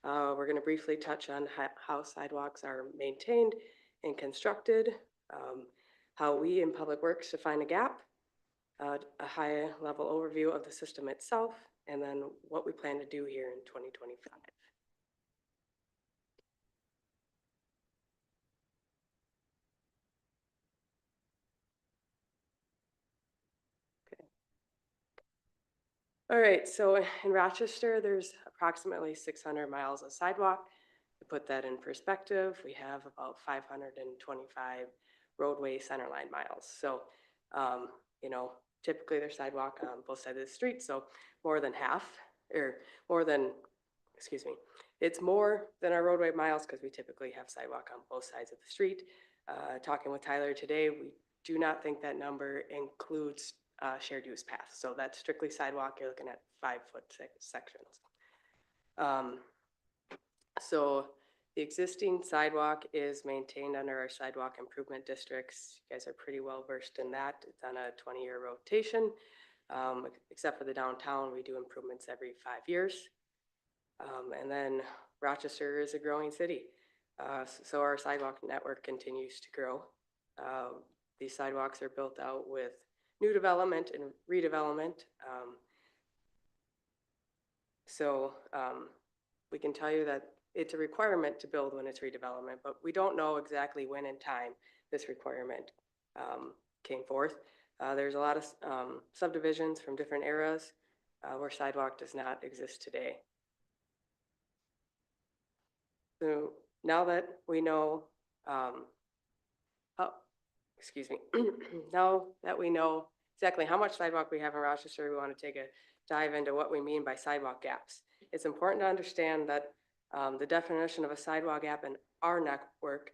We're going to briefly touch on how sidewalks are maintained and constructed, how we in Public Works define a gap, a high level overview of the system itself, and then what we plan to do here in 2025. All right, so in Rochester, there's approximately 600 miles of sidewalk. To put that in perspective, we have about 525 roadway centerline miles. So, you know, typically there's sidewalk on both sides of the street, so more than half, or more than, excuse me, it's more than our roadway miles because we typically have sidewalk on both sides of the street. Talking with Tyler today, we do not think that number includes shared use path. So that's strictly sidewalk. You're looking at 5-foot sections. So the existing sidewalk is maintained under our sidewalk improvement districts. You guys are pretty well versed in that. It's on a 20-year rotation. Except for the downtown, we do improvements every 5 years. And then Rochester is a growing city. So our sidewalk network continues to grow. These sidewalks are built out with new development and redevelopment. We can tell you that it's a requirement to build when it's redevelopment, but we don't know exactly when in time this requirement came forth. There's a lot of subdivisions from different eras where sidewalk does not exist today. So now that we know, now that we know exactly how much sidewalk we have in Rochester, we want to take a dive into what we mean by sidewalk gaps. It's important to understand that the definition of a sidewalk gap in our network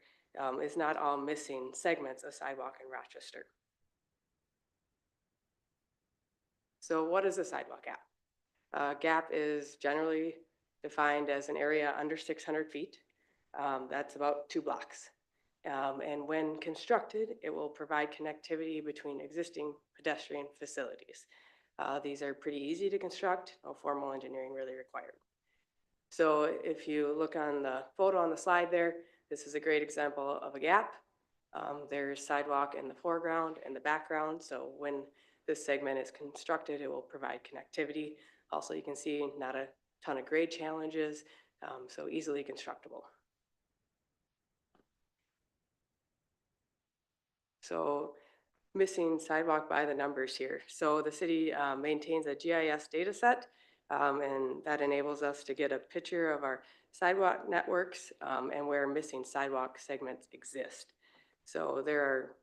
is not all missing segments of sidewalk in Rochester. So what is a sidewalk gap? A gap is generally defined as an area under 600 feet. That's about 2 blocks. And when constructed, it will provide connectivity between existing pedestrian facilities. These are pretty easy to construct, no formal engineering really required. So if you look on the photo on the slide there, this is a great example of a gap. There's sidewalk in the foreground and the background. So when this segment is constructed, it will provide connectivity. Also, you can see not a ton of grade challenges, so easily constructible. So missing sidewalk by the numbers here. So the city maintains a GIS data set, and that enables us to get a picture of our sidewalk networks and where missing sidewalk segments exist. So there are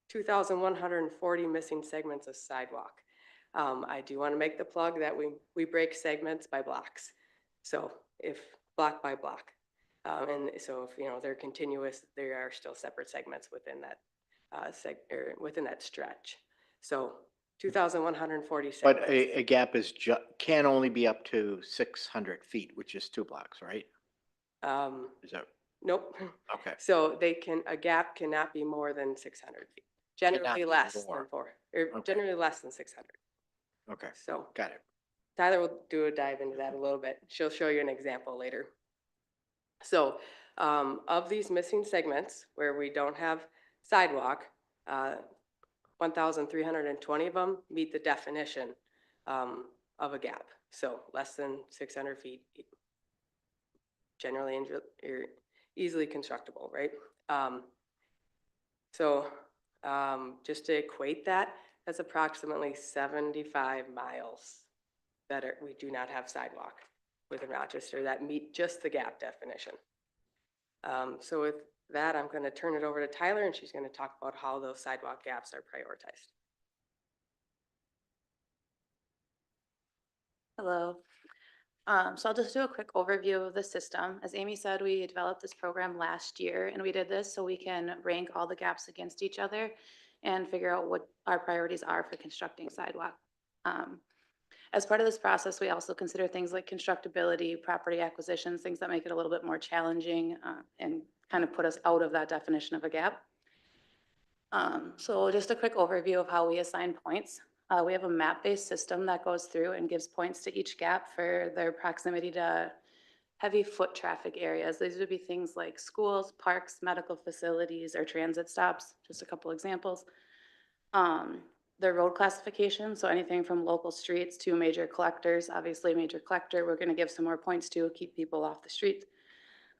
2,140 missing segments of sidewalk. I do want to make the plug that we break segments by blocks. So if block by block. And so if they're continuous, there are still separate segments within that within that stretch. So 2,140 segments. But a gap is can only be up to 600 feet, which is 2 blocks, right? Is that? Nope. Okay. So a gap cannot be more than 600 feet. Generally less than 4, or Okay. generally less than 600. Okay. So Got it. Tyler will do a dive into that a little bit. She'll show you an example later. So of these missing segments where we don't have sidewalk, 1,320 of them meet the definition of a gap. So less than 600 feet, generally easily constructible, right? Just to equate that, that's approximately 75 miles that we do not have sidewalk within Rochester that meet just the gap definition. So with that, I'm going to turn it over to Tyler, and she's going to talk about how those sidewalk gaps are prioritized. Hello. So I'll just do a quick overview of the system. As Amy said, we developed this program last year, and we did this so we can rank all the gaps against each other and figure out what our priorities are for constructing sidewalk. As part of this process, we also consider things like constructability, property acquisitions, things that make it a little bit more challenging and kind of put us out of that definition of a gap. So just a quick overview of how we assign points. We have a map-based system that goes through and gives points to each gap for their proximity to heavy foot traffic areas. These would be things like schools, parks, medical facilities, or transit stops, just a couple examples. The road classification, so anything from local streets to major collectors. Obviously, major collector, we're going to give some more points to keep people off the street.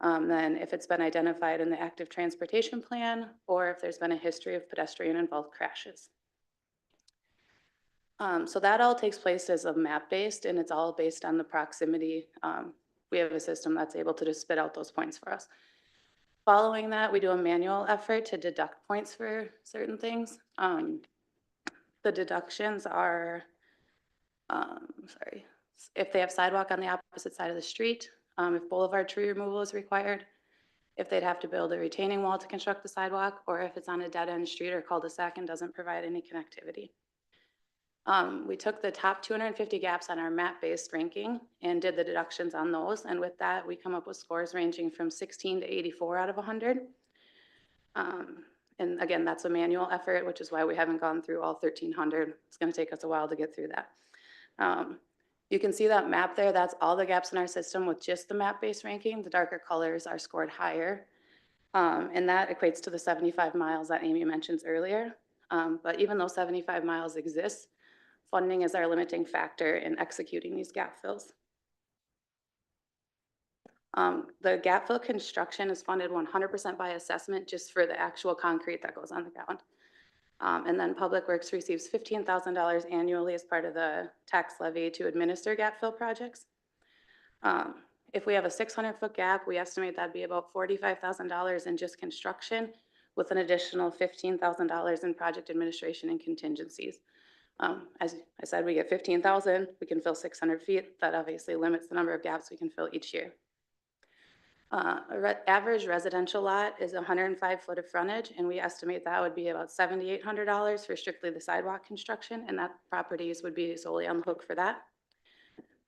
Then if it's been identified in the active transportation plan, or if there's been a history of pedestrian-involved crashes. So that all takes place as a map-based, and it's all based on the proximity. We have a system that's able to just spit out those points for us. Following that, we do a manual effort to deduct points for certain things. The deductions are, if they have sidewalk on the opposite side of the street, if boulevard tree removal is required, if they'd have to build a retaining wall to construct the sidewalk, or if it's on a dead-end street or cul-de-sac and doesn't provide any connectivity. We took the top 250 gaps on our map-based ranking and did the deductions on those. And with that, we come up with scores ranging from 16 to 84 out of 100. And again, that's a manual effort, which is why we haven't gone through all 1,300. It's going to take us a while to get through that. You can see that map there. That's all the gaps in our system with just the map-based ranking. The darker colors are scored higher. And that equates to the 75 miles that Amy mentioned earlier. But even though 75 miles exists, funding is our limiting factor in executing these gap fills. The gap fill construction is funded 100% by assessment just for the actual concrete that goes on the ground. And then Public Works receives $15,000 annually as part of the tax levy to administer gap fill projects. If we have a 600-foot gap, we estimate that'd be about $45,000 in just construction with an additional $15,000 in project administration and contingencies. As I said, we get 15,000, we can fill 600 feet. That obviously limits the number of gaps we can fill each year. Average residential lot is 105 foot of frontage, and we estimate that would be about $7,800 for strictly the sidewalk construction, and that properties would be solely on the hook for that.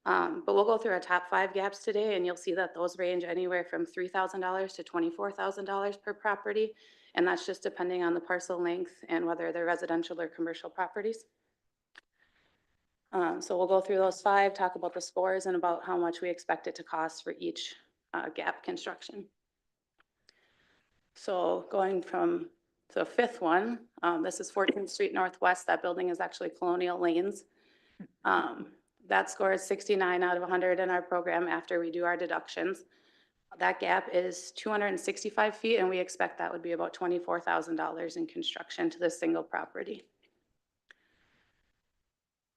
But we'll go through our top 5 gaps today, and you'll see that those range anywhere from $3,000 to $24,000 per property, and that's just depending on the parcel length and whether they're residential or commercial properties. So we'll go through those 5, talk about the scores and about how much we expect it to cost for each gap construction. So going from the 5th one, this is 14th Street Northwest. That building is actually Colonial Lanes. That score is 69 out of 100 in our program after we do our deductions. That gap is 265 feet, and we expect that would be about $24,000 in construction to this single property.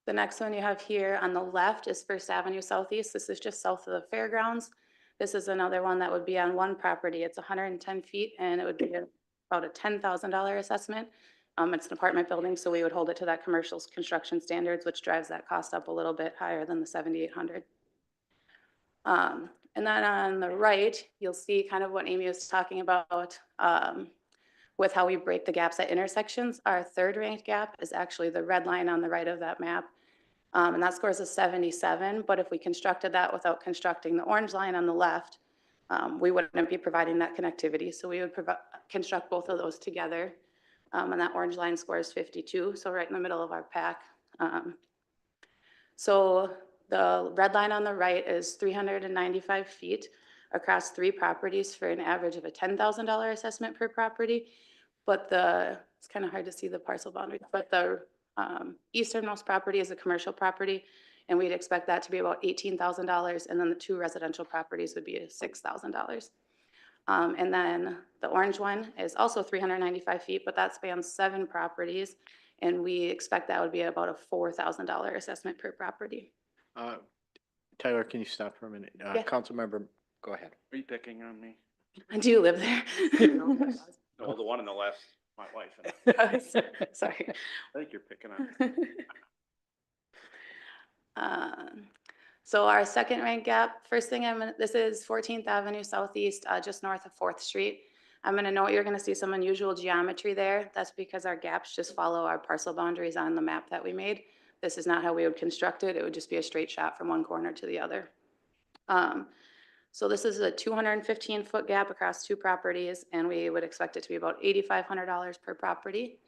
The next one you have here on the left is First Avenue Southeast. This is just south of the fairgrounds. This is another one that would be on one property. It's 110 feet, and it would be about a $10,000 assessment. It's an apartment building, so we would hold it to that commercial construction standards, which drives that cost up a little bit higher than the 7,800. And then on the right, you'll see kind of what Amy was talking about with how we break the gaps at intersections. Our 3rd ranked gap is actually the red line on the right of that map. And that scores a 77, but if we constructed that without constructing the orange line on the left, we wouldn't be providing that connectivity. So we would construct both of those together. And that orange line scores 52, so right in the middle of our pack. So the red line on the right is 395 feet. across 3 properties for an average of a $10,000 assessment per property. But it's kind of hard to see the parcel boundary, but the easternmost property is a commercial property, and we'd expect that to be about $18,000, and then the 2 residential properties would be $6,000. And then the orange one is also 395 feet, but that spans 7 properties, and we expect that would be about a $4,000 assessment per property. Tyler, can you stop for a minute? Yeah. Councilmember, go ahead. Are you picking on me? Do you live there? No, the one on the left, my wife. Sorry. I think you're picking on me. So our second ranked gap, first thing this is 14th Avenue Southeast, just north of 4th Street. I'm gonna note you're gonna see some unusual geometry there. That's because our gaps just follow our parcel boundaries on the map that we made. This is not how we would construct it. It would just be a straight shot from one corner to the other. So this is a 215-foot gap across 2 properties, and we would expect it to be about $8,500 per property.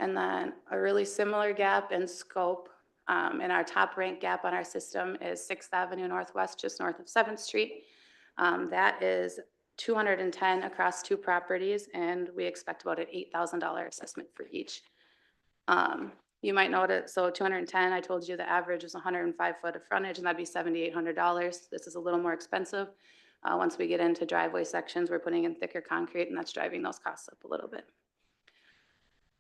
And then a really similar gap in scope, and our top ranked gap on our system is 6th Avenue Northwest, just north of 7th Street. That is 210 across 2 properties, and we expect about an $8,000 assessment for each. You might note it, so 210, I told you the average is 105 foot of frontage, and that'd be $7,800. This is a little more expensive. Once we get into driveway sections, we're putting in thicker concrete, and that's driving those costs up a little bit.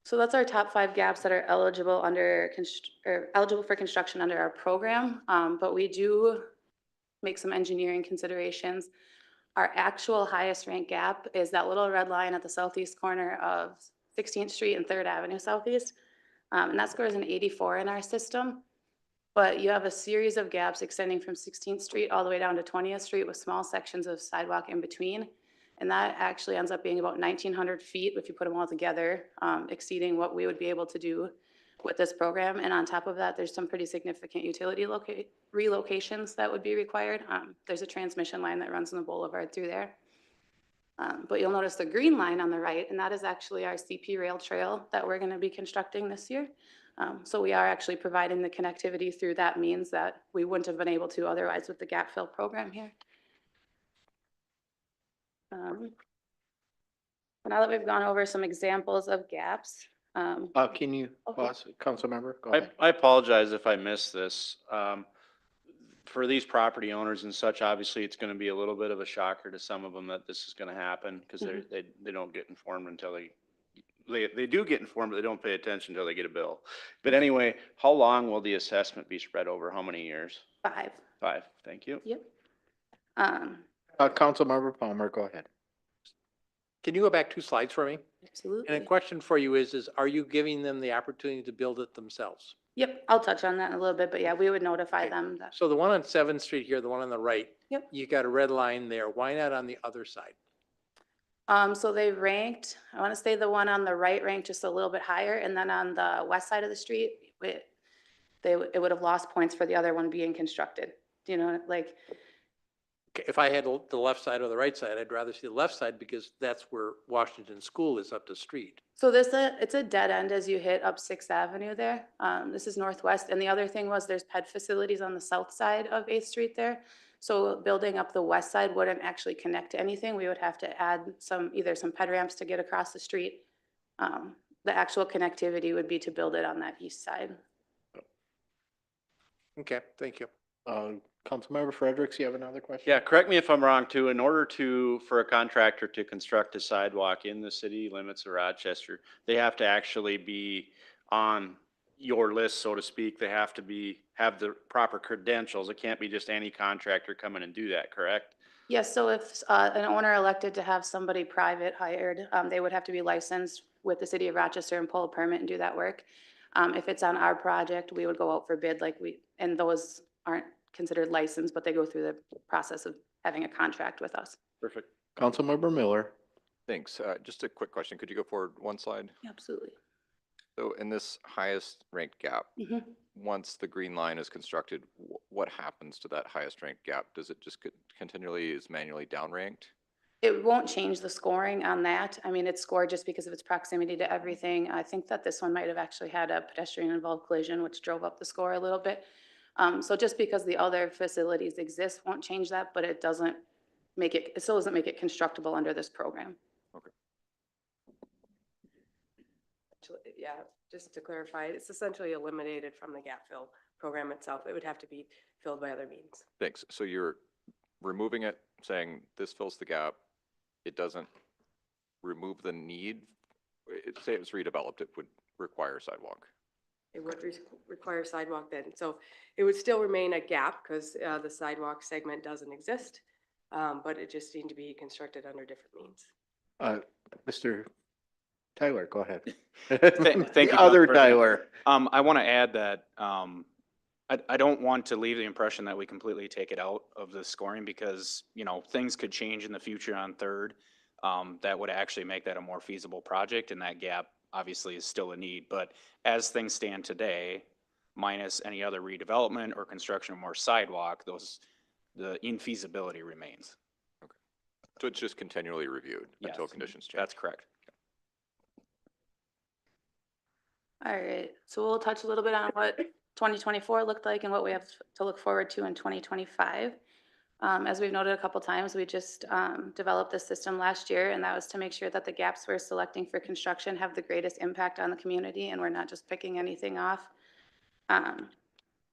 So that's our top 5 gaps that are eligible for construction under our program, but we do make some engineering considerations. Our actual highest ranked gap is that little red line at the southeast corner of 16th Street and 3rd Avenue Southeast. And that scores an 84 in our system. But you have a series of gaps extending from 16th Street all the way down to 20th Street with small sections of sidewalk in between. And that actually ends up being about 1,900 feet if you put them all together, exceeding what we would be able to do with this program. And on top of that, there's some pretty significant utility relocations that would be required. There's a transmission line that runs in the boulevard through there. But you'll notice the green line on the right, and that is actually our CP rail trail that we're going to be constructing this year. So we are actually providing the connectivity through that means that we wouldn't have been able to otherwise with the gap fill program here. Now that we've gone over some examples of gaps. Can you pause, Councilmember? Go ahead. I apologize if I missed this. For these property owners and such, obviously, it's going to be a little bit of a shocker to some of them that this is going to happen because they don't get informed until they do get informed, but they don't pay attention until they get a bill. But anyway, how long will the assessment be spread over? How many years? 5. 5. Thank you. Yep. Councilmember Palmer, go ahead. Can you go back 2 slides for me? Absolutely. And a question for you is are you giving them the opportunity to build it themselves? Yep, I'll touch on that in a little bit, but yeah, we would notify them that. So the one on 7th Street here, the one on the right. Yep. You got a red line there. Why not on the other side? So they ranked, I want to say the one on the right ranked just a little bit higher, and then on the west side of the street, it would have lost points for the other one being constructed. Do you know, like? If I had the left side or the right side, I'd rather see the left side because that's where Washington School is up the street. So it's a dead end as you hit up 6th Avenue there. This is northwest, and the other thing was there's ped facilities on the south side of 8th Street there. So building up the west side wouldn't actually connect to anything. We would have to add either some ped ramps to get across the street. The actual connectivity would be to build it on that east side. Okay, thank you. Councilmember Fredericks, you have another question? Yeah, correct me if I'm wrong too. In order for a contractor to construct a sidewalk in the city limits of Rochester, they have to actually be on your list, so to speak. They have to have the proper credentials. It can't be just any contractor come in and do that, correct? Yes, so if an owner elected to have somebody private hired, they would have to be licensed with the city of Rochester and pull a permit and do that work. If it's on our project, we would go out for bid and those aren't considered licensed, but they go through the process of having a contract with us. Perfect. Councilmember Miller. Thanks. Just a quick question. Could you go forward 1 slide? Absolutely. So in this highest ranked gap, Mhm. once the green line is constructed, what happens to that highest ranked gap? Does it just continually is manually downranked? It won't change the scoring on that. I mean, it's scored just because of its proximity to everything. I think that this one might have actually had a pedestrian involved collision, which drove up the score a little bit. So just because the other facilities exist won't change that, but it doesn't it still doesn't make it constructible under this program. Yeah, just to clarify, it's essentially eliminated from the gap fill program itself. It would have to be filled by other means. Thanks. So you're removing it, saying this fills the gap. It doesn't remove the need. Say it was redeveloped, it would require sidewalk. It would require sidewalk then. So it would still remain a gap because the sidewalk segment doesn't exist, but it just needed to be constructed under different means. Mr. Tyler, go ahead. Thank The you, other Council President. Tyler. I want to add that I don't want to leave the impression that we completely take it out of the scoring because, you know, things could change in the future on third. That would actually make that a more feasible project, and that gap obviously is still a need. But as things stand today, minus any other redevelopment or construction of more sidewalk, the infeasibility remains. Okay. So it's just continually reviewed until Yes, conditions change. that's correct. All right, so we'll touch a little bit on what 2024 looked like and what we have to look forward to in 2025. As we've noted a couple times, we just developed this system last year, and that was to make sure that the gaps we're selecting for construction have the greatest impact on the community, and we're not just picking anything off.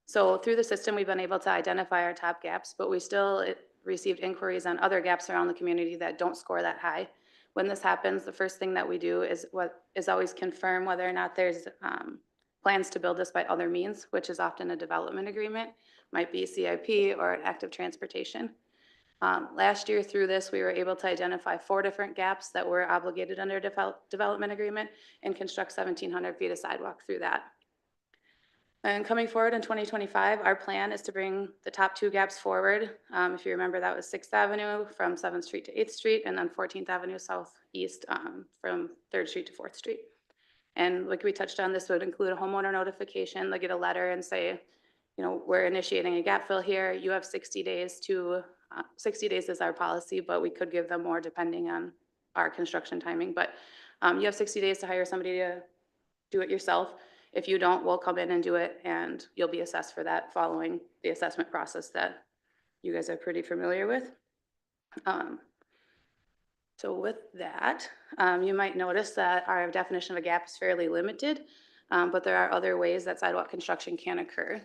So through the system, we've been able to identify our top gaps, but we still received inquiries on other gaps around the community that don't score that high. When this happens, the first thing that we do is always confirm whether or not there's plans to build this by other means, which is often a development agreement, might be CIP or an active transportation. Last year through this, we were able to identify 4 different gaps that were obligated under development agreement and construct 1,700 feet of sidewalk through that. And coming forward in 2025, our plan is to bring the top 2 gaps forward. If you remember, that was 6th Avenue from 7th Street to 8th Street, and then 14th Avenue Southeast from 3rd Street to 4th Street. And like we touched on, this would include a homeowner notification. They get a letter and say, you know, we're initiating a gap fill here. You have 60 days to, 60 days is our policy, but we could give them more depending on our construction timing. But you have 60 days to hire somebody to do it yourself. If you don't, we'll come in and do it, and you'll be assessed for that following the assessment process that you guys are pretty familiar with. So with that, you might notice that our definition of a gap is fairly limited, but there are other ways that sidewalk construction can occur.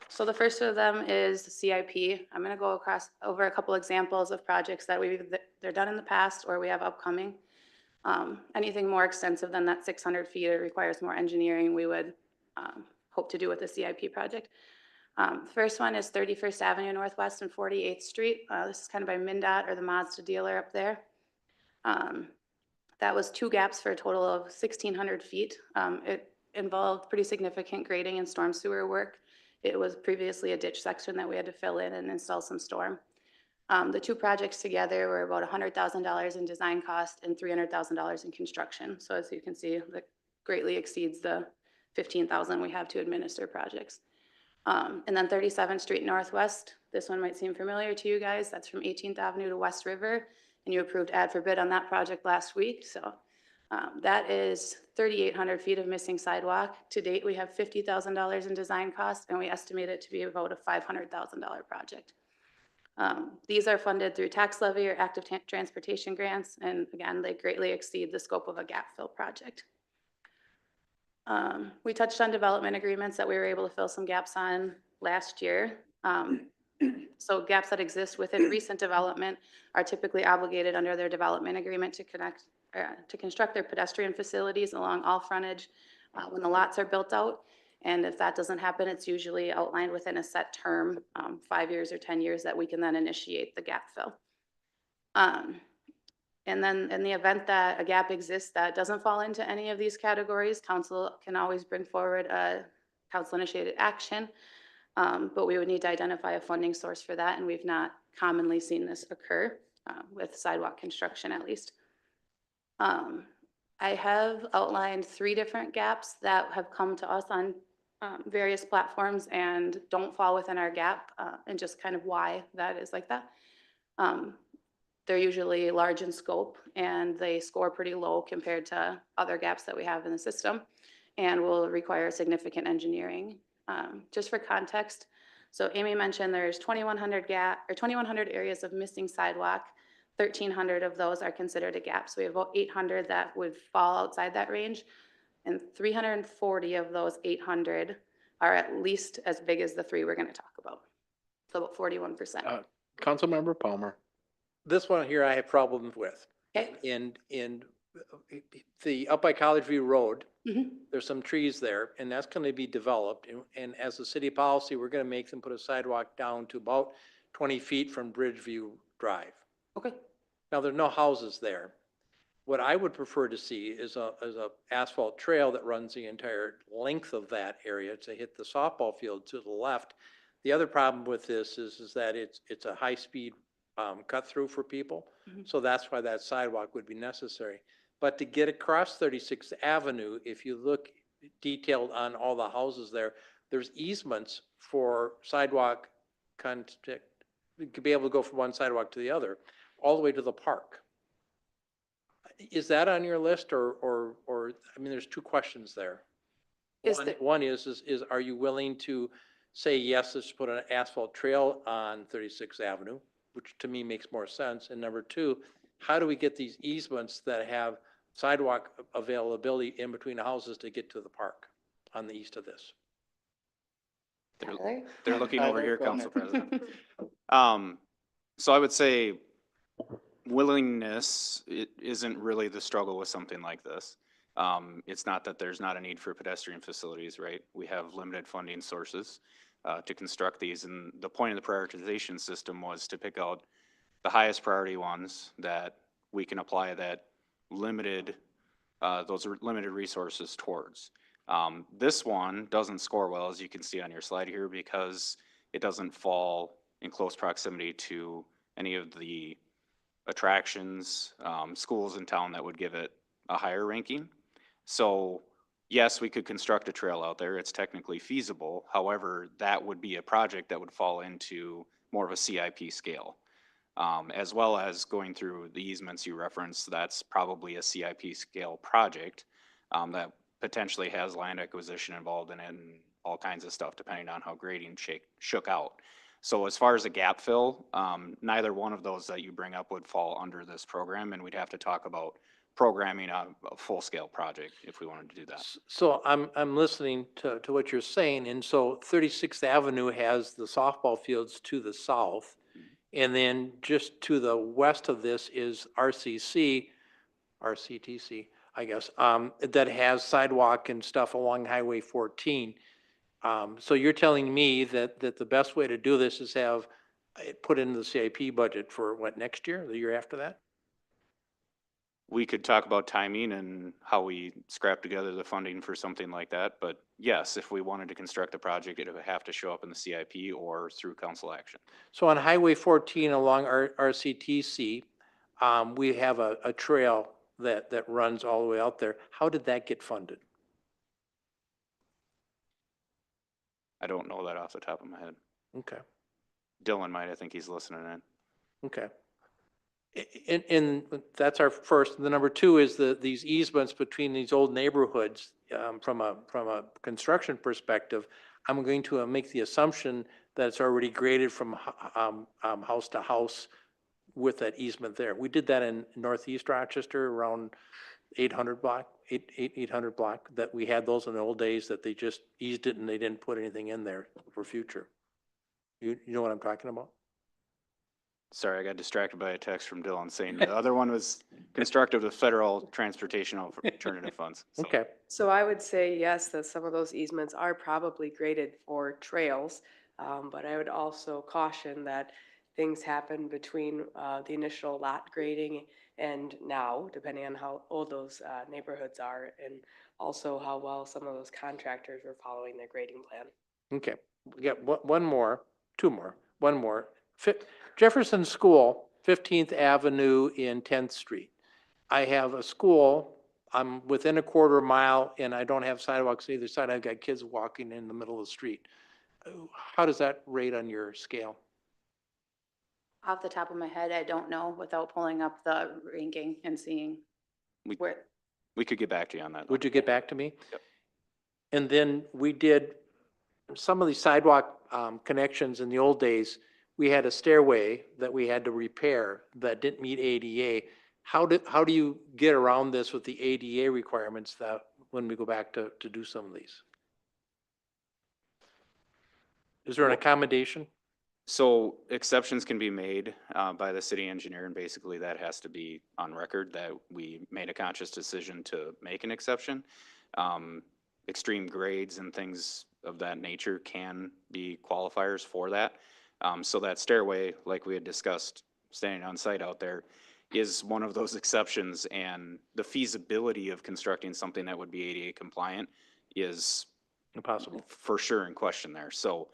So the first of them is CIP. I'm going to go over a couple examples of projects that they're done in the past or we have upcoming. Anything more extensive than that 600 feet, it requires more engineering, we would hope to do with the CIP project. The first one is 31st Avenue Northwest and 48th Street. This is kind of by MnDOT or the Mazda dealer up there. That was 2 gaps for a total of 1,600 feet. It involved pretty significant grading and storm sewer work. It was previously a ditch section that we had to fill in and install some storm. The 2 projects together were about $100,000 in design cost and $300,000 in construction. So as you can see, that greatly exceeds the $15,000 we have to administer projects. And then 37th Street Northwest, this one might seem familiar to you guys. That's from 18th Avenue to West River, and you approved ad for bid on that project last week. So that is 3,800 feet of missing sidewalk. To date, we have $50,000 in design costs, and we estimate it to be about a $500,000 project. These are funded through tax levy or active transportation grants, and again, they greatly exceed the scope of a gap fill project. We touched on development agreements that we were able to fill some gaps on last year. So gaps that exist within recent development are typically obligated under their development agreement to construct their pedestrian facilities along all frontage when the lots are built out. And if that doesn't happen, it's usually outlined within a set term, 5 years or 10 years, that we can then initiate the gap fill. And then in the event that a gap exists that doesn't fall into any of these categories, council can always bring forward a council-initiated action, but we would need to identify a funding source for that, and we've not commonly seen this occur with sidewalk construction, at least. I have outlined 3 different gaps that have come to us on various platforms and don't fall within our gap, and just kind of why that is like that. They're usually large in scope, and they score pretty low compared to other gaps that we have in the system, and will require significant engineering. Just for context, So Amy mentioned there's 2,100 gap, or 2,100 areas of missing sidewalk. 1,300 of those are considered a gap. So we have about 800 that would fall outside that range. And 340 of those 800 are at least as big as the three we're going to talk about. So about 41%. Councilmember Palmer. This one here I have problems with. Okay. In the up by College View Road, Mhm. there's some trees there, and that's gonna be developed. And as a city policy, we're gonna make them put a sidewalk down to about 20 feet from Bridgeview Drive. Okay. Now, there's no houses there. What I would prefer to see is a asphalt trail that runs the entire length of that area to hit the softball field to the left. The other problem with this is that it's a high-speed cut through for people. So that's why that sidewalk would be necessary. But to get across 36th Avenue, if you look detailed on all the houses there, there's easements for sidewalk contact. You could be able to go from one sidewalk to the other, all the way to the park. Is that on your list or, I mean, there's two questions there. One is, are you willing to say, yes, let's put an asphalt trail on 36th Avenue, which to me makes more sense. And number two, how do we get these easements that have sidewalk availability in between the houses to get to the park on the east of this? They're looking over here, Go Council ahead. President. So I would say willingness isn't really the struggle with something like this. It's not that there's not a need for pedestrian facilities, right? We have limited funding sources to construct these, and the point of the prioritization system was to pick out the highest priority ones that we can apply that limited, those limited resources towards. This one doesn't score well, as you can see on your slide here, because it doesn't fall in close proximity to any of the attractions, schools in town that would give it a higher ranking. So yes, we could construct a trail out there. It's technically feasible. However, that would be a project that would fall into more of a CIP scale. As well as going through the easements you referenced, that's probably a CIP scale project that potentially has land acquisition involved in it and all kinds of stuff depending on how grading shook out. So as far as a gap fill, neither one of those that you bring up would fall under this program, and we'd have to talk about programming a full-scale project if we wanted to do that. So I'm listening to what you're saying, and so 36th Avenue has the softball fields to the south, and then just to the west of this is RCTC, I guess, that has sidewalk and stuff along Highway 14. So you're telling me that the best way to do this is have it put into the CIP budget for what, next year, the year after that? We could talk about timing and how we scrap together the funding for something like that. But yes, if we wanted to construct a project, it would have to show up in the CIP or through council action. So on Highway 14 along RCTC, we have a trail that runs all the way out there. How did that get funded? I don't know that off the top of my head. Okay. Dylan might, I think he's listening in. Okay. And that's our first. The number two is these easements between these old neighborhoods. From a construction perspective, I'm going to make the assumption that it's already graded from house to house with that easement there. We did that in Northeast Rochester around 800 block, that we had those in the old days that they just eased it and they didn't put anything in there for future. You know what I'm talking about? Sorry, I got distracted by a text from Dylan saying the other one was constructive of federal transportation alternative funds. So. Okay. So I would say yes, that some of those easements are probably graded for trails, but I would also caution that things happen between the initial lot grading and now, depending on how old those neighborhoods are, and also how well some of those contractors were following their grading plan. Okay, we got two more. Jefferson School, 15th Avenue in 10th Street. I have a school, I'm within a quarter mile and I don't have sidewalks either side. I've got kids walking in the middle of the street. How does that rate on your scale? Off the top of my head, I don't know without pulling up the ranking and seeing where. We could get back to you on that. Would you get back to me? Yep. And then we did some of these sidewalk connections in the old days, we had a stairway that we had to repair that didn't meet ADA. How do you get around this with the ADA requirements that when we go back to do some of these? Is there an accommodation? So exceptions can be made by the city engineer, and basically that has to be on record that we made a conscious decision to make an exception. Extreme grades and things of that nature can be qualifiers for that. So that stairway, like we had discussed, standing on site out there, is one of those exceptions, and the feasibility of constructing something that would be ADA compliant is Impossible. for sure in question there. So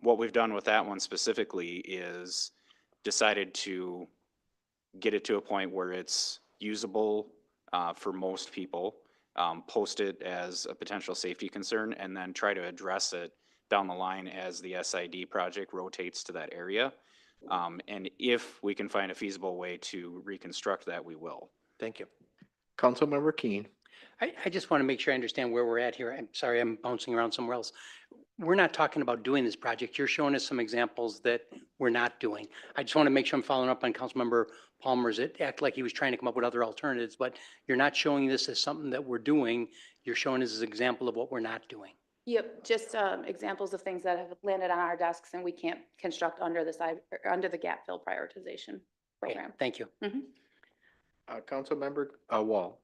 what we've done with that one specifically is decided to get it to a point where it's usable for most people, post it as a potential safety concern, and then try to address it down the line as the SID project rotates to that area. And if we can find a feasible way to reconstruct that, we will. Thank you. Councilmember Keen. I just want to make sure I understand where we're at here. I'm sorry, I'm bouncing around somewhere else. We're not talking about doing this project. You're showing us some examples that we're not doing. I just want to make sure I'm following up on Councilmember Palmer's. It act like he was trying to come up with other alternatives, but you're not showing this as something that we're doing. You're showing us as an example of what we're not doing. Yep, just examples of things that have landed on our desks and we can't construct under the gap fill prioritization Okay, program. thank you. Mhm. Councilmember Wall.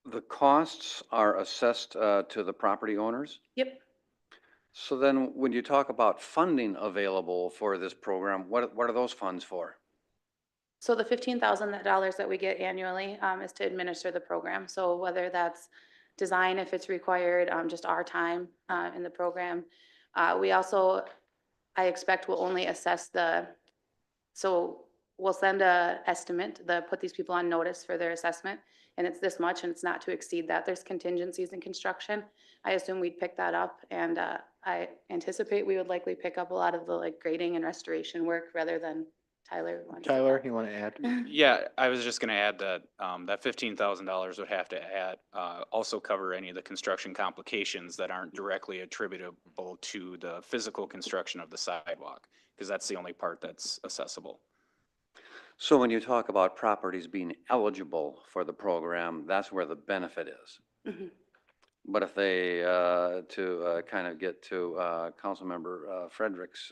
The costs are assessed to the property owners. Yep. So then when you talk about funding available for this program, what are those funds for? So the $15,000 that we get annually is to administer the program. So whether that's design, if it's required, just our time in the program. We also, I expect, will only assess so we'll send a estimate, put these people on notice for their assessment, and it's this much, and it's not to exceed that. There's contingencies in construction. I assume we'd pick that up, and I anticipate we would likely pick up a lot of the grading and restoration work rather than Tyler. Tyler, you want to add? Yeah, I was just gonna add that, that $15,000 would have to add, also cover any of the construction complications that aren't directly attributable to the physical construction of the sidewalk, because that's the only part that's accessible. So when you talk about properties being eligible for the program, that's where the benefit is. Mhm. But if they, to kind of get to Councilmember Frederick's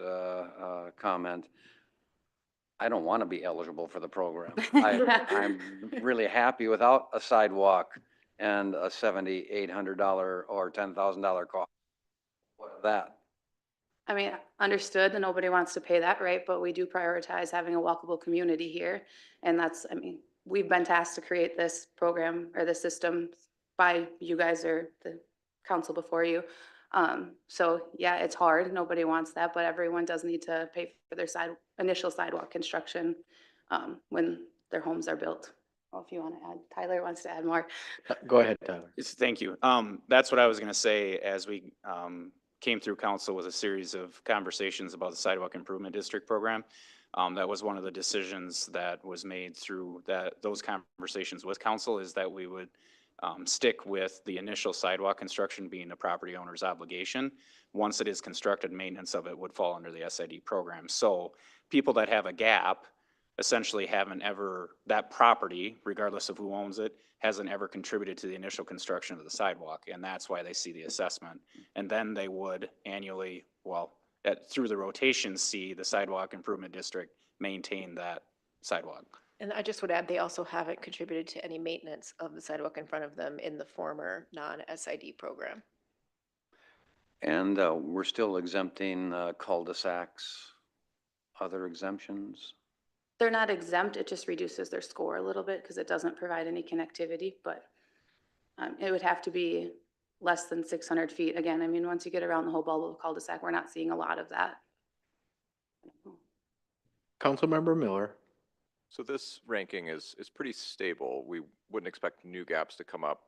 comment, I don't want to be eligible for the program. I'm really happy without a sidewalk and a $7,800 or $10,000 cost. What of that? I mean, understood that nobody wants to pay that, right? But we do prioritize having a walkable community here. And that's, I mean, we've been tasked to create this program or this system by you guys or the council before you. So yeah, it's hard. Nobody wants that, but everyone does need to pay for their initial sidewalk construction when their homes are built. Well, if you want to add, Tyler wants to add more. Go ahead, Tyler. Thank you. That's what I was gonna say as we came through council with a series of conversations about the Sidewalk Improvement District program. That was one of the decisions that was made through those conversations with council, is that we would stick with the initial sidewalk construction being the property owner's obligation. Once it is constructed, maintenance of it would fall under the SID program. So people that have a gap essentially haven't ever, that property, regardless of who owns it, hasn't ever contributed to the initial construction of the sidewalk, and that's why they see the assessment. And then they would annually, through the rotation, see the Sidewalk Improvement District maintain that sidewalk. And I just would add, they also haven't contributed to any maintenance of the sidewalk in front of them in the former non-SID program. And we're still exempting cul-de-sacs, other exemptions? They're not exempt, it just reduces their score a little bit because it doesn't provide any connectivity, but it would have to be less than 600 feet. Again, I mean, once you get around the whole bubble of cul-de-sac, we're not seeing a lot of that. Councilmember Miller. So this ranking is pretty stable. We wouldn't expect new gaps to come up,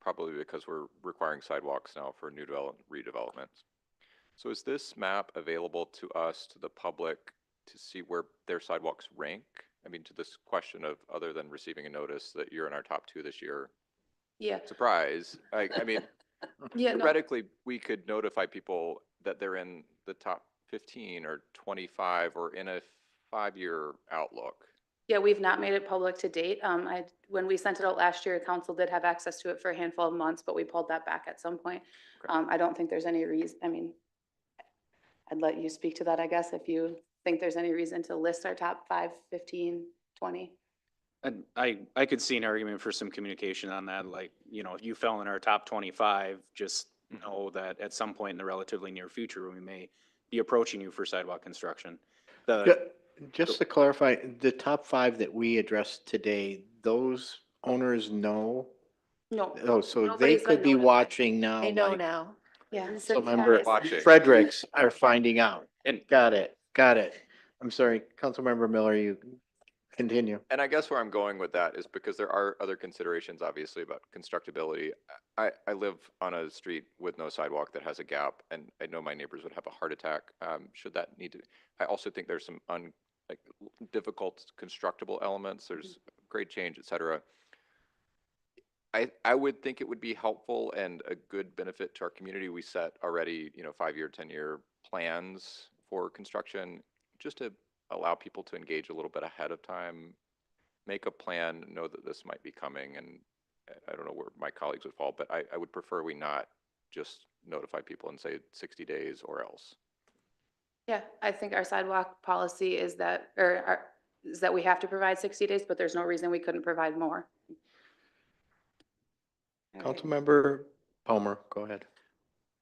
probably because we're requiring sidewalks now for new redevelopments. So is this map available to us, to the public, to see where their sidewalks rank? I mean, to this question of, other than receiving a notice that you're in our top 2 this year. Yeah. Surprise. I mean, Yeah, no, Theoretically, we could notify people that they're in the top 15 or 25 or in a 5-year outlook. yeah, we've not made it public to date. When we sent it out last year, council did have access to it for a handful of months, but we pulled that back at some point. Okay. I don't think there's any reason, I mean, I'd let you speak to that, I guess, if you think there's any reason to list our top 5, 15, 20. And I could see an argument for some communication on that, like, you know, if you fell in our top 25, just know that at some point in the relatively near future, we may be approaching you for sidewalk construction. Just to clarify, the top 5 that we addressed today, those owners know? No. Oh, so they Nobody's been could be notified. watching now. They know like now. Yeah. Some member Watching. Fredericks are finding out. And Got it. I'm sorry, Councilmember Miller, you continue. And I guess where I'm going with that is because there are other considerations, obviously, about constructability. I live on a street with no sidewalk that has a gap, and I know my neighbors would have a heart attack should that need to. I also think there's some difficult constructible elements. There's grade change, et cetera. I would think it would be helpful and a good benefit to our community. We set already, 5-year, 10-year plans for construction, just to allow people to engage a little bit ahead of time, make a plan, know that this might be coming. And I don't know where my colleagues would fall, but I would prefer we not just notify people and say 60 days or else. Yeah, I think our sidewalk policy is that, is that we have to provide 60 days, but there's no reason we couldn't provide more. Councilmember Palmer, go ahead.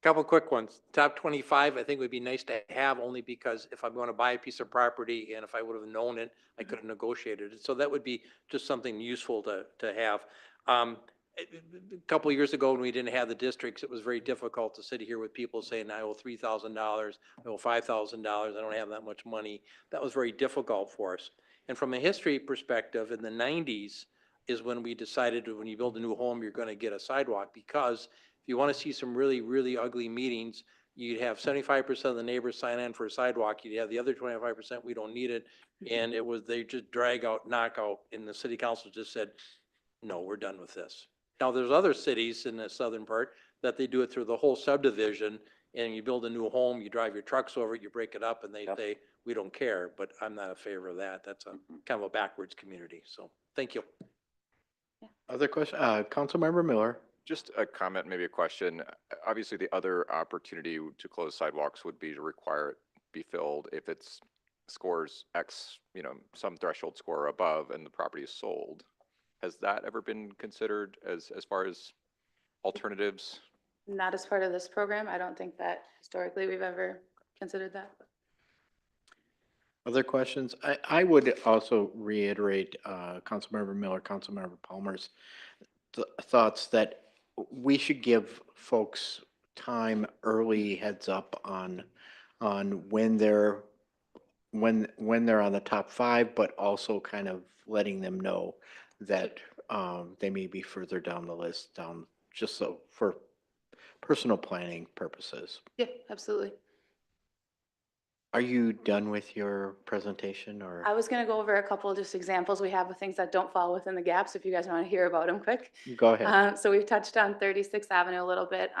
Couple quick ones. Top 25, I think would be nice to have, only because if I'm going to buy a piece of property and if I would have known it, I could have negotiated it. So that would be just something useful to have. A couple of years ago, when we didn't have the districts, it was very difficult to sit here with people saying, I owe $3,000, I owe $5,000, I don't have that much money. That was very difficult for us. And from a history perspective, in the 90s is when we decided when you build a new home, you're going to get a sidewalk, because if you want to see some really, really ugly meetings, you'd have 75% of the neighbors sign in for a sidewalk. You'd have the other 25%, we don't need it. And it was, they just drag out, knock out, and the city council just said, no, we're done with this. Now, there's other cities in the southern part that they do it through the whole subdivision, and you build a new home, you drive your trucks over it, you break it up, and they say, we don't care, but I'm not a favor of that. That's a kind of a backwards community. So, thank you. Other question, Councilmember Miller. Just a comment, maybe a question. Obviously, the other opportunity to close sidewalks would be to require it be filled if it's scores X, some threshold score above and the property is sold. Has that ever been considered as far as alternatives? Not as part of this program. I don't think that historically we've ever considered that. Other questions? I would also reiterate Councilmember Miller, Councilmember Palmer's thoughts that we should give folks time, early heads up on when they're on the top 5, but also kind of letting them know that they may be further down the list, just so for personal planning purposes. Yeah, absolutely. Are you done with your presentation, or? I was going to go over a couple of just examples we have of things that don't fall within the gaps, if you guys want to hear about them quick. Go ahead. So we've touched on 36th Avenue a little bit.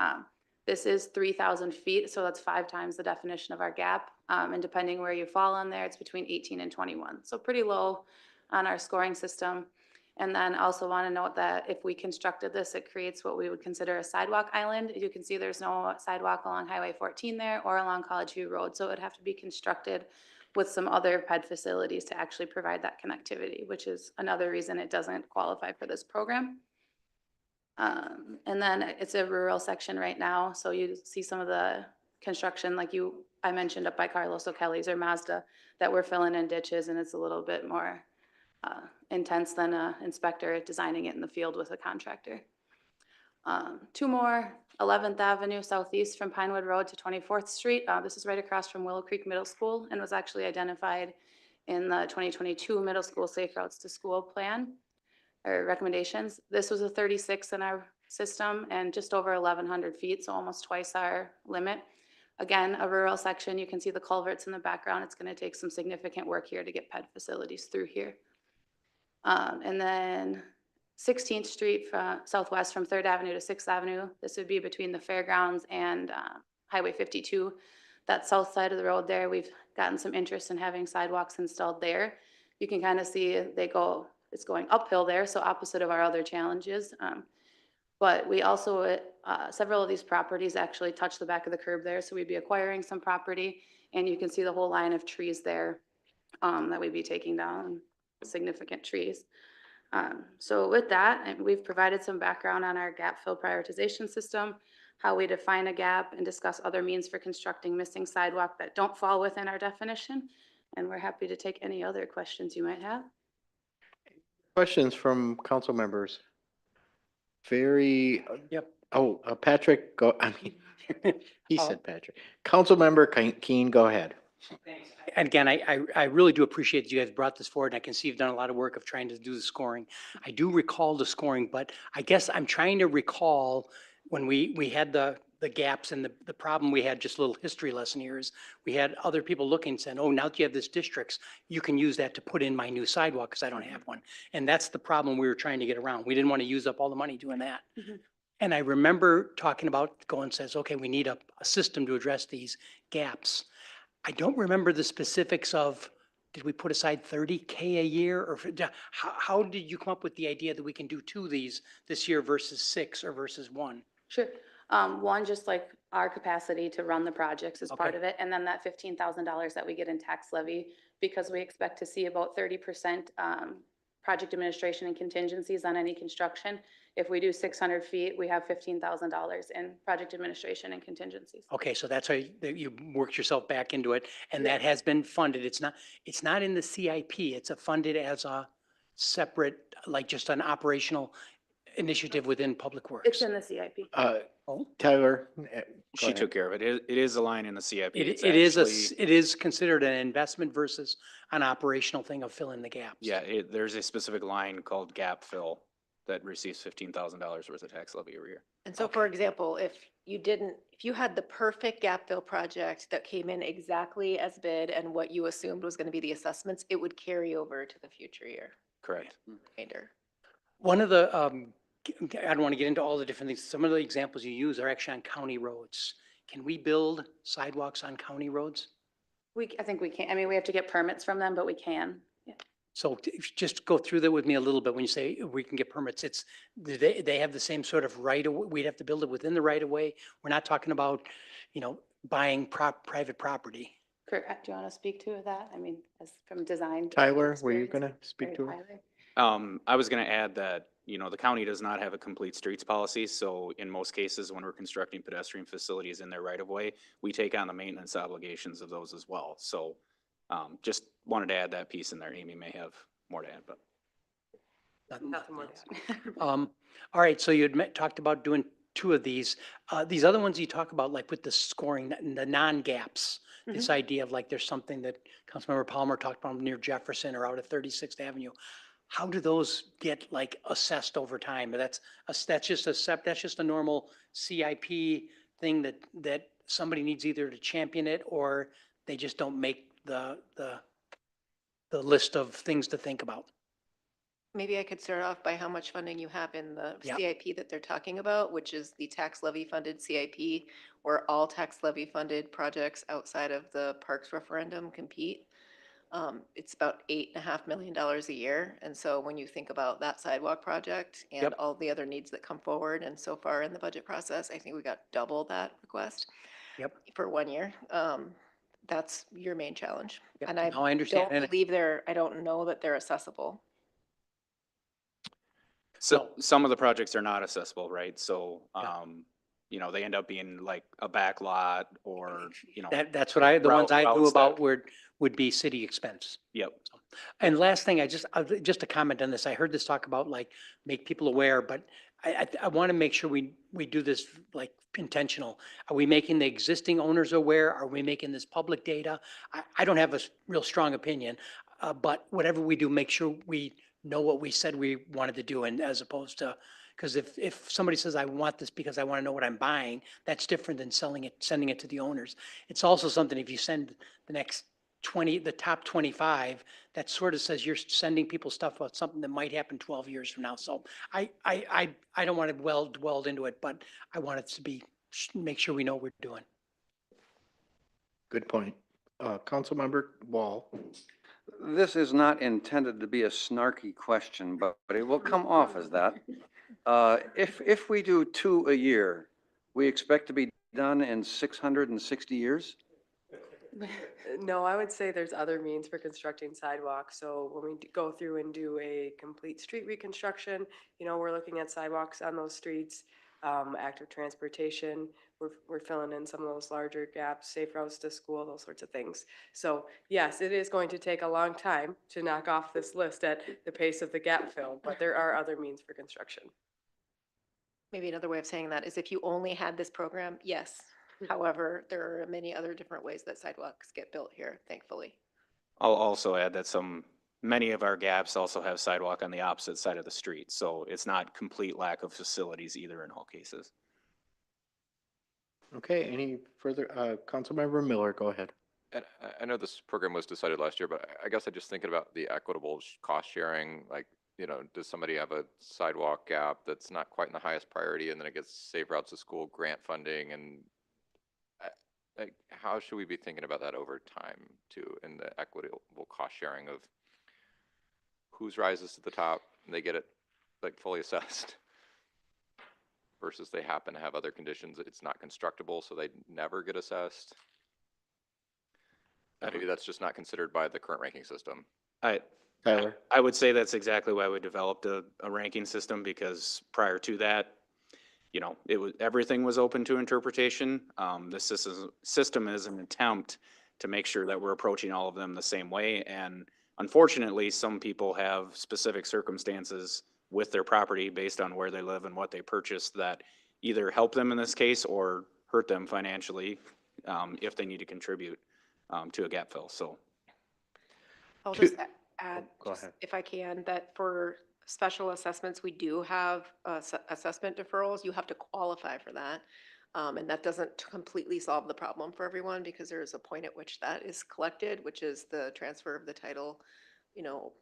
This is 3,000 feet, so that's 5 times the definition of our gap. And depending where you fall on there, it's between 18 and 21. So pretty low on our scoring system. And then also want to note that if we constructed this, it creates what we would consider a sidewalk island. You can see there's no sidewalk along Highway 14 there or along College View Road. So it would have to be constructed with some other PED facilities to actually provide that connectivity, which is another reason it doesn't qualify for this program. And then it's a rural section right now. So you see some of the construction like I mentioned up by Carlos O'Kelly's or Mazda that we're filling in ditches, and it's a little bit more intense than an inspector designing it in the field with a contractor. 2 more, 11th Avenue Southeast from Pinewood Road to 24th Street. This is right across from Willow Creek Middle School and was actually identified in the 2022 Middle School Safe Routes to School plan or recommendations. This was a 36 in our system and just over 1,100 feet, so almost twice our limit. Again, a rural section, you can see the culverts in the background. It's going to take some significant work here to get PED facilities through here. And then 16th Street southwest from 3rd Avenue to 6th Avenue. This would be between the fairgrounds and Highway 52. That south side of the road there, we've gotten some interest in having sidewalks installed there. You can kind of see it's going uphill there, so opposite of our other challenges. But we also, several of these properties actually touch the back of the curb there, so we'd be acquiring some property, and you can see the whole line of trees there that we'd be taking down, significant trees. So with that, we've provided some background on our gap fill prioritization system, how we define a gap and discuss other means for constructing missing sidewalk that don't fall within our definition. And we're happy to take any other questions you might have. Questions from council members? Very, Yep. oh, Patrick, go, I mean, he said Patrick. Councilmember Keen, go ahead. And again, I really do appreciate that you guys brought this forward, and I can see you've done a lot of work of trying to do the scoring. I do recall the scoring, but I guess I'm trying to recall when we had the gaps, and the problem we had, just a little history lesson here, is we had other people looking and saying, oh, now that you have this districts, you can use that to put in my new sidewalk because I don't have one. And that's the problem we were trying to get around. We didn't want to use up all the money doing that. Mhm. And I remember talking about going, says, okay, we need a system to address these gaps. I don't remember the specifics of, did we put aside 30K a year, or how did you come up with the idea that we can do 2 of these this year versus 6 or versus 1? Sure. One, just like our capacity to run the projects is part Okay. of it. And then that $15,000 that we get in tax levy, because we expect to see about 30% project administration and contingencies on any construction. If we do 600 feet, we have $15,000 in project administration and contingencies. Okay, so that's how you worked yourself back into it, and that has been funded. It's not in the CIP. It's funded as a separate, like just an operational initiative within Public Works. It's in the CIP. Oh, Tyler? She took care of it. It is a line in the CIP. It's it is actually- it is considered an investment versus an operational thing of filling the gaps. Yeah, there's a specific line called gap fill that receives $15,000 worth of tax levy every year. And so, for example, if you had the perfect gap fill project that came in exactly as bid and what you assumed was going to be the assessments, it would carry over to the future year. Correct. Remainder. One of the, I don't want to get into all the different things. Some of the examples you use are actually on county roads. Can we build sidewalks on county roads? I think we can. I mean, we have to get permits from them, but we can. Yeah. So just go through that with me a little bit. When you say we can get permits, they have the same sort of right of, we'd have to build it within the right of way. We're not talking about, buying private property. Kurt, do you want to speak to that? I mean, as from design. Tyler, were you experience, gonna speak to it? Tyler? I was going to add that, the county does not have a complete streets policy. So in most cases, when we're constructing pedestrian facilities in their right of way, we take on the maintenance obligations of those as well. So just wanted to add that piece in there. Amy may have more to add, but. Nothing more to add. All right, so you had talked about doing 2 of these. These other ones you talk about, like with the scoring, the non-gaps, this idea of like there's something that Councilmember Palmer talked about near Jefferson or out at 36th Avenue. How do those get like assessed over time? That's just a normal CIP thing that somebody needs either to champion it or they just don't make the list of things to think about. Maybe I could start off by how much funding you have in the Yep. CIP that they're talking about, which is the tax levy funded CIP, where all tax levy funded projects outside of the parks referendum compete. It's about $8.5 million a year. And so when you think about that sidewalk project and Yep. all the other needs that come forward, and so far in the budget process, I think we got double that request. Yep. For 1 year. That's your main challenge. Yep. And I No, I understand. don't believe I don't know that they're accessible. So some of the projects are not accessible, right? So, Yeah. they end up being like a back lot or, That's what the ones I knew routes about that- would be city expense. Yep. And last thing, just a comment on this. I heard this talk about like make people aware, but I want to make sure we do this like intentional. Are we making the existing owners aware? Are we making this public data? I don't have a real strong opinion, but whatever we do, make sure we know what we said we wanted to do, and as opposed to, because if somebody says, I want this because I want to know what I'm buying, that's different than sending it to the owners. It's also something, if you send the next the top 25, that sort of says you're sending people stuff about something that might happen 12 years from now. So I don't want to dwell into it, but I want it to be, make sure we know what we're doing. Good point. Councilmember Wall. This is not intended to be a snarky question, but it will come off as that. If we do 2 a year, we expect to be done in 660 years? No, I would say there's other means for constructing sidewalks. So when we go through and do a complete street reconstruction, you know, we're looking at sidewalks on those streets, active transportation. We're filling in some of those larger gaps, safe routes to school, those sorts of things. So yes, it is going to take a long time to knock off this list at the pace of the gap fill, but there are other means for construction. Maybe another way of saying that is if you only had this program, yes. However, there are many other different ways that sidewalks get built here, thankfully. I'll also add that many of our gaps also have sidewalk on the opposite side of the street. So it's not complete lack of facilities either in all cases. Okay, any further, Councilmember Miller, go ahead. And I know this program was decided last year, but I guess I'm just thinking about the equitable cost sharing. Like, you know, does somebody have a sidewalk gap that's not quite in the highest priority, and then it gets safe routes to school grant funding, and like, how should we be thinking about that over time too, in the equitable cost sharing of whose rises to the top and they get it like fully assessed versus they happen to have other conditions that it's not constructible, so they never get assessed? Maybe that's just not considered by the current ranking system. Tyler? I would say that's exactly why we developed a ranking system, because prior to that, you know, everything was open to interpretation. The system is an attempt to make sure that we're approaching all of them the same way. And unfortunately, some people have specific circumstances with their property based on where they live and what they purchased that either help them in this case or hurt them financially if they need to contribute to a gap fill. So I'll just add, Go ahead. if I can, that for special assessments, we do have assessment deferrals. You have to qualify for that. And that doesn't completely solve the problem for everyone because there is a point at which that is collected, which is the transfer of the title, you know,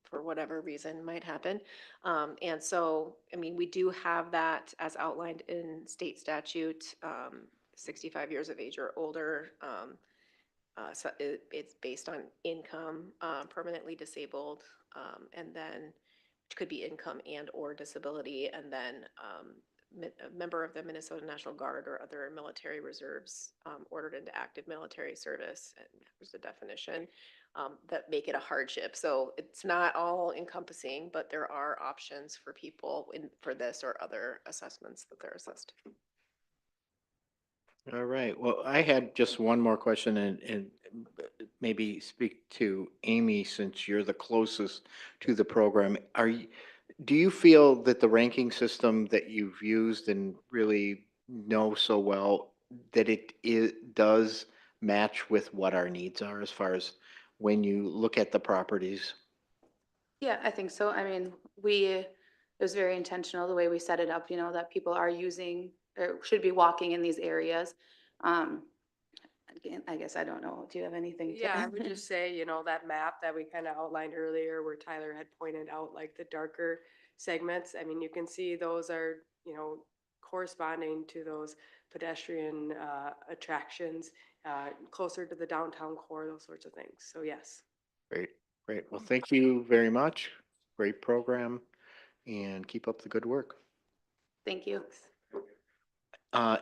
for whatever reason might happen. And so, I mean, we do have that as outlined in state statute, 65 years of age or older. So it's based on income, permanently disabled, and then which could be income and or disability, and then a member of the Minnesota National Guard or other military reserves ordered into active military service. And there's a definition that make it a hardship. So it's not all encompassing, but there are options for people for this or other assessments that they're assessed. All right. Well, I had just one more question and maybe speak to Amy since you're the closest to the program. Do you feel that the ranking system that you've used and really know so well, that it does match with what our needs are as far as when you look at the properties? Yeah, I think so. I mean, it was very intentional the way we set it up, you know, that people are using or should be walking in these areas. Again, I guess I don't know. Do you have anything to Yeah, I would just say, you know, that map that we kind of outlined earlier where Tyler had pointed out like the darker segments. I mean, you can see those are, you know, corresponding to those pedestrian attractions closer to the downtown core, those sorts of things. So yes. Great, great. Well, thank you very much. Great program and keep up the good work. Thank you.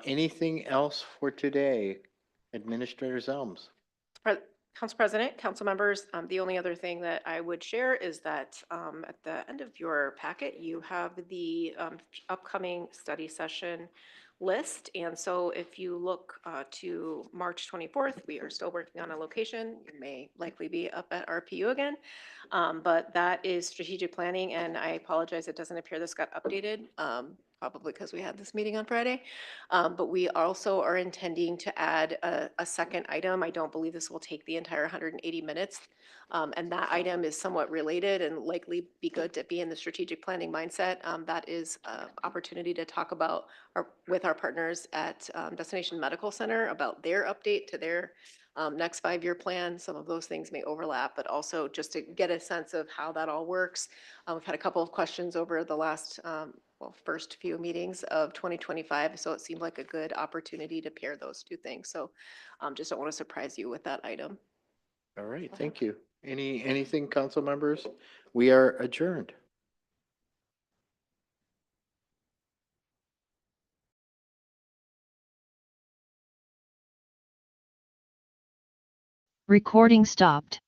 Anything else for today? Administrator Zelms. Council President, council members, the only other thing that I would share is that at the end of your packet, you have the upcoming study session list. And so if you look to March 24th, we are still working on a location. You may likely be up at RPU again, but that is strategic planning. And I apologize, it doesn't appear this got updated. probably because we had this meeting on Friday. But we also are intending to add a second item. I don't believe this will take the entire 180 minutes. And that item is somewhat related and likely be good to be in the strategic planning mindset. That is an opportunity to talk about with our partners at Destination Medical Center about their update to their next 5-year plan. Some of those things may overlap, but also just to get a sense of how that all works. We've had a couple of questions over the last, first few meetings of 2025, so it seemed like a good opportunity to pair those two things. So just don't want to surprise you with that item. All right, thank you. Anything, council members? We are adjourned. Recording stopped.